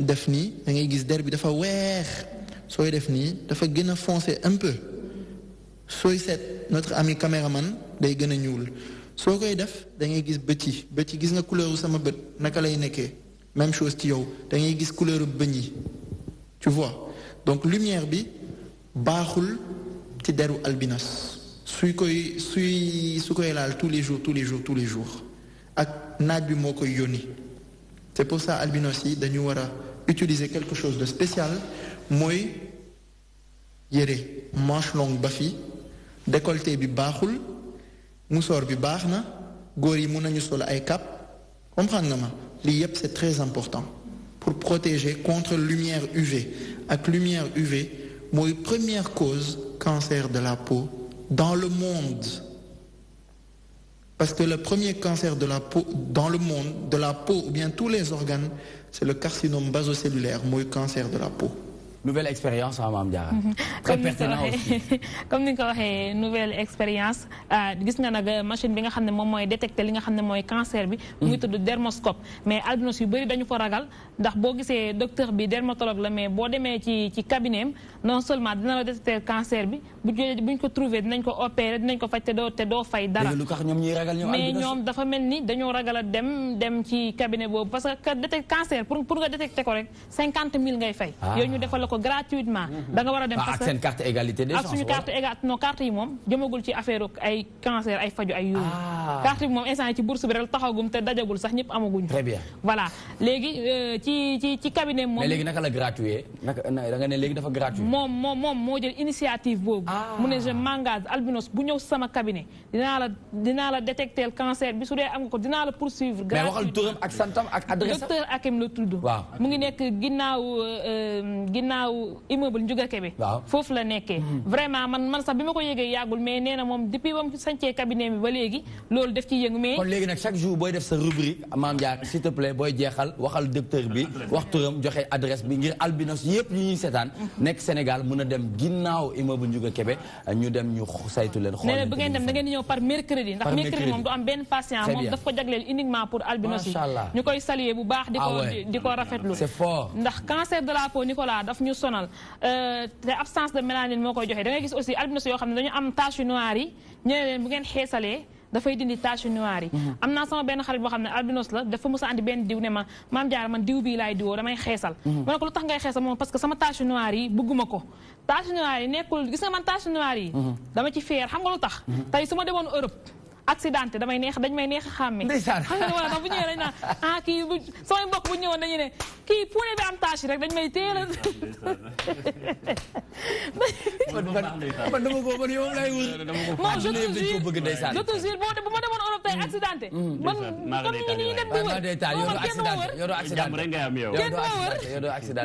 def nii da ngay gis der bi dafa weex sooy def nii dafa gën a foncé un peu sooy seet notre ami caméraman day gën a ñuul soo koy def da ngay gis bët yi gis nga couleur sama bët naka lay nekkee même chose ci yow da ngay gis couleur bëñ yi tu vois donc lumière bi baaxul ci deru albinos su koy laal tous les jours ak naaj bi moo koy yónni c'est pour ça albinos yi dañu war a utiliser quelque chose de spécial mooy yére manche longue ba fii décolleté bi baaxul musoor bi baax na góor yi mun nañu sol ay cap comprendre nga ma lii yépp c'est très important pour protéger contre lumière UV ak lumière UV mooy première cause cancer de la peau dans le monde parce que le premier cancer de la peau dans le monde de la peau ou bien tous les organes c'est le carcinome basocellulaire mooy cancer de la peau. Nouvelle expérience Mame Diarra. Très pertinent aussi. Comme ni nga ko waxee nouvelle expérience gis nga nag machine bi nga xam ne moom mooy détecter li nga xam ne mooy cancer bi. mu ngi tudd dermoscope mais albinos yu bëri dañu ko ragal ndax boo gisee docteur bi dermatologue la mais boo demee ci cabinet am non seulement dina la détecter cancer bi buñ ko trouver dinañ ko opérer dinañ ko faj te doo fay dara. lu tax ñoom ñuy ragal ñoom mais ñoom dafa mel ni dañoo ragal a dem ci cabinet boobu parce que détecter cancer pour nga détecter ko rek 50 000 ngay fay. yow ñu defal ko gratuitement da nga war a dem parce que ak seen carte égalité des chances ak suñu carte égalité non carte yi moom jëmagul ci affaire ay cancer ay faju ay yooyu carte bi moom instant yi ci bourse bi rek taxagum te dajagul sax ñëpp amaguñu très bien voilà léegi ci cabinet moom mais léegi naka la gratuit naka da nga ne léegi dafa gratuit moom moo jël initiative boobu mu ne je m'engage albinos bu ñëw sama cabinet dinaa la détecter cancer bi su dee am nga ko dinaa la poursuivre mais waxal turam ak santam ak adresse docteur Hakim la tudd mu ngi nekk ginnaaw immeuble Ndiouga Kébé foofu la nekkee vraiment man sax bi ma ko yégee yàggul mais nee na moom depuis ba mu sancee cabinet bi ba léegi loolu def ci yëngu mais kon léegi nag chaque jour booy def sa rubrique Mame Diarra s'il te plaît booy jeexal waxal docteur bi wax turam joxe adresse bi ngir albinos yëpp ñu ñuy seetaan nekk Sénégal mën a dem ginnaaw immeuble Ndiouga Kébé ñu dem ñu saytu leen xool nee na bu ngeen dem da ngeen di ñëw par mercredi ndax mercredi moom du am benn patient moom daf ko jagleel uniquement pour albinos yi ñu koy saluer bu baax di ko rafetlu c'est fort ndax cancer de la peau Nicolas daf ñu sonal te absence de mélanine moo koy joxe da ngay gis aussi albinos yoo xam ne dañu am tache noire yi ñu ne leen bu ngeen xeesalee dafay dindi tache noire yi am naa sama benn xarit boo xam ne albinos la dafa mës a andi benn diw ne ma Mame Diarra man diw bii laay diwoo damay xeesal ma ne ko lu tax ngay xeesal moom parce que sama tache noire yi bëgguma ko tache noire yi nekkul gis nga man tache noire yi dama ci fier xam nga lu tax tey su ma demoon Europe accidenté dañ may neex a xàmme ndeysaan xam nga wala tax bu ñëwee dañ naan kii samay mbokk bu ñëwoon dañu ne kii puune bi am tache rek dañ may teel a man dama ko man yow lay wër non je te jure bu ma demoon Europe tey accidenté man comme ñi dem di wër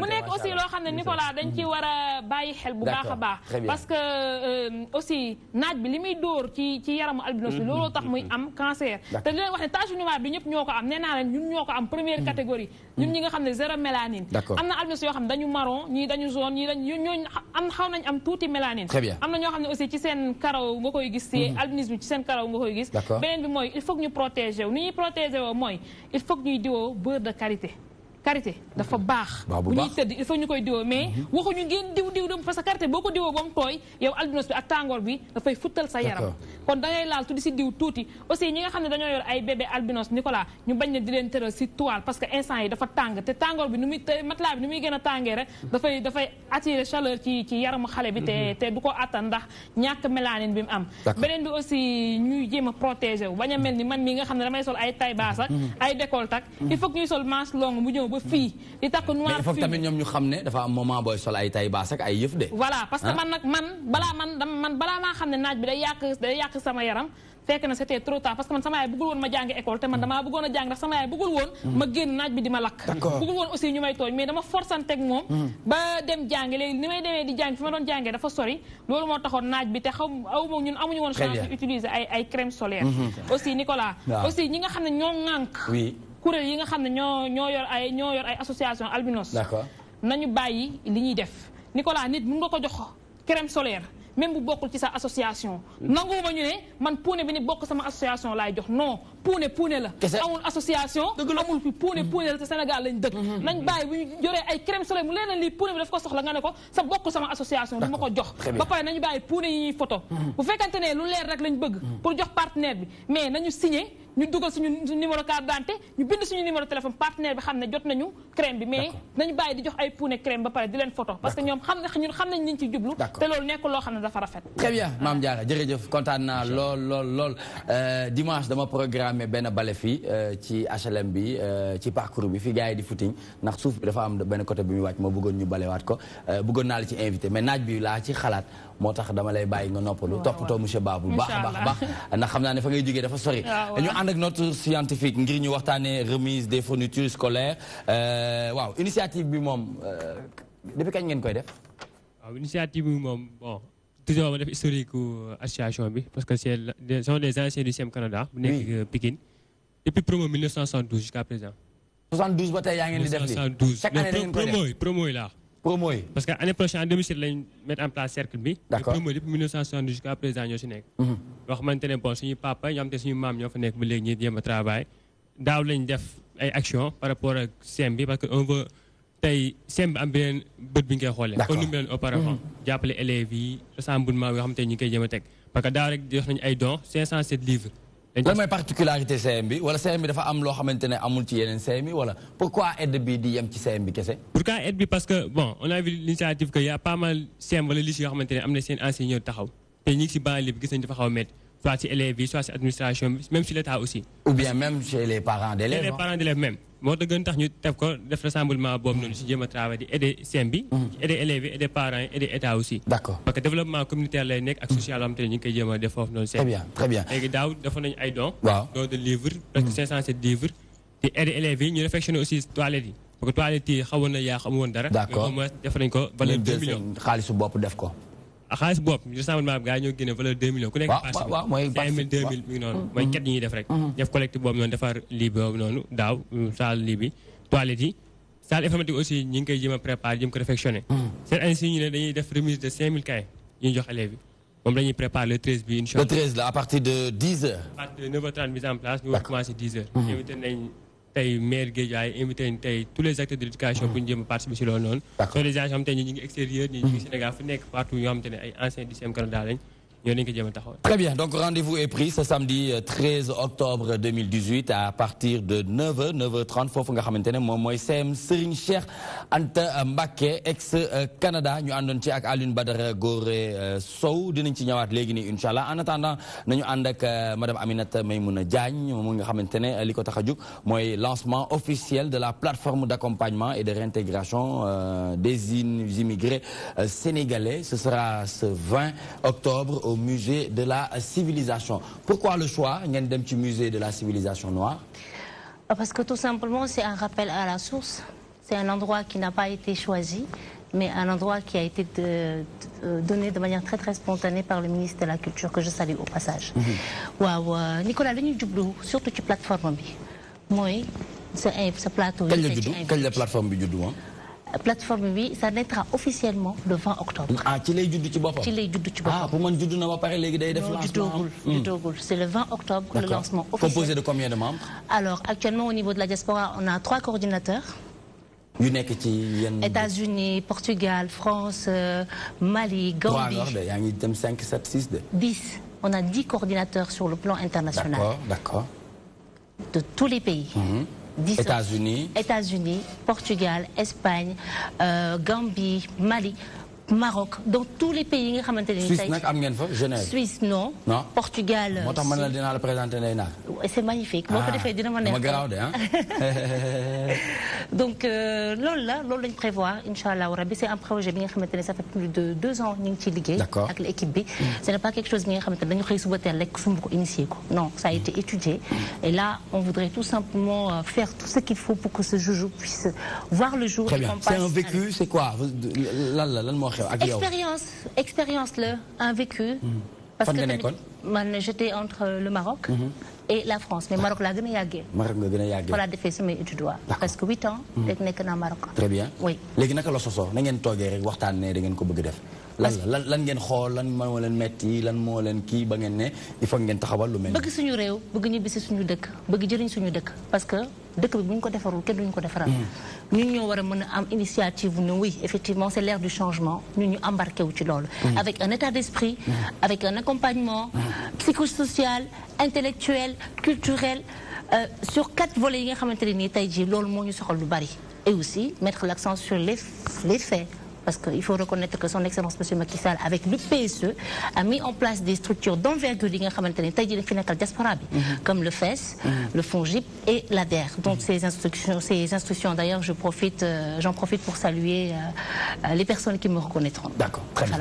mu nekk aussi loo xam ne Nicolas dañ ci war a bàyyi xel bu baax a baax parce que aussi naaj bi li muy dóor ci yaramu albinos bi looloo tax muy am cancer te di leen wax ne tache noire bi ñëpp ñoo ko am nee naa leen ñun ñoo ko am première catégorie ñun ñi nga xam ne zéro mélanine am na albinos yoo xam ne dañu marron ñii dañu jaune ñii ñooñu am xaw nañ am tuuti mélanine am na ñoo xam ne aussi ci seen karaw nga koy gis ci albinisme ci seen karaw nga koy gis beneen bi mooy il faut que ñu protéger wu ni ñuy protéger woo mooy il faut que ñuy diwoo beurre de karité dafa baax bu ñuy tëdd il faut ñu koy diwoo mais waxuñu ngeen diw parce que karité boo ko diwoo ba mu tooy yow albinos bi ak tàngoor bi dafay futtal sa yaram kon da ngay laal tuddi si diw tuuti aussi ñi nga xam ne dañoo yor ay bébé albinos Nicolas ñu bañ na di leen tëral si toile parce que instant yi dafa tàng te tàngoor bi matelas bi ni muy gën a tàngee rek dafay attirer chaleur ci yaramu xale bi te du ko attan ndax ñàkk mélanine bi mu am beneen bi aussi ñuy jéem a protéger wu bañ a mel ni man mii nga xam ne damay sol ay taille basse ak ay décolleté ak il faut que ñuy sol manche longue mu ñëw ba fii di takk noir mais il faut tamit ñoom ñu xam ne dafa am moment booy sol ay taille basse ak ay yëf de voilà parce que man balaa maa xam ne naaj bi day yàq sama yaram fekk na c'était trop tard parce que man sama yaay bëggul woon ma jàngi école te man damaa bëggoon a jàng ndax sama yaay bëggul woon ma génn naaj bi di ma lakk bëggul woon aussi ñu may tooñ mais dama forsanteeg moom ba dem jàngi léegi ni may demee di jàng fi ma doon jàngee dafa sori loolu moo taxoon naaj bi te ñun amuñu woon chance de utiliser ay crème solaire aussi Nicolas aussi ñi nga xam ne ñoo ŋànk kuréel yi nga xam ne ñoo yor ay association albinos. d'accord nañu bàyyi li ñuy def Nicolas nit mun nga ko jox crème solaire même bu bokkul ci sa association. nanguwuma ñu ne man puune bi ni bokk sama association laay jox non puune la. amul association. amul fi puune la te Sénégal lañ dëkk. nañ bàyyi bu ñu joree ay crème solaire mu leen lii puune bi daf ko soxla nga ne ko sa bokk sama association. du ma ko jox ba pare nañu bàyyi puune yi ñuy photo. bu fekkante ne lu leer rek lañ bëgg. pour jox partenaire bi mais nañu signé ñu dugal suñu numéro carte d'identité ñu bind suñu numéro téléphone partenaire bi xam ne jot nañu crème bi mais nañu bàyyi di jox ay puune crème ba pare di leen photo parce que ñoom xam nañ liñ ci jublu te loolu nekkul loo xam ne dafa rafet. très bien Mame Diarra jërëjëf kontaan naa lool dimanche dama programmé benn bale fii ci HLM bi ci parcours bi fi gars yi di footing ndax suuf bi dafa am benn côté bi muy wàcc ma bëggoon ñu balewaat ko bëggoon naa la ci invité mais naaj bi laa ci xalaat moo tax dama lay bàyyi nga noppalu toppatoo monsieur Babou baax a baax ndax xam naa ne fa ngay jógee dafa sori ñu ànd ak notre scientifique ngir ñu waxtaanee remise des fournitures scolaires waaw initiative bi moom depuis kañ ngeen koy def. waaw initiative bi moom bon toujours ma def historique association bi parce que ce sont des anciens du CIEM Canada bu nekk Pikine depuis promo 1972 jusqu'à présent. 72 ba tey yaa ngeen di def lii 1972 chaque année da ngeen koy def promo yi laa. promo yi parce que année prochaine en 2007 lañ mettre en place cercle bi. d'accord promo depuis 1972 jusqu'à présent ñoo si nekk. yoo xamante ne bon suñu papa ñoo xam te suñu maam ñoo fa nekk ba léegi ñuy jéem a travail daaw lañ def ay actions par rapport ak CIEM bi parce que on veut tey CIEM bi am beneen bët bi ñu koy xoolee. comme ni mu leen auparavant jàppale élèves yi rassemblement yoo xam te ñu ngi koy jéem a teg parce que daaw rek jox nañu ay dons 507 livres. lan mooy particularité CIEM bi wala CIEM bi dafa am loo xamante ne amul ci yeneen CIEM yi wala pourquoi aide bi di yem ci CIEM bi kese. pourquoi aide bi parce que bon on a vu l'initiative que y a pas mal CIEM wala lycée yoo xamante ne am na seen enseignants taxaw te ñu ngi si banlieue bi gis nañu dafa xaw a métti soit si élèves yi soit si administration bi même si l'état aussi. ou bien même chez les parents d'élèves. les parents d'élèves même. moo tax gën tax ñu def ko def rassemblement boobu noonu si jéem a travail di aider CIEM bi. aider élèves yi aider parents yi aider état aussi. d'accord parce que développement communautaire lay nekk ak social yoo xamante ne ñu ngi koy jéem a def foofu noonu. très bien très bien léegi daaw defoon nañu ay dons. waaw dons de livres. presque 507 livres. di aider élèves yi ñu réfectionné aussi toilettes yi. parce que toilettes yi xawoon na yaa xamu woon dara. d'accord au moins def nañ ko valeur 2 millions. xaalisu bopp def ko. xaalis bopp rassemblement bi gars yi ñoo génne valeur 2 millions. ku nekk participé waaw mooy 5000 2000 mi ngi noonu. mooy ket yi ñuy def rek. def collecte boobu noonu defar lii boobu noonu daaw salle lii bi toilettes yi. salle informatique aussi ñi ngi koy jéem a préparé jéem ko réfectionné. seen année si ñu ne dañuy def remise de 5000 cahiers yi ñu jox élèves yi moom la ñuy préparé le 13 bi incha allah. le 13 là à partir de 10h. à partir de 9h30 mise en place ñu war commencé 10h. invité nañ tey maire Guédiawaye invité nañ tey tous les acteurs de l'éducation pour ñu jéem a participer si loolu noonu. sont des gens yoo xamante ne ñi ngi extérieur ñi ngi Sénégal fu nekk partout yoo xamante ne ay anciens du CIEM Canada lañ. Très bien, donc rendez-vous est pris ce samedi 13 octobre 2018 à partir de 9h, 9h30. Fofu nga xamantene mom moy CIEM Serigne Cheikh Anta Mbacké ex Canada ñu andon ci ak Alioune Badara Goré Sow dinañ ci ñëwaat légui ni inshallah. En attendant nañu and ak madame Aminata Maymouna Diagne moom nga xamantene liko taxajuk moy lancement officiel de la plateforme d'accompagnement et de réintégration des immigrés sénégalais. Ce sera ce 20 octobre au musée de la civilisation. Pourquoi le choix ngeen dem ci musée de la civilisation noire? Parce que tout simplement c'est un rappel à la source. C'est un endroit qui n'a pas été choisi, mais un endroit qui a été donné de manière très spontanée par le ministre de la Culture, que je salue au passage. Waaw Nicolas li ñu jublu surtout ci plateforme bi mooy sa plateau. Quelle la plateforme bi juddu plateforme bi ça naîtra officiellement le 20 octobre. Ah ci lay judd ci boppam. ci lay judd ci boppam. Ah pour man judd na ba pare léegi day def lancement. Juddogul. C'est le 20 octobre le lancement officiel. Composé de combien de membres? Alors actuellement au niveau de la diaspora on a 3 coordinateurs. yu nekk ci yenn. États-Unis, Portugal, France, Mali, Gambie. 3 yaa ngi dem 5 7 6 de. 10. On a 10 coordinateurs sur le plan international. D'accord. De tous les pays. États-Unis, Portugal, Espagne, Gambie, Mali, Maroc, dans tous les pays nga xamanteni Suisse nak am ngeen fa Genève. Suisse non. Portugal. Moo tax man la dinaa la présenter Ndeye Naar. C'est magnifique. Boo ko defee dina ma neex. Ma garaaw de donc loolu lañ prévoir inchallah rabbi. C'est un projet bi nga xamanteni ça fait plus de 2 ans ñu ngi ci liggéey. Ak l'équipe bi. Ce n'est pas quelque chose bi nga xamanteni dañu xëy suba teel rek sumb ko initier ko. Non, ça a été étudié. Et là, on voudrait tout simplement faire tout ce qu'il faut pour que ce joujou puisse voir le jour. Très bien. C'est un vécu, c'est quoi? Lan Expérience un vécu. Parce que j'étais entre le Maroc, et la France mais Maroc laa gën a yàggee. Maroc nga gën a yàggee. voilà defee samay études droit. presque 8 ans. rek nekk naa Maroc. très bien oui. léegi naka la sosoo na ngeen toogee rek waxtaan ne da ngeen ko bëgg def. lan ngeen xool lan moo leen metti lan moo leen kii ba ngeen ne il faut ngeen taxawal lu mel ni. bëgg suñu réew bëgg ñibbisi suñu dëkk bëgg jëriñ suñu dëkk parce que dëkk bi bu ñu ko defarul kenn duñu ko defaral. ñun ñoo war a mën a am initiative ne oui effectivement c'est l'ère du changement ñun ñu embarqué wu ci loolu. avec un état d'esprit. avec un accompagnement. psychosocial intellectuel culturel sur 4 volets yi nga xamante ne nii tey jii loolu moo ñu soxal lu bari. et aussi mettre l'accent sur les faits. Parce qu'il faut reconnaître que son Excellence M. Macky Sall, avec le PSE, a mis en place des structures d'envergure diaspora, comme le FES, le FONGIP et l'ADER. Donc ces instructions d'ailleurs, j'en profite pour saluer les personnes qui me reconnaîtront. D'accord, très bien.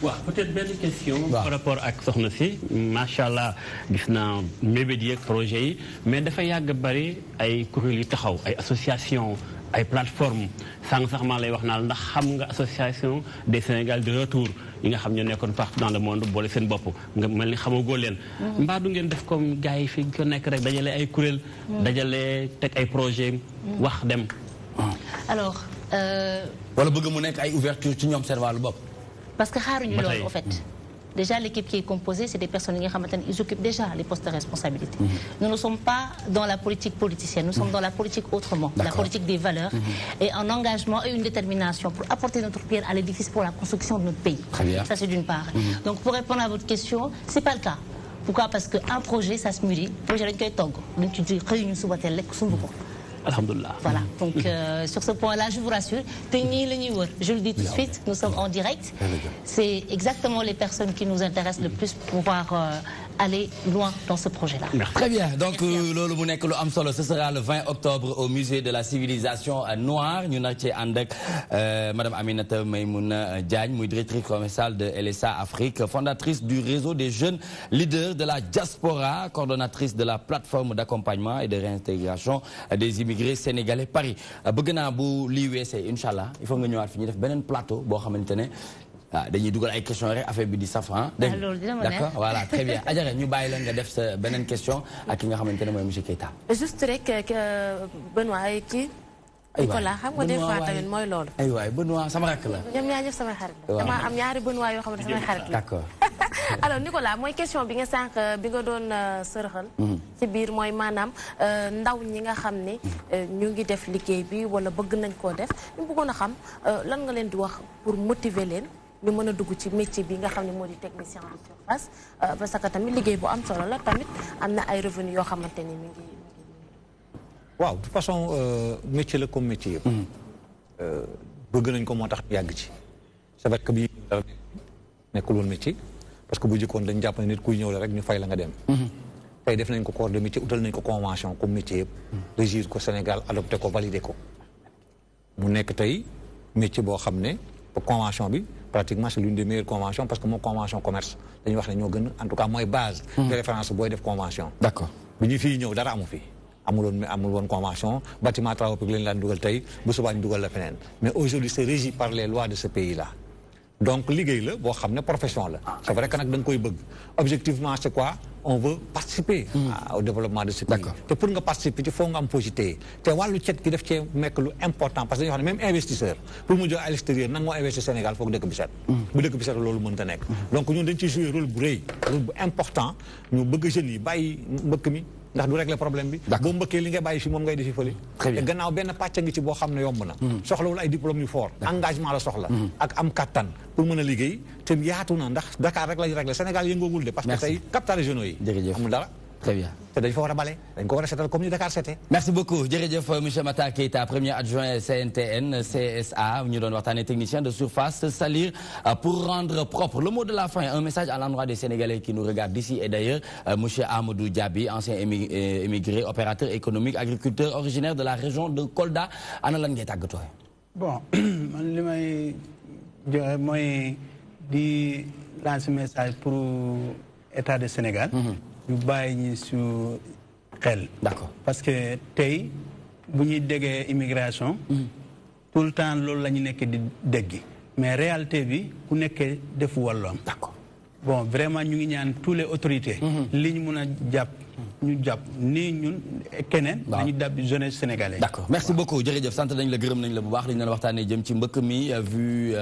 Voilà. Peut-être une question par rapport à Soxna Si. Machallah, gis naa mébét yi ak projet yi mais dafa yàgg bari ay kuréel yu taxaw ay association ay plateforme sànq sax maa lay wax naa ndax xam nga association des Sénégal de retour yi nga xam ñoo nekkoon partout dans le monde boole seen bopp nga mel ni xamagoo leen. mbaa du ngeen def comme gars yi fi ko nekk rek dajale ay kuréel. dajale teg ay projet wax dem. alors. wala bëgg mu nekk ay ouverture ci ñoom seen wàllu bopp. parce que xaaruñu loolu en fait. Déjà, l'équipe qui est composée, c'est des personnes qui occupent déjà les postes de responsabilité. Nous ne sommes pas dans la politique politicienne, nous sommes dans la politique autrement, la politique des valeurs et un engagement et une détermination pour apporter notre pierre à l'édifice pour la construction de notre pays. Ça, c'est d'une part. Donc, pour répondre à votre question, ce n'est pas le cas. Pourquoi? Parce qu'un projet, ça se mûrit. Projet, Alhamdulillah. Voilà, donc sur ce point-là, je vous rassure, je le dis tout de suite, nous sommes en direct. C'est exactement les personnes qui nous intéressent le plus pour pouvoir aller loin dans ce projet-là. Très bien, donc ce sera le 20 octobre au musée de la civilisation noire. Nous avons Madame Aminata Maïmouna Diagne, directrice commerciale de LSA Afrique, fondatrice du réseau des jeunes leaders de la diaspora, coordonnatrice de la plateforme d'accompagnement et de réintégration des immigrés sénégalais Paris. bëgg naa bu lii weesee Inch'Allah il faut nga ñëwaat fi ñu def beneen plateau boo xamante ne dañuy dugal ay questions rek affaire bi di safran. D'accord, voilà, très bien. Adjara ñu bàyyi la nga def sa beneen question ak ki nga xamante ne mooy monsieur Keita. juste rek Benoît ay kii. Nicolas xam nga des fois tamit mooy loolu. ay waay Benoît sama rakk la. ñoom ñaar ñëpp samay xarit la. dama am ñaari Benoît yoo xam ne samay xarit la. D'accord. alors Nicolas mooy question bi nga sànq bi nga doon sërxal ci biir mooy maanaam ndaw ñi nga xam ne ñu ngi def liggéey bi wala bëgg nañ koo def ñu bëggoon a xam lan nga leen di wax pour motiver leen ñu mën a dugg ci métier bi nga xam ne moo di technicien de surface parce que tamit liggéey bu am solo la tamit am na ay revenus yoo xamante ni mi ngi. waaw de toute façon métier la comme métier yëpp. bëgg nañ ko moo tax yàgg ci. c'est vrai que bii nekkul woon métier parce que bu jëkkoon dañ jàpp ne nit kuy ñëw la rek ñu fay la nga dem. tey def nañ ko corps de métier utal nañ ko convention comme métier yëpp. régir ko Sénégal adopté ko validé ko. mu nekk tey métier boo xam ne convention bi pratiquement c'est l'une des meilleures conventions parce que moo convention commerce dañuy wax ne ñoo gën en tout cas mooy base. de référence booy def convention. D'accord bi ñu fii ñëw dara amu fi. amul woon convention bâtiment travaux publics lañ daan dugal tey bu subaa ñu dugal la feneen mais aujourd'hui c'est régi par les lois de ce pays là donc liggéey la boo xam ne profession la c'est vrai que nag da nga koy bëgg objectivement c'est quoi on veut participer au développement de ce pays te pour nga participer ci foog nga am posité te wàllu cet ki def cee nekk lu important parce que dañuy wax ne même investisseur pour mu jóge à l'extérieur nag moo investir Sénégal foog dëkk bi set bu dëkk bi set loolu mënta nekk donc ñun dañ ciy jouer rôle bu rëy rôle bu important ñu bëgg jeunes yi bàyyi mbëkk mi ndax du régler problème bi boo mbëkkee li ngay bàyyi fi moom ngay defi fële te gannaaw benn pàcc ngi ci boo xam ne yomb na soxlawul ay diplôme yu fort engagement la soxla ak am kattan pour mën a liggéey te yaatu na ndax Dakar rek lañu régler Sénégal yëngoogul de parce que tey capitales régionaux yi amul dara très bien te dañ fa war a bale dañ ko war a seetal comme ni Dakar seetee. merci beaucoup jërëjëf monsieur Matar Keita premier adjoint CNTN CSA ñu doon waxtaanee technicien de surface salir pour rendre propre le mot de la fin un message à l'endroit des Sénégalais qui nous regardent d'ici et d'ailleurs monsieur Amadou Diaby ancien émigré opérateur économique agriculteur originaire de la région de Kolda ana lan ngay tàggatoo. bon man li may joxe mooy di lancer message pour état du Sénégal. ñu bàyyi ñi su xel. D'accord parce que tey bu ñuy déggee immigration. tout le temps loolu la ñu nekk di dégg. mais réalité bi ku nekkee defu wàlloom. D'accord bon vraiment ñu ngi ñaan tous les autorités. li ñu mun a jàpp ñu jàpp ni ñun keneen. dañuy dab jeunesse sénégalaise. D'accord merci beaucoup jërëjëf sant nañ la gërëm nañ la bu baax li ñu doon waxtaanee jëm ci mbëkk mi vu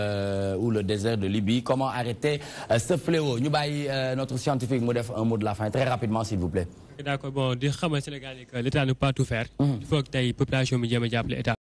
ou le désert de Libye comment arrêter ce fléau ñu bàyyi notre scientifique mu def un mot de la fin très rapidement s'il vous plaît. D'accord bon di xamal Sénégal que l'État ne peut pas tout faire. Il faut que tey population bi jéem a jàppale État.